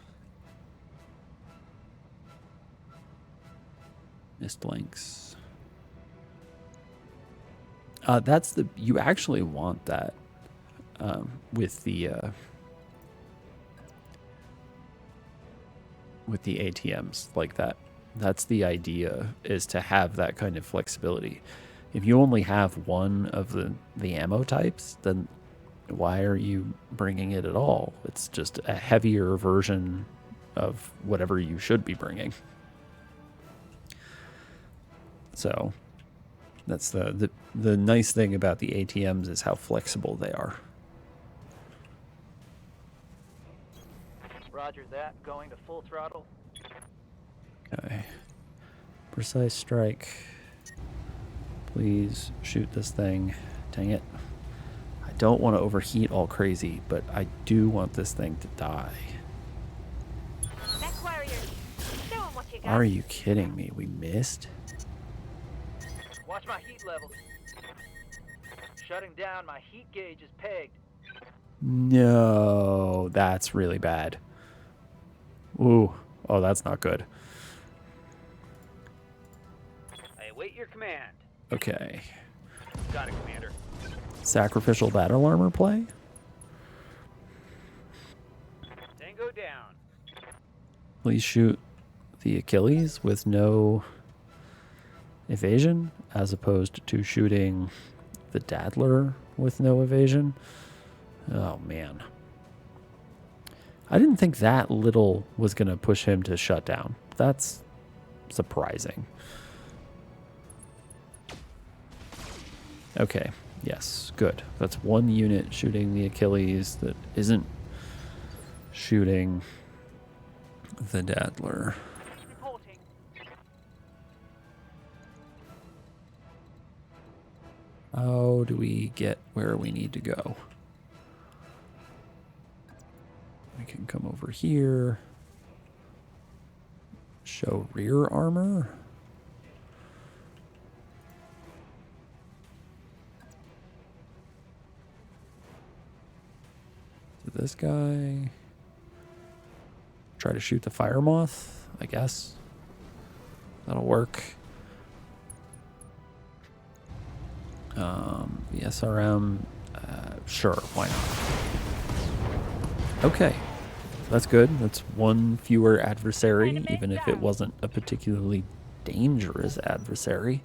Speaker 1: Missed links. That's the... You actually want that with the ATMs like that. That's the idea, is to have that kind of flexibility. If you only have one of the ammo types, then why are you bringing it at all? It's just a heavier version of whatever you should be bringing. So that's the nice thing about the ATMs is how flexible they are.
Speaker 5: Roger that. Going to full throttle.
Speaker 1: Okay. Precise strike. Please shoot this thing. Dang it. I don't want to overheat all crazy, but I do want this thing to die.
Speaker 4: Next warrior. Show 'em what you got.
Speaker 1: Are you kidding me? We missed?
Speaker 5: Watch my heat levels. Shutting down. My heat gauge is pegged.
Speaker 1: No, that's really bad. Ooh. Oh, that's not good.
Speaker 5: I await your command.
Speaker 1: Okay.
Speaker 5: Got it, Commander.
Speaker 1: Sacrificial battle armor play?
Speaker 5: Tango down.
Speaker 1: Please shoot the Achilles with no evasion, as opposed to shooting the Daddler with no evasion. Oh, man. I didn't think that little was going to push him to shut down. That's surprising. Okay, yes, good. That's 1 unit shooting the Achilles that isn't shooting the Daddler.
Speaker 4: Reporting.
Speaker 1: How do we get where we need to go? We can come over here. Show rear armor. To this guy. Try to shoot the fire moth, I guess. That'll work. The SRM, sure, why not? Okay, that's good. That's 1 fewer adversary, even if it wasn't a particularly dangerous adversary.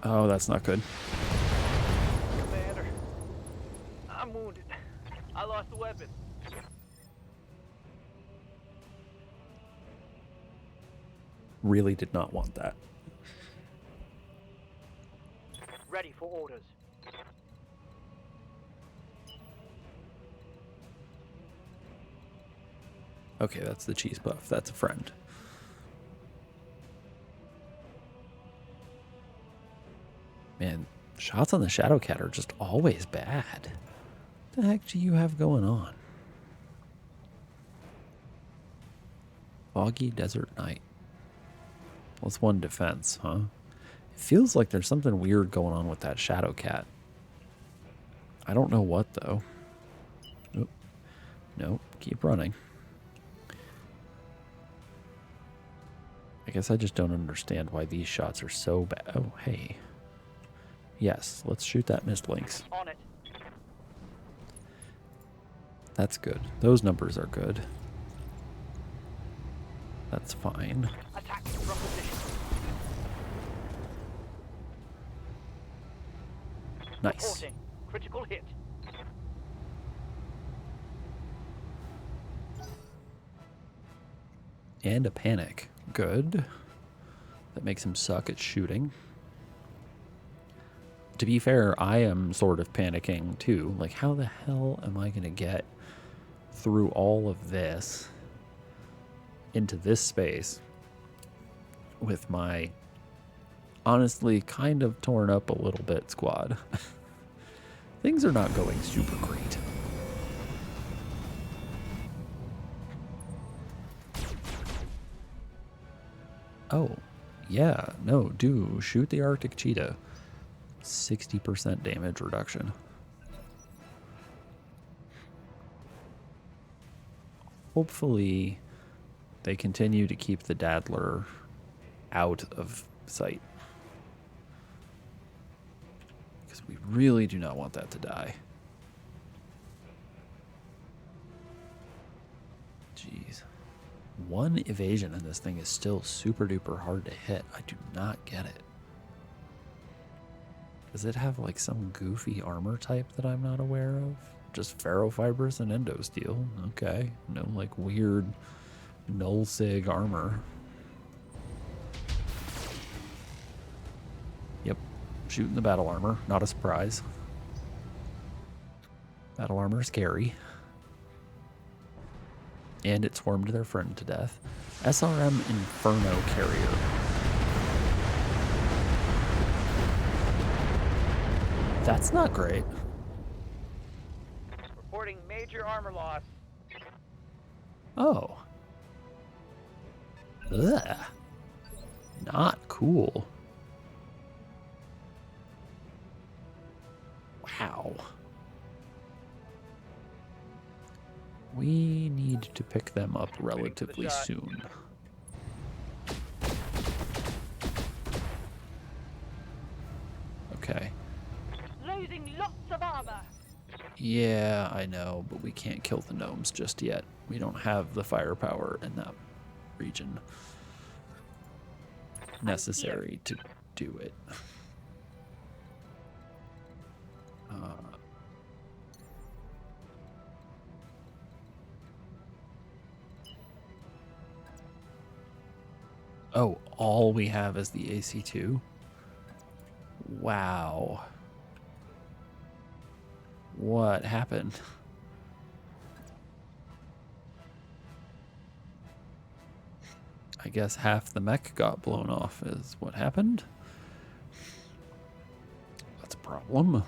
Speaker 1: Oh, that's not good.
Speaker 5: Commander. I'm wounded. I lost the weapon.
Speaker 1: Really did not want that.
Speaker 5: Ready for orders.
Speaker 1: Okay, that's the cheese puff. That's a friend. Man, shots on the Shadow Cat are just always bad. What the heck do you have going on? Foggy desert night. Plus 1 defense, huh? It feels like there's something weird going on with that Shadow Cat. I don't know what, though. Nope. Nope. Keep running. I guess I just don't understand why these shots are so bad. Oh, hey. Yes, let's shoot that mist lynx.
Speaker 5: On it.
Speaker 1: That's good. Those numbers are good. That's fine.
Speaker 5: Attack from position.
Speaker 1: Nice.
Speaker 5: Reporting. Critical hit.
Speaker 1: And a panic. Good. That makes him suck at shooting. To be fair, I am sort of panicking too. Like, how the hell am I going to get through all of this into this space with my honestly kind of torn up a little bit squad? Things are not going super great. Oh, yeah, no, do shoot the Arctic cheetah. 60% damage reduction. Hopefully, they continue to keep the Daddler out of sight. Because we really do not want that to die. Jeez. 1 evasion in this thing is still super duper hard to hit. I do not get it. Does it have like some goofy armor type that I'm not aware of? Just ferrofibers and endosteel. Okay. No like weird null sig armor. Yep. Shooting the battle armor. Not a surprise. Battle armor is scary. And it swarmed their friend to death. SRM Inferno Carrier. That's not great.
Speaker 5: Reporting major armor loss.
Speaker 1: Oh. Ugh. Not cool. Wow. We need to pick them up relatively soon. Okay.
Speaker 4: Losing lots of armor.
Speaker 1: Yeah, I know, but we can't kill the gnomes just yet. We don't have the firepower in that region necessary to do it. Oh, all we have is the AC-2? Wow. What happened? I guess half the mech got blown off is what happened. That's a problem.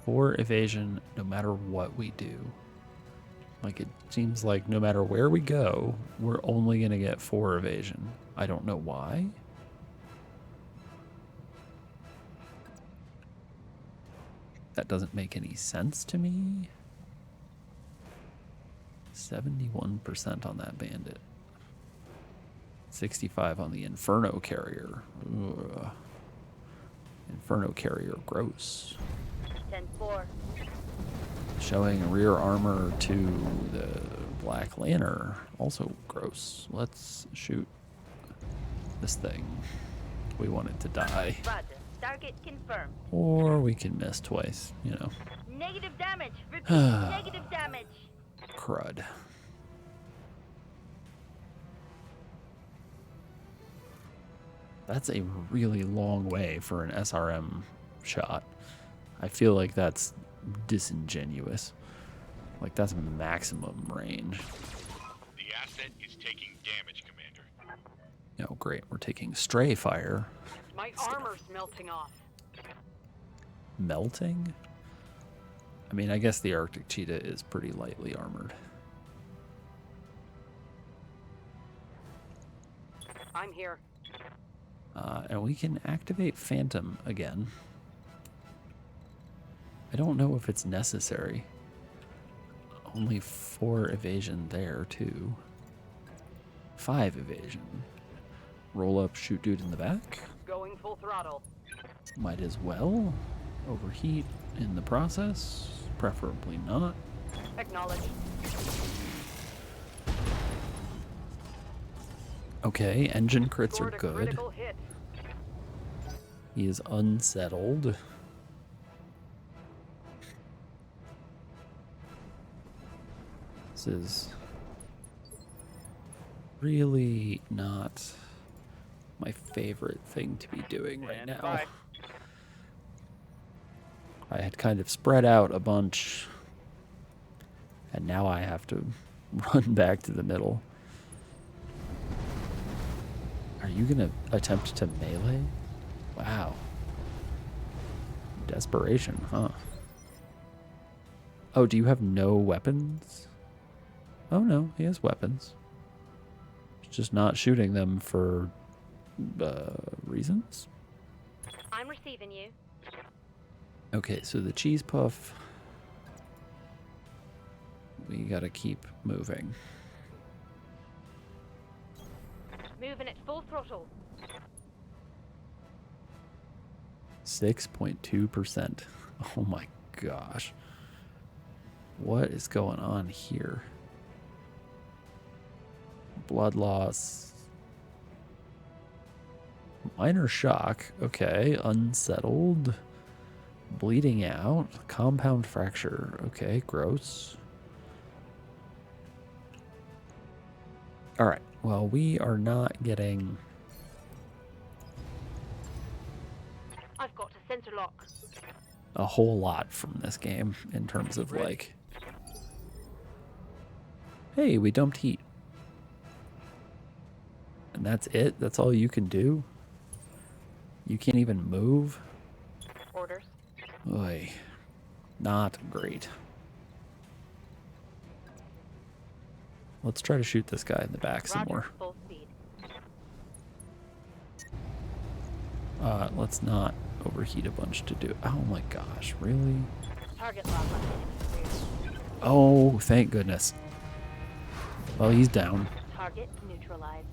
Speaker 1: For evasion, no matter what we do. Like, it seems like no matter where we go, we're only going to get 4 evasion. I don't know why. That doesn't make any sense to me. 71% on that bandit. 65 on the Inferno Carrier. Ugh. Inferno Carrier, gross.
Speaker 2: 10-4.
Speaker 1: Showing rear armor to the Black Lantern. Also gross. Let's shoot this thing. We want it to die.
Speaker 4: Roger. Target confirmed.
Speaker 1: Or we can miss twice, you know.
Speaker 4: Negative damage. Repeat. Negative damage.
Speaker 1: Crud. That's a really long way for an SRM shot. I feel like that's disingenuous. Like, that's maximum range.
Speaker 7: The asset is taking damage, Commander.
Speaker 1: Oh, great. We're taking stray fire.
Speaker 4: My armor's melting off.
Speaker 1: Melting? I mean, I guess the Arctic cheetah is pretty lightly armored.
Speaker 4: I'm here.
Speaker 1: And we can activate Phantom again. I don't know if it's necessary. Only 4 evasion there, too. 5 evasion. Roll up, shoot dude in the back.
Speaker 4: Going full throttle.
Speaker 1: Might as well. Overheat in the process. Preferably not.
Speaker 4: Acknowledge.
Speaker 1: Okay, engine crits
Speaker 4: Scored
Speaker 1: are
Speaker 4: a
Speaker 1: good.
Speaker 4: critical hit.
Speaker 1: He is unsettled. This is really not my favorite thing to be doing right
Speaker 3: Stand
Speaker 1: now.
Speaker 3: by.
Speaker 1: I had kind of spread out a bunch, and now I have to run back to the middle. Are you gonna attempt to melee? Wow. Desperation, huh? Oh, do you have no weapons? Oh no, he has weapons. He's just not shooting them for reasons.
Speaker 4: I'm receiving you.
Speaker 1: Okay, so the cheese puff. We gotta keep moving.
Speaker 4: Moving at full throttle.
Speaker 1: 6.2%. Oh my gosh. What is going on here? Blood loss. Minor shock. Okay. Unsettled. Bleeding out. Compound fracture. Okay. Gross. Alright. Well, we are not getting...
Speaker 4: I've got a sensor lock.
Speaker 1: a whole lot from this game in terms of like, hey, we dumped heat. And that's it? That's all you can do? You can't even move?
Speaker 4: Orders.
Speaker 1: Oy. Not great. Let's try to shoot this guy in the back some
Speaker 4: Roger.
Speaker 1: more.
Speaker 4: Full speed.
Speaker 1: Let's not overheat a bunch to do. Oh my gosh, really?
Speaker 4: Target lock on enemy clear.
Speaker 1: Oh, thank goodness. Well, he's down.
Speaker 4: Target neutralized.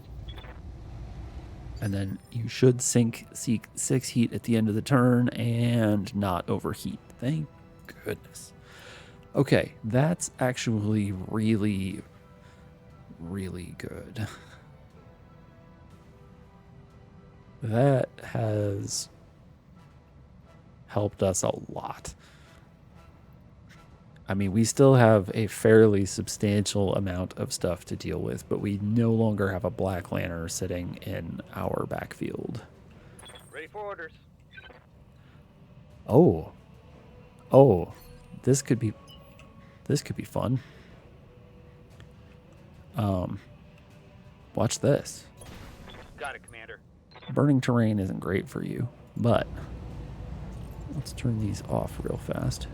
Speaker 1: And then you should seek 6 heat at the end of the turn and not overheat. Thank goodness. Okay, that's actually really, really good. That has helped us a lot. I mean, we still have a fairly substantial amount of stuff to deal with, but we no longer have a Black Lantern sitting in our backfield.
Speaker 3: Ready for orders.
Speaker 1: Oh. Oh. This could be fun. Watch this.
Speaker 3: Got it, Commander.
Speaker 1: Burning terrain isn't great for you, but let's turn these off real fast.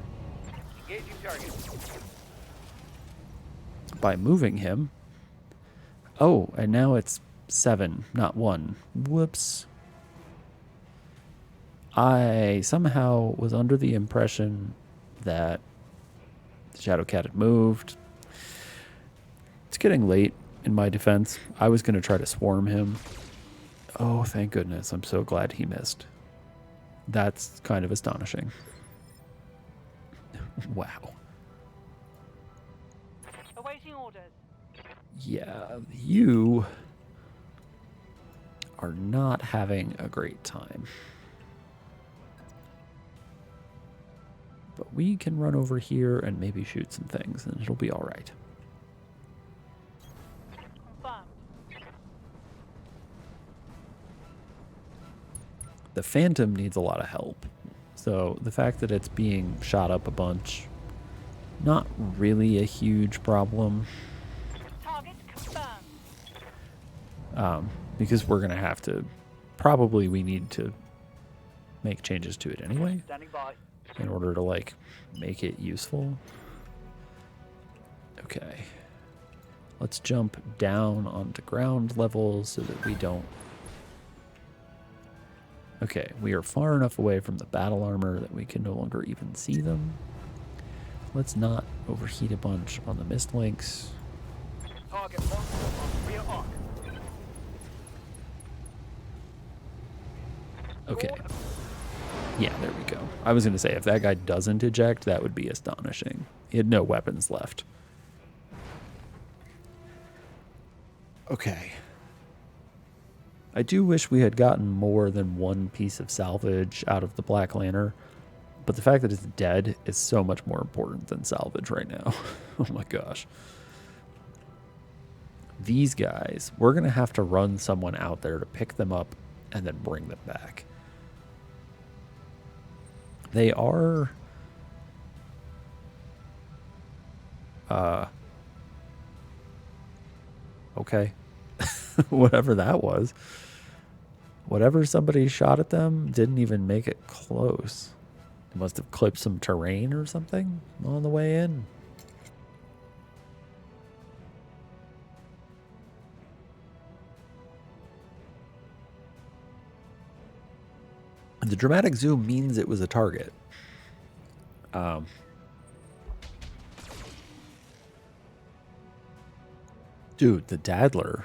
Speaker 3: Engaging target.
Speaker 1: By moving him. Oh, and now it's 7, not 1. Whoops. I somehow was under the impression that Shadowcat had moved. It's getting late in my defense. I was going to try to swarm him. Oh, thank goodness. I'm so glad he missed. That's kind of astonishing. Wow.
Speaker 4: Awaiting orders.
Speaker 1: Yeah, you are not having a great time. But we can run over here and maybe shoot some things, and it'll be all right.
Speaker 4: Confirmed.
Speaker 1: The Phantom needs a lot of help. So the fact that it's being shot up a bunch, not really a huge problem.
Speaker 4: Target confirmed.
Speaker 1: Because we're going to have to, probably we need to make changes to it anyway
Speaker 5: Standing by.
Speaker 1: in order to, like, make it useful. Okay. Let's jump down onto ground level so that we don't... Okay, we are far enough away from the battle armor that we can no longer even see them. Let's not overheat a bunch on the mist links.
Speaker 5: Target marked on rear arc.
Speaker 1: Okay. Yeah, there we go. I was going to say, if that guy doesn't eject, that would be astonishing. He had no weapons left. Okay. I do wish we had gotten more than one piece of salvage out of the Black Lantern, but the fact that it's dead is so much more important than salvage right now. Oh my gosh. These guys, we're going to have to run someone out there to pick them up and then bring them back. They are... Okay. Whatever that was. Whatever somebody shot at them didn't even make it close. They must have clipped some terrain or something on the way in. The dramatic zoom means it was a target. Dude, the Daddler.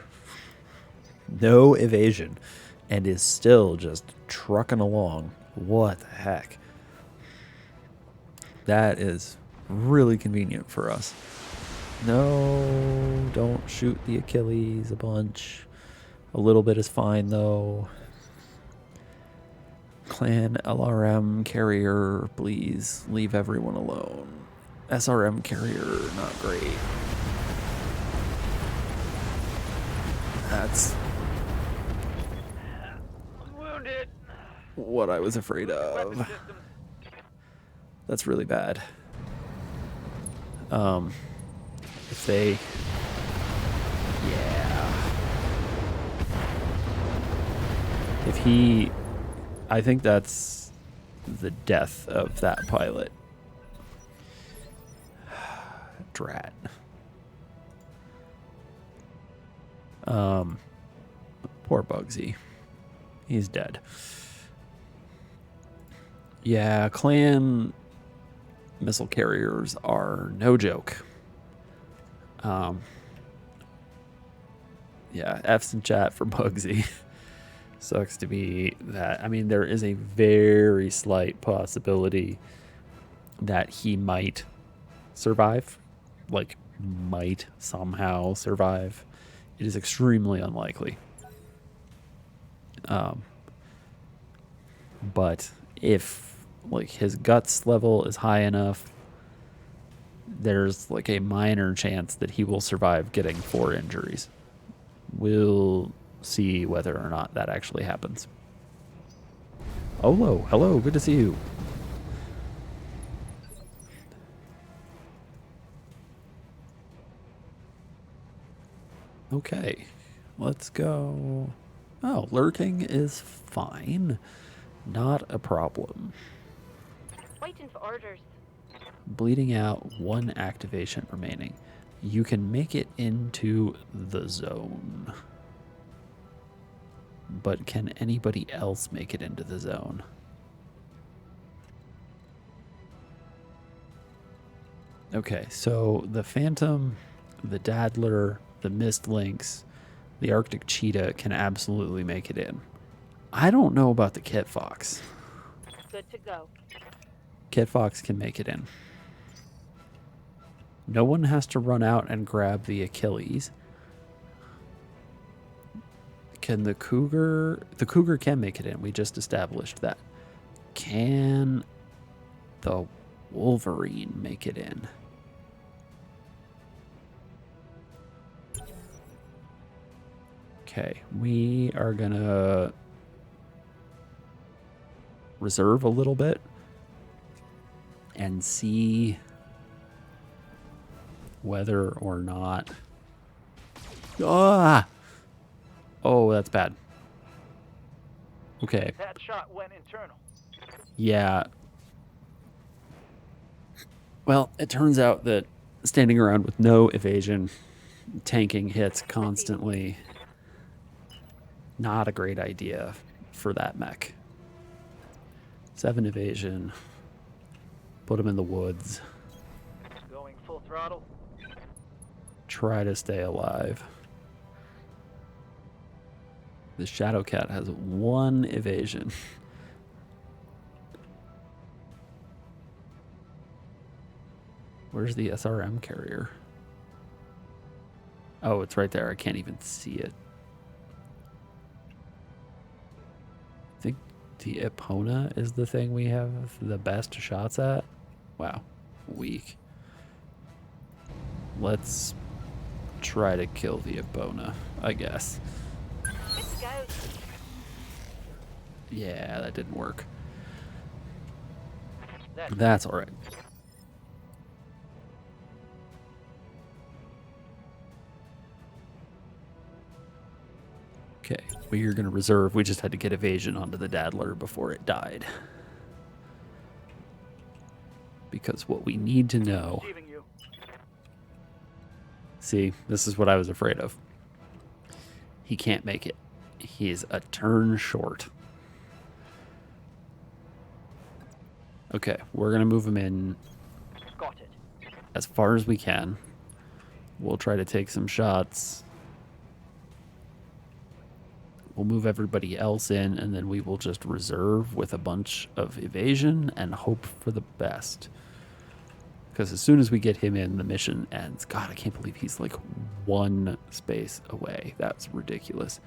Speaker 1: No evasion. And is still just trucking along. What the heck? That is really convenient for us. No, don't shoot the Achilles a bunch. A little bit is fine, though. Clan LRM carrier, please leave everyone alone. SRM carrier, not great. That's
Speaker 5: I'm wounded.
Speaker 1: what I was afraid
Speaker 5: Weapon
Speaker 1: of.
Speaker 5: system.
Speaker 1: That's really bad. If they... Yeah. If he... I think that's the death of that pilot. Drat. Poor Bugsy. He's dead. Yeah, clan missile carriers are no joke. Yeah, F's in chat for Bugsy. Sucks to be that. I mean, there is a very slight possibility that he might survive. Like, might somehow survive. It is extremely unlikely. But if, like, his guts level is high enough, there's, like, a minor chance that he will survive getting 4 injuries. We'll see whether or not that actually happens. Olo, hello, good to see you. Okay, let's go. Oh, lurking is fine. Not a problem.
Speaker 4: Waiting for orders.
Speaker 1: Bleeding out, 1 activation remaining. You can make it into the zone. But can anybody else make it into the zone? Okay, so the Phantom, the Daddler, the Mist Lynx, the Arctic Cheetah can absolutely make it in. I don't know about the Kit Fox.
Speaker 4: Good to go.
Speaker 1: Kit Fox can make it in. No one has to run out and grab the Achilles. Can the Cougar... The Cougar can make it in. We just established that. Can the Wolverine make it in? Okay, we are gonna reserve a little bit and see whether or not... Ah! Oh, that's bad. Okay.
Speaker 5: That shot went internal.
Speaker 1: Yeah. Well, it turns out that standing around with no evasion, tanking hits constantly, not a great idea for that mech. 7 evasion. Put him in the woods.
Speaker 5: Going full throttle.
Speaker 1: Try to stay alive. The Shadow Cat has 1 evasion. Where's the SRM carrier? Oh, it's right there. I can't even see it. I think the Epona is the thing we have the best shots at. Wow. Weak. Let's try to kill the Epona, I guess.
Speaker 4: Let's go.
Speaker 1: Yeah, that didn't work.
Speaker 5: That's
Speaker 1: That's all right. Okay, we are going to reserve. We just had to get evasion onto the Daddler before it died. Because what we need to know...
Speaker 5: receiving you.
Speaker 1: See, this is what I was afraid of. He can't make it. He's a turn short. Okay, we're going to move him in
Speaker 5: Got it.
Speaker 1: as far as we can. We'll try to take some shots. We'll move everybody else in, and then we will just reserve with a bunch of evasion and hope for the best. Because as soon as we get him in, the mission ends. God, I can't believe he's like 1 space away. That's ridiculous.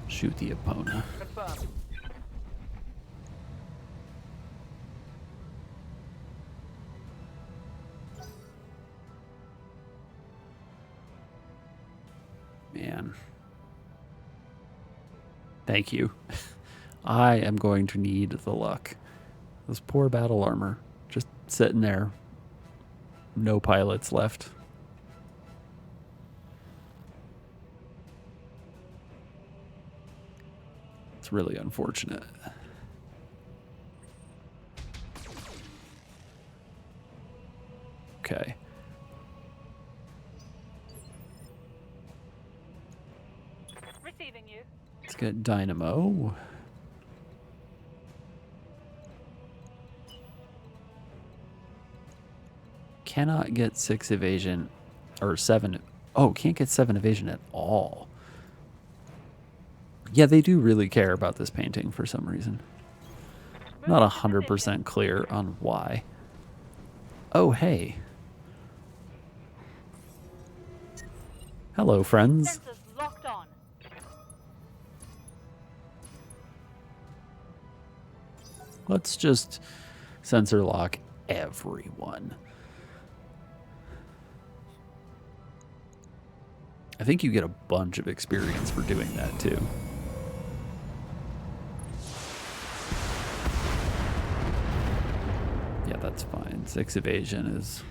Speaker 1: Shoot the opponent.
Speaker 5: Confirmed.
Speaker 1: Man. Thank you. I am going to need the luck. This poor battle armor. Just sitting there. No pilots left. It's really unfortunate. Okay.
Speaker 4: Receiving you.
Speaker 1: Let's get Dynamo. Cannot get 6 evasion or 7. Oh, can't get 7 evasion at all. Yeah, they do really care about this painting for some reason. Not 100% clear on why. Oh, hey. Hello, friends.
Speaker 4: Sensors locked on.
Speaker 1: Let's just sensor lock everyone. I think you get a bunch of experience for doing that too. Yeah, that's fine. 6 evasion is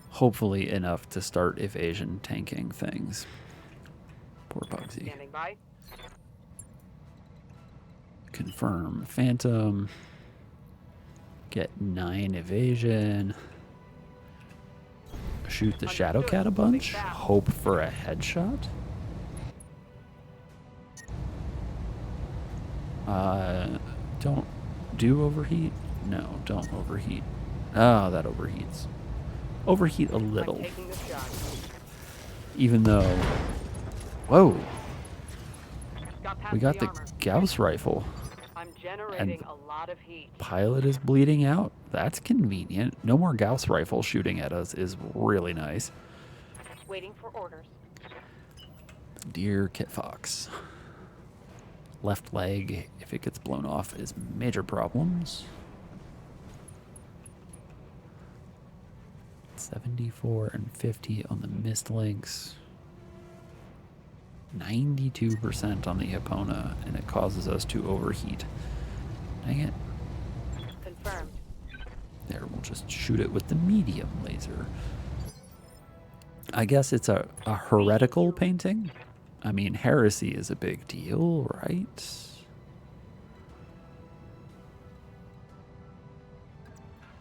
Speaker 1: hopefully enough to start evasion tanking things. Poor Bugsy.
Speaker 4: Standing by.
Speaker 1: Confirm. Phantom. Get 9 evasion. Shoot the Shadow Cat a bunch. Hope for a headshot. Don't do overheat. No, don't overheat. Oh, that overheats. Overheat a little.
Speaker 4: Taking the shot.
Speaker 1: Even though... Whoa.
Speaker 4: Got past
Speaker 1: We got the
Speaker 4: armor.
Speaker 1: Gauss rifle.
Speaker 4: I'm generating a lot of heat.
Speaker 1: Pilot is bleeding out. That's convenient. No more Gauss rifle shooting at us is really nice.
Speaker 4: Waiting for orders.
Speaker 1: Dear Kit Fox. Left leg, if it gets blown off, is major problems. 74 and 50 on the missed links. 92% on the Epona, and it causes us to overheat. Dang it.
Speaker 4: Confirmed.
Speaker 1: There, we'll just shoot it with the medium laser. I guess it's a heretical painting. I mean, heresy is a big deal, right?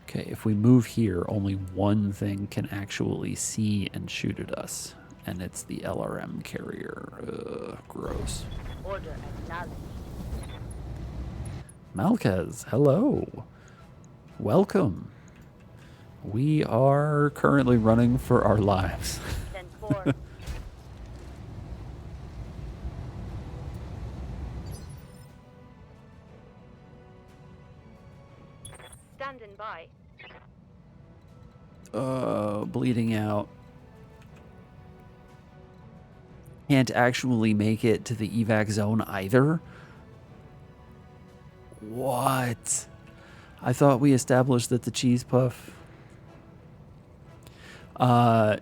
Speaker 1: Okay, if we move here, only one thing can actually see and shoot at us, and it's the LRM carrier. Ugh, gross.
Speaker 4: Order acknowledged.
Speaker 1: Malkez, hello. Welcome. We are currently running for our lives.
Speaker 4: 10-4. Standing by.
Speaker 1: Bleeding out. Can't actually make it to the evac zone either? What? I thought we established that the cheese puff...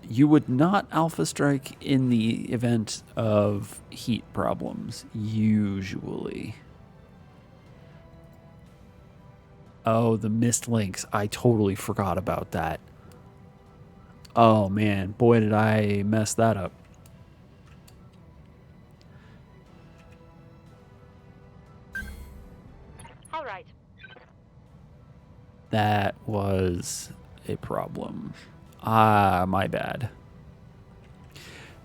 Speaker 1: you would not alpha strike in the event of heat problems, usually. Oh, the missed links. I totally forgot about that. Oh, man. Boy, did I mess that up.
Speaker 4: All right.
Speaker 1: That was a problem. Ah, my bad.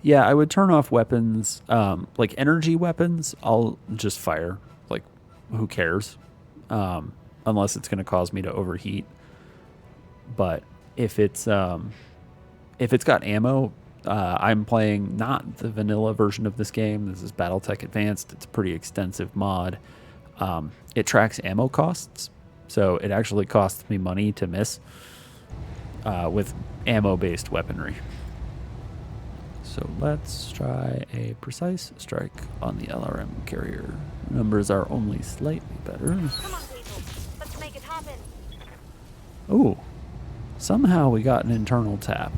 Speaker 1: Yeah, I would turn off weapons, like energy weapons. I'll just fire. Like, who cares? Unless it's going to cause me to overheat. But if it's got ammo, I'm playing not the vanilla version of this game. This is BattleTech Advanced. It's a pretty extensive mod. It tracks ammo costs, so it actually costs me money to miss with ammo-based weaponry. So let's try a precise strike on the LRM carrier. Numbers are only slightly better.
Speaker 2: Come on, people. Let's make it happen.
Speaker 1: Ooh, somehow we got an internal tap.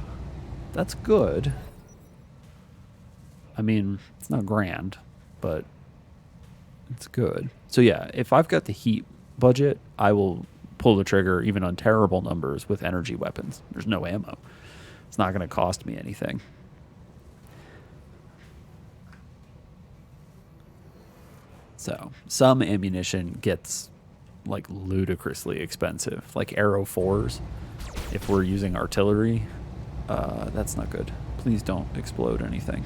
Speaker 1: That's good. I mean, it's not grand, but it's good. So yeah, if I've got the heat budget, I will pull the trigger even on terrible numbers with energy weapons. There's no ammo. It's not going to cost me anything. So some ammunition gets like ludicrously expensive, like Arrow 4s. If we're using artillery, that's not good. Please don't explode anything.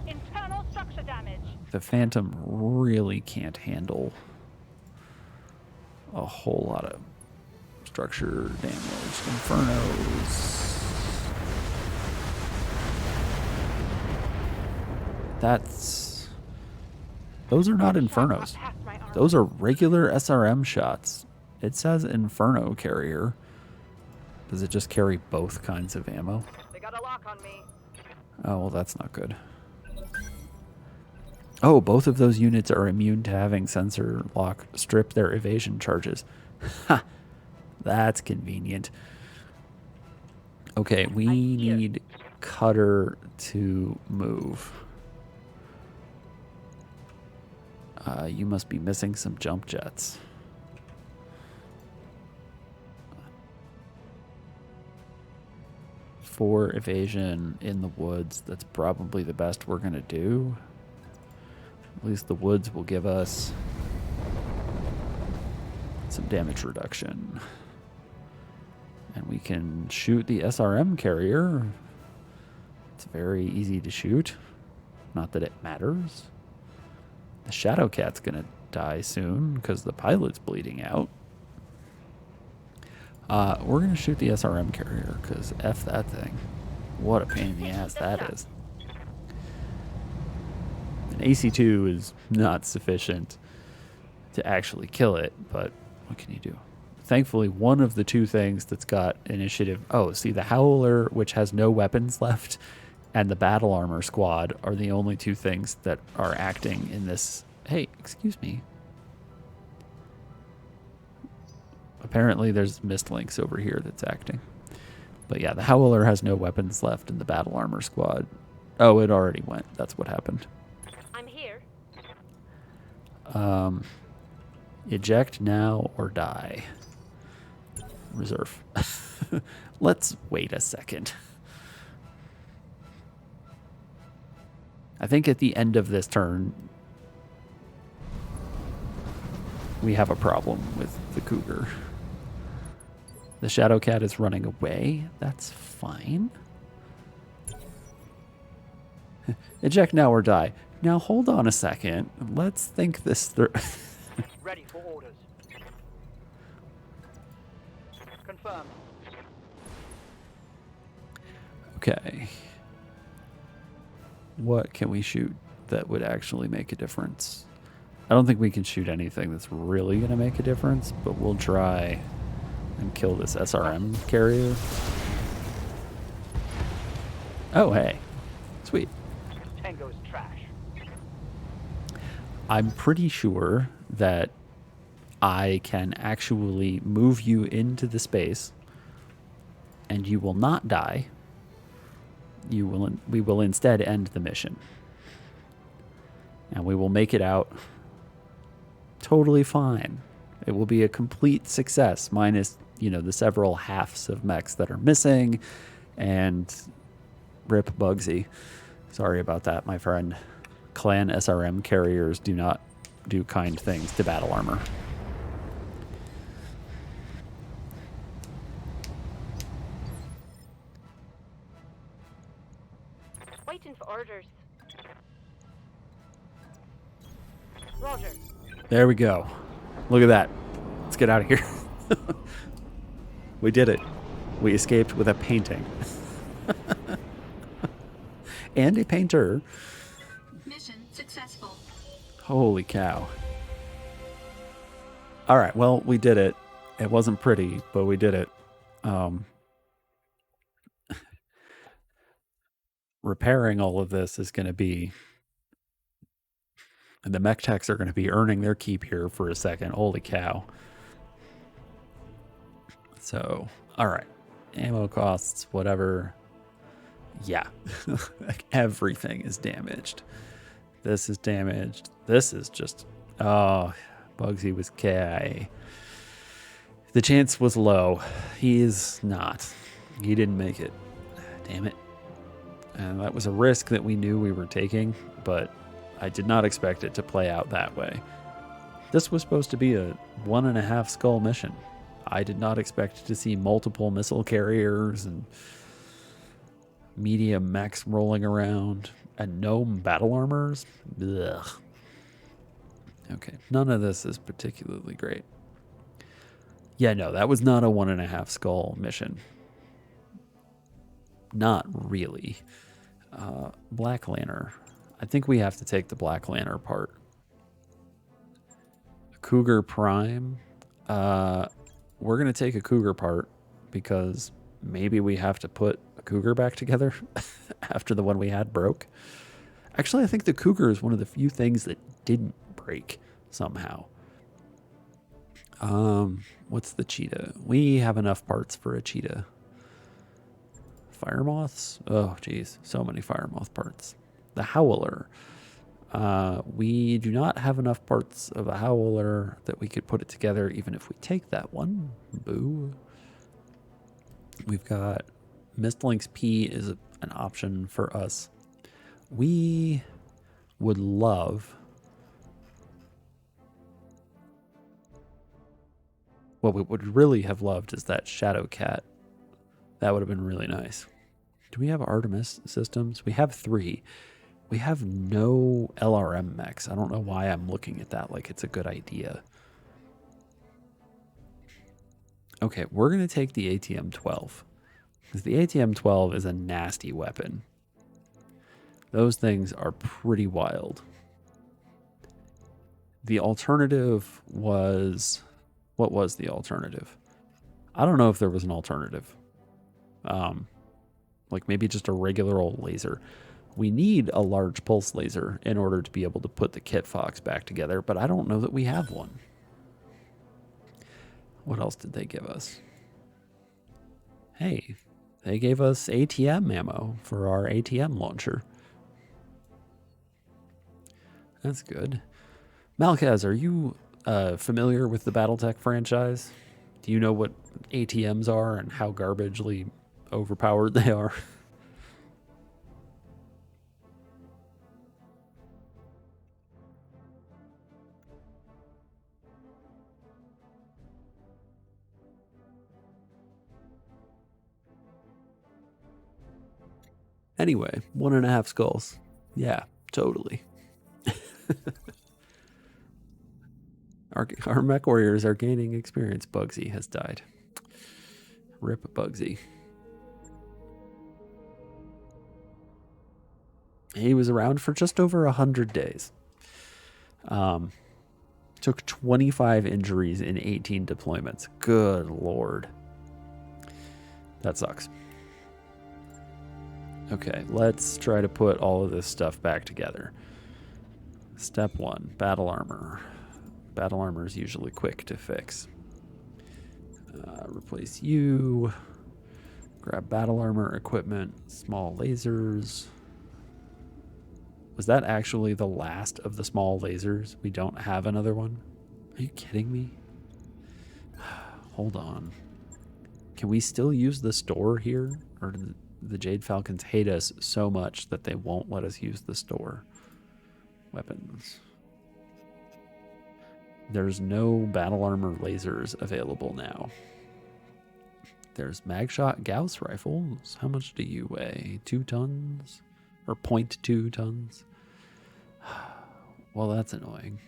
Speaker 4: Internal structure damage.
Speaker 1: The Phantom really can't handle a whole lot of structure damage. Infernos. Those are not Infernos. Those are regular SRM shots. It says Inferno carrier. Does it just carry both kinds of ammo?
Speaker 4: They got a lock on me.
Speaker 1: Oh, well, that's not good. Oh, both of those units are immune to having sensor lock strip their evasion charges. Ha! That's convenient. Okay, we need Cutter to move. You must be missing some jump jets. For evasion in the woods, that's probably the best we're going to do. At least the woods will give us some damage reduction. And we can shoot the SRM carrier. It's very easy to shoot. Not that it matters. The Shadow Cat's going to die soon because the pilot's bleeding out. We're going to shoot the SRM carrier because F that thing. What a pain in the ass that is. An AC-2 is not sufficient to actually kill it, but what can you do? Thankfully, one of the two things that's got initiative... Oh, see, the Howler, which has no weapons left, and the battle armor squad are the only two things that are acting in this. Hey, excuse me. Apparently there's mist links over here that's acting. But yeah, the Howler has no weapons left in the battle armor squad. Oh, it already went. That's what happened.
Speaker 4: I'm here.
Speaker 1: Eject now or die. Reserve. Let's wait a second. I think at the end of this turn, we have a problem with the Cougar. The Shadow Cat is running away. That's fine. Eject now or die. Now hold on a second. Let's think this through.
Speaker 5: Ready for orders. Confirmed.
Speaker 1: Okay. What can we shoot that would actually make a difference? I don't think we can shoot anything that's really going to make a difference, but we'll try and kill this SRM carrier. Oh, hey. Sweet.
Speaker 5: Tango's trash.
Speaker 1: I'm pretty sure that I can actually move you into the space and you will not die. We will instead end the mission. And we will make it out totally fine. It will be a complete success, minus, the several halves of mechs that are missing, and rip Bugsy. Sorry about that, my friend. Clan SRM carriers do not do kind things to battle armor.
Speaker 4: Waiting for orders. Roger.
Speaker 1: There we go. Look at that. Let's get out of here. We did it. We escaped with a painting. And a painter.
Speaker 9: Mission successful.
Speaker 1: Holy cow. All right, well, we did it. It wasn't pretty, but we did it. Repairing all of this is going to be... And the mech techs are going to be earning their keep here for a second. Holy cow. So, all right. Ammo costs, whatever. Yeah. Like everything is damaged. This is damaged. This is just... Oh, Bugsy was K. The chance was low. He is not. He didn't make it. Damn it. And that was a risk that we knew we were taking, but I did not expect it to play out that way. This was supposed to be a 1.5 skull mission. I did not expect to see multiple missile carriers and medium mechs rolling around and no battle armors. Ugh. Okay, none of this is particularly great. Yeah, no, that was not a 1.5 skull mission. Not really. Black Lantern. I think we have to take the Black Lantern part. Cougar Prime. We're going to take a Cougar part because maybe we have to put a Cougar back together after the one we had broke. Actually, I think the Cougar is one of the few things that didn't break somehow. What's the cheetah? We have enough parts for a cheetah. Fire moths? Oh, geez. So many fire moth parts. The howler. We do not have enough parts of a howler that we could put it together even if we take that one. Boo. We've got Mistlink's P is an option for us. We would love... What we would really have loved is that Shadow Cat. That would have been really nice. Do we have Artemis systems? We have 3. We have no LRM mechs. I don't know why I'm looking at that like it's a good idea. Okay, we're going to take the ATM-12. Because the ATM-12 is a nasty weapon. Those things are pretty wild. The alternative was... What was the alternative? I don't know if there was an alternative. Like maybe just a regular old laser. We need a large pulse laser in order to be able to put the Kit Fox back together, but I don't know that we have one. What else did they give us? Hey, they gave us ATM ammo for our ATM launcher. That's good. Malkaz, are you familiar with the Battletech franchise? Do you know what ATMs are and how garbagely overpowered they are? Anyway, 1.5 skulls. Yeah, totally. Our mech warriors are gaining experience. Bugsy has died. Rip Bugsy. He was around for just over 100 days. Took 25 injuries in 18 deployments. Good lord. That sucks. Okay, let's try to put all of this stuff back together. Step 1, battle armor. Battle armor is usually quick to fix. Replace you. Grab battle armor equipment, small lasers. Was that actually the last of the small lasers? We don't have another one? Are you kidding me? Hold on. Can we still use the store here? Or do the Jade Falcons hate us so much that they won't let us use the store? Weapons. There's no battle armor lasers available now. There's Magshot Gauss rifles. How much do you weigh? 2 tons? Or 0.2 tons? Well, that's annoying.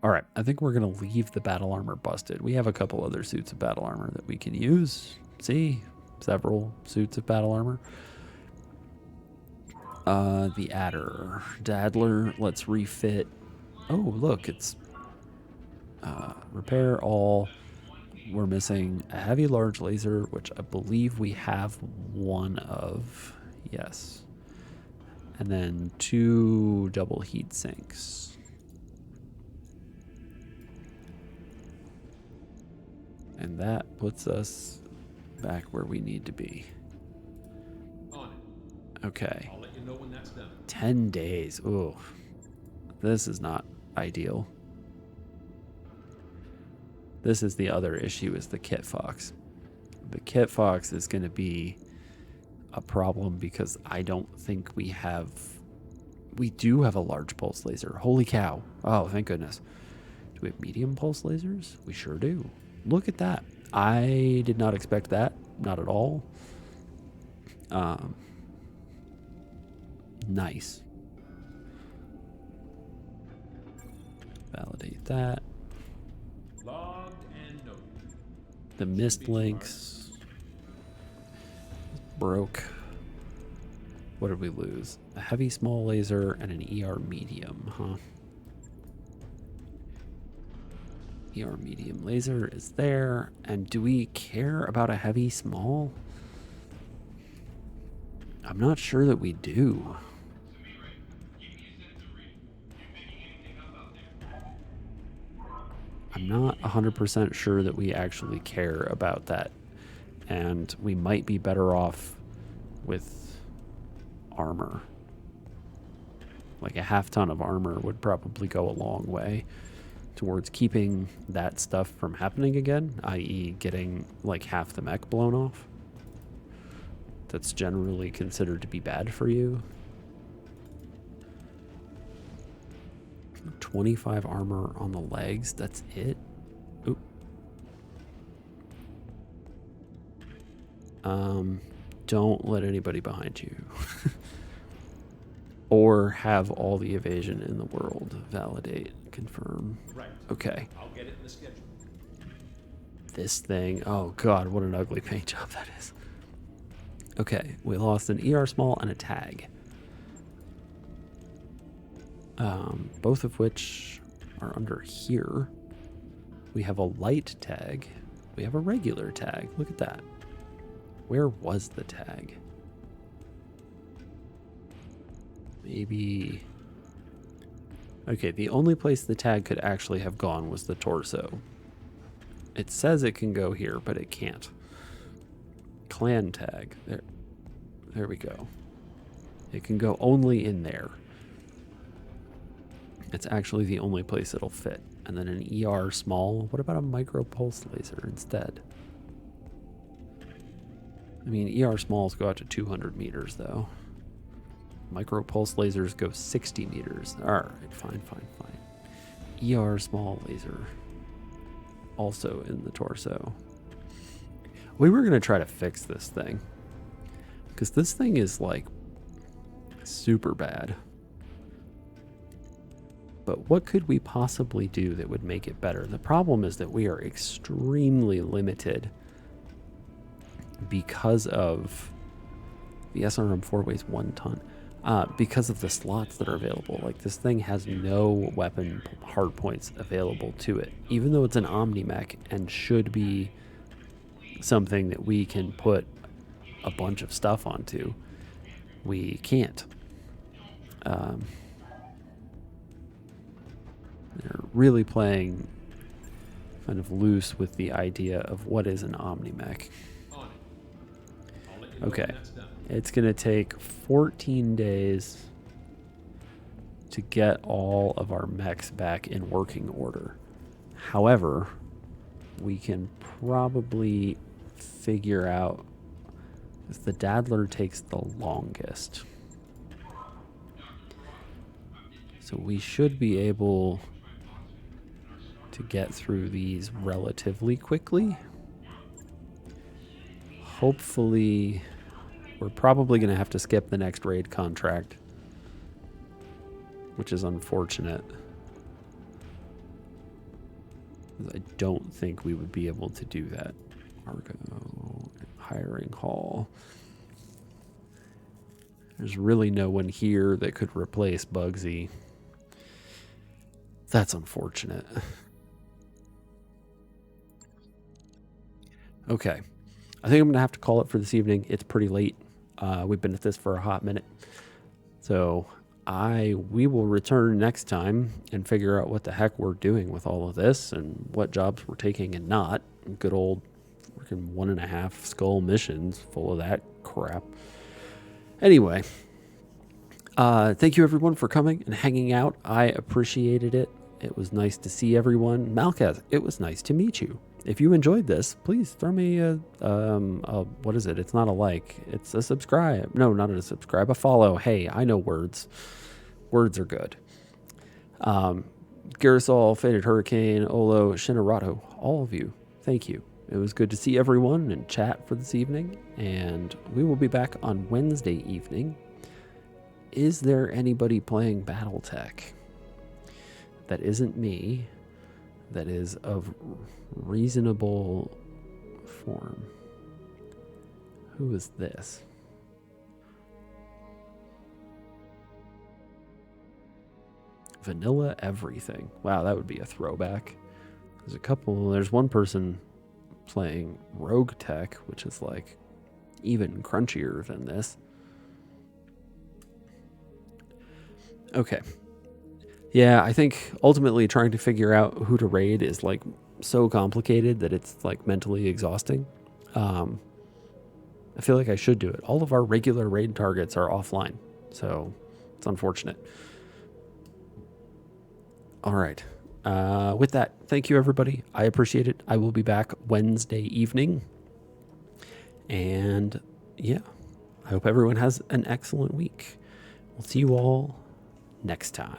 Speaker 1: Alright, I think we're going to leave the battle armor busted. We have a couple other suits of battle armor that we can use. See? Several suits of battle armor. The Adder. Daddler, let's refit. Oh, look, it's repair all. We're missing a heavy large laser, which I believe we have one of. Yes. And then 2 double heat sinks. And that puts us back where we need to be.
Speaker 8: On it.
Speaker 1: Okay.
Speaker 8: I'll let you know when that's done.
Speaker 1: 10 days. Ooh. This is not ideal. This is the other issue, is the Kit Fox. The Kit Fox is going to be a problem because I don't think we have... We do have a large pulse laser. Holy cow. Oh, thank goodness. Do we have medium pulse lasers? We sure do. Look at that. I did not expect that. Not at all. Nice. Validate that.
Speaker 8: Logged and noted.
Speaker 1: The mist links broke. What did we lose? A heavy small laser and an ER medium, huh? ER medium laser is there. And do we care about a heavy small? I'm not sure that we do. I'm not 100% sure that we actually care about that. And we might be better off with armor. Like a half ton of armor would probably go a long way towards keeping that stuff from happening again, i.e. getting like half the mech blown off. That's generally considered to be bad for you. 25 armor on the legs, that's it? Oop. Don't let anybody behind you. Or have all the evasion in the world. Validate, confirm.
Speaker 8: Right.
Speaker 1: Okay.
Speaker 8: I'll get it in the schedule.
Speaker 1: This thing, oh god, what an ugly paint job that is. Okay, we lost an ER small and a tag. Both of which are under here. We have a light tag. We have a regular tag. Look at that. where was the tag? Maybe... Okay, the only place the tag could actually have gone was the torso. It says it can go here, but it can't. Clan tag. There we go. It can go only in there. It's actually the only place it'll fit. And then an ER small. What about a micro pulse laser instead? I mean, ER smalls go out to 200 meters, though. Micro pulse lasers go 60 meters. All right, fine. ER small laser. Also in the torso. We were going to try to fix this thing. Because this thing is, like, super bad. But what could we possibly do that would make it better? The problem is that we are extremely limited because of the SRM-4 weighs 1 ton. Because of the slots that are available. Like, this thing has no weapon hardpoints available to it. Even though it's an Omni-Mech and should be something that we can put a bunch of stuff onto, we can't. They're really playing kind of loose with the idea of what is an Omni-Mech. Okay. It's going to take 14 days to get all of our mechs back in working order. However, we can probably figure out if the Daddler takes the longest. So we should be able to get through these relatively quickly. Hopefully, we're probably going to have to skip the next raid contract, which is unfortunate. I don't think we would be able to do that. Argo, hiring hall. There's really no one here that could replace Bugsy. That's unfortunate. Okay. I think I'm going to have to call it for this evening. It's pretty late. We've been at this for a hot minute. So we will return next time and figure out what the heck we're doing with all of this and what jobs we're taking and not. Good old freaking 1.5 skull missions full of that crap. Anyway, thank you everyone for coming and hanging out. I appreciated it. It was nice to see everyone. Malkaz, it was nice to meet you. If you enjoyed this, please throw me a what is it? It's not a like. It's a subscribe. No, not a subscribe. A follow. Hey, I know words. Words are good. Garrisol, Faded Hurricane, Olo, Shinarato, all of you, thank you. It was good to see everyone and chat for this evening. And we will be back on Wednesday evening. Is there anybody playing Battletech that isn't me, that is of reasonable form? Who is this? Vanilla everything. Wow, that would be a throwback. There's one person playing Rogue Tech, which is like even crunchier than this. Okay. Yeah, I think ultimately trying to figure out who to raid is like so complicated that it's like mentally exhausting. I feel like I should do it. All of our regular raid targets are offline, so it's unfortunate. All right. With that, thank you everybody. I appreciate it. I will be back Wednesday evening. And yeah, I hope everyone has an excellent week. We'll see you all next time.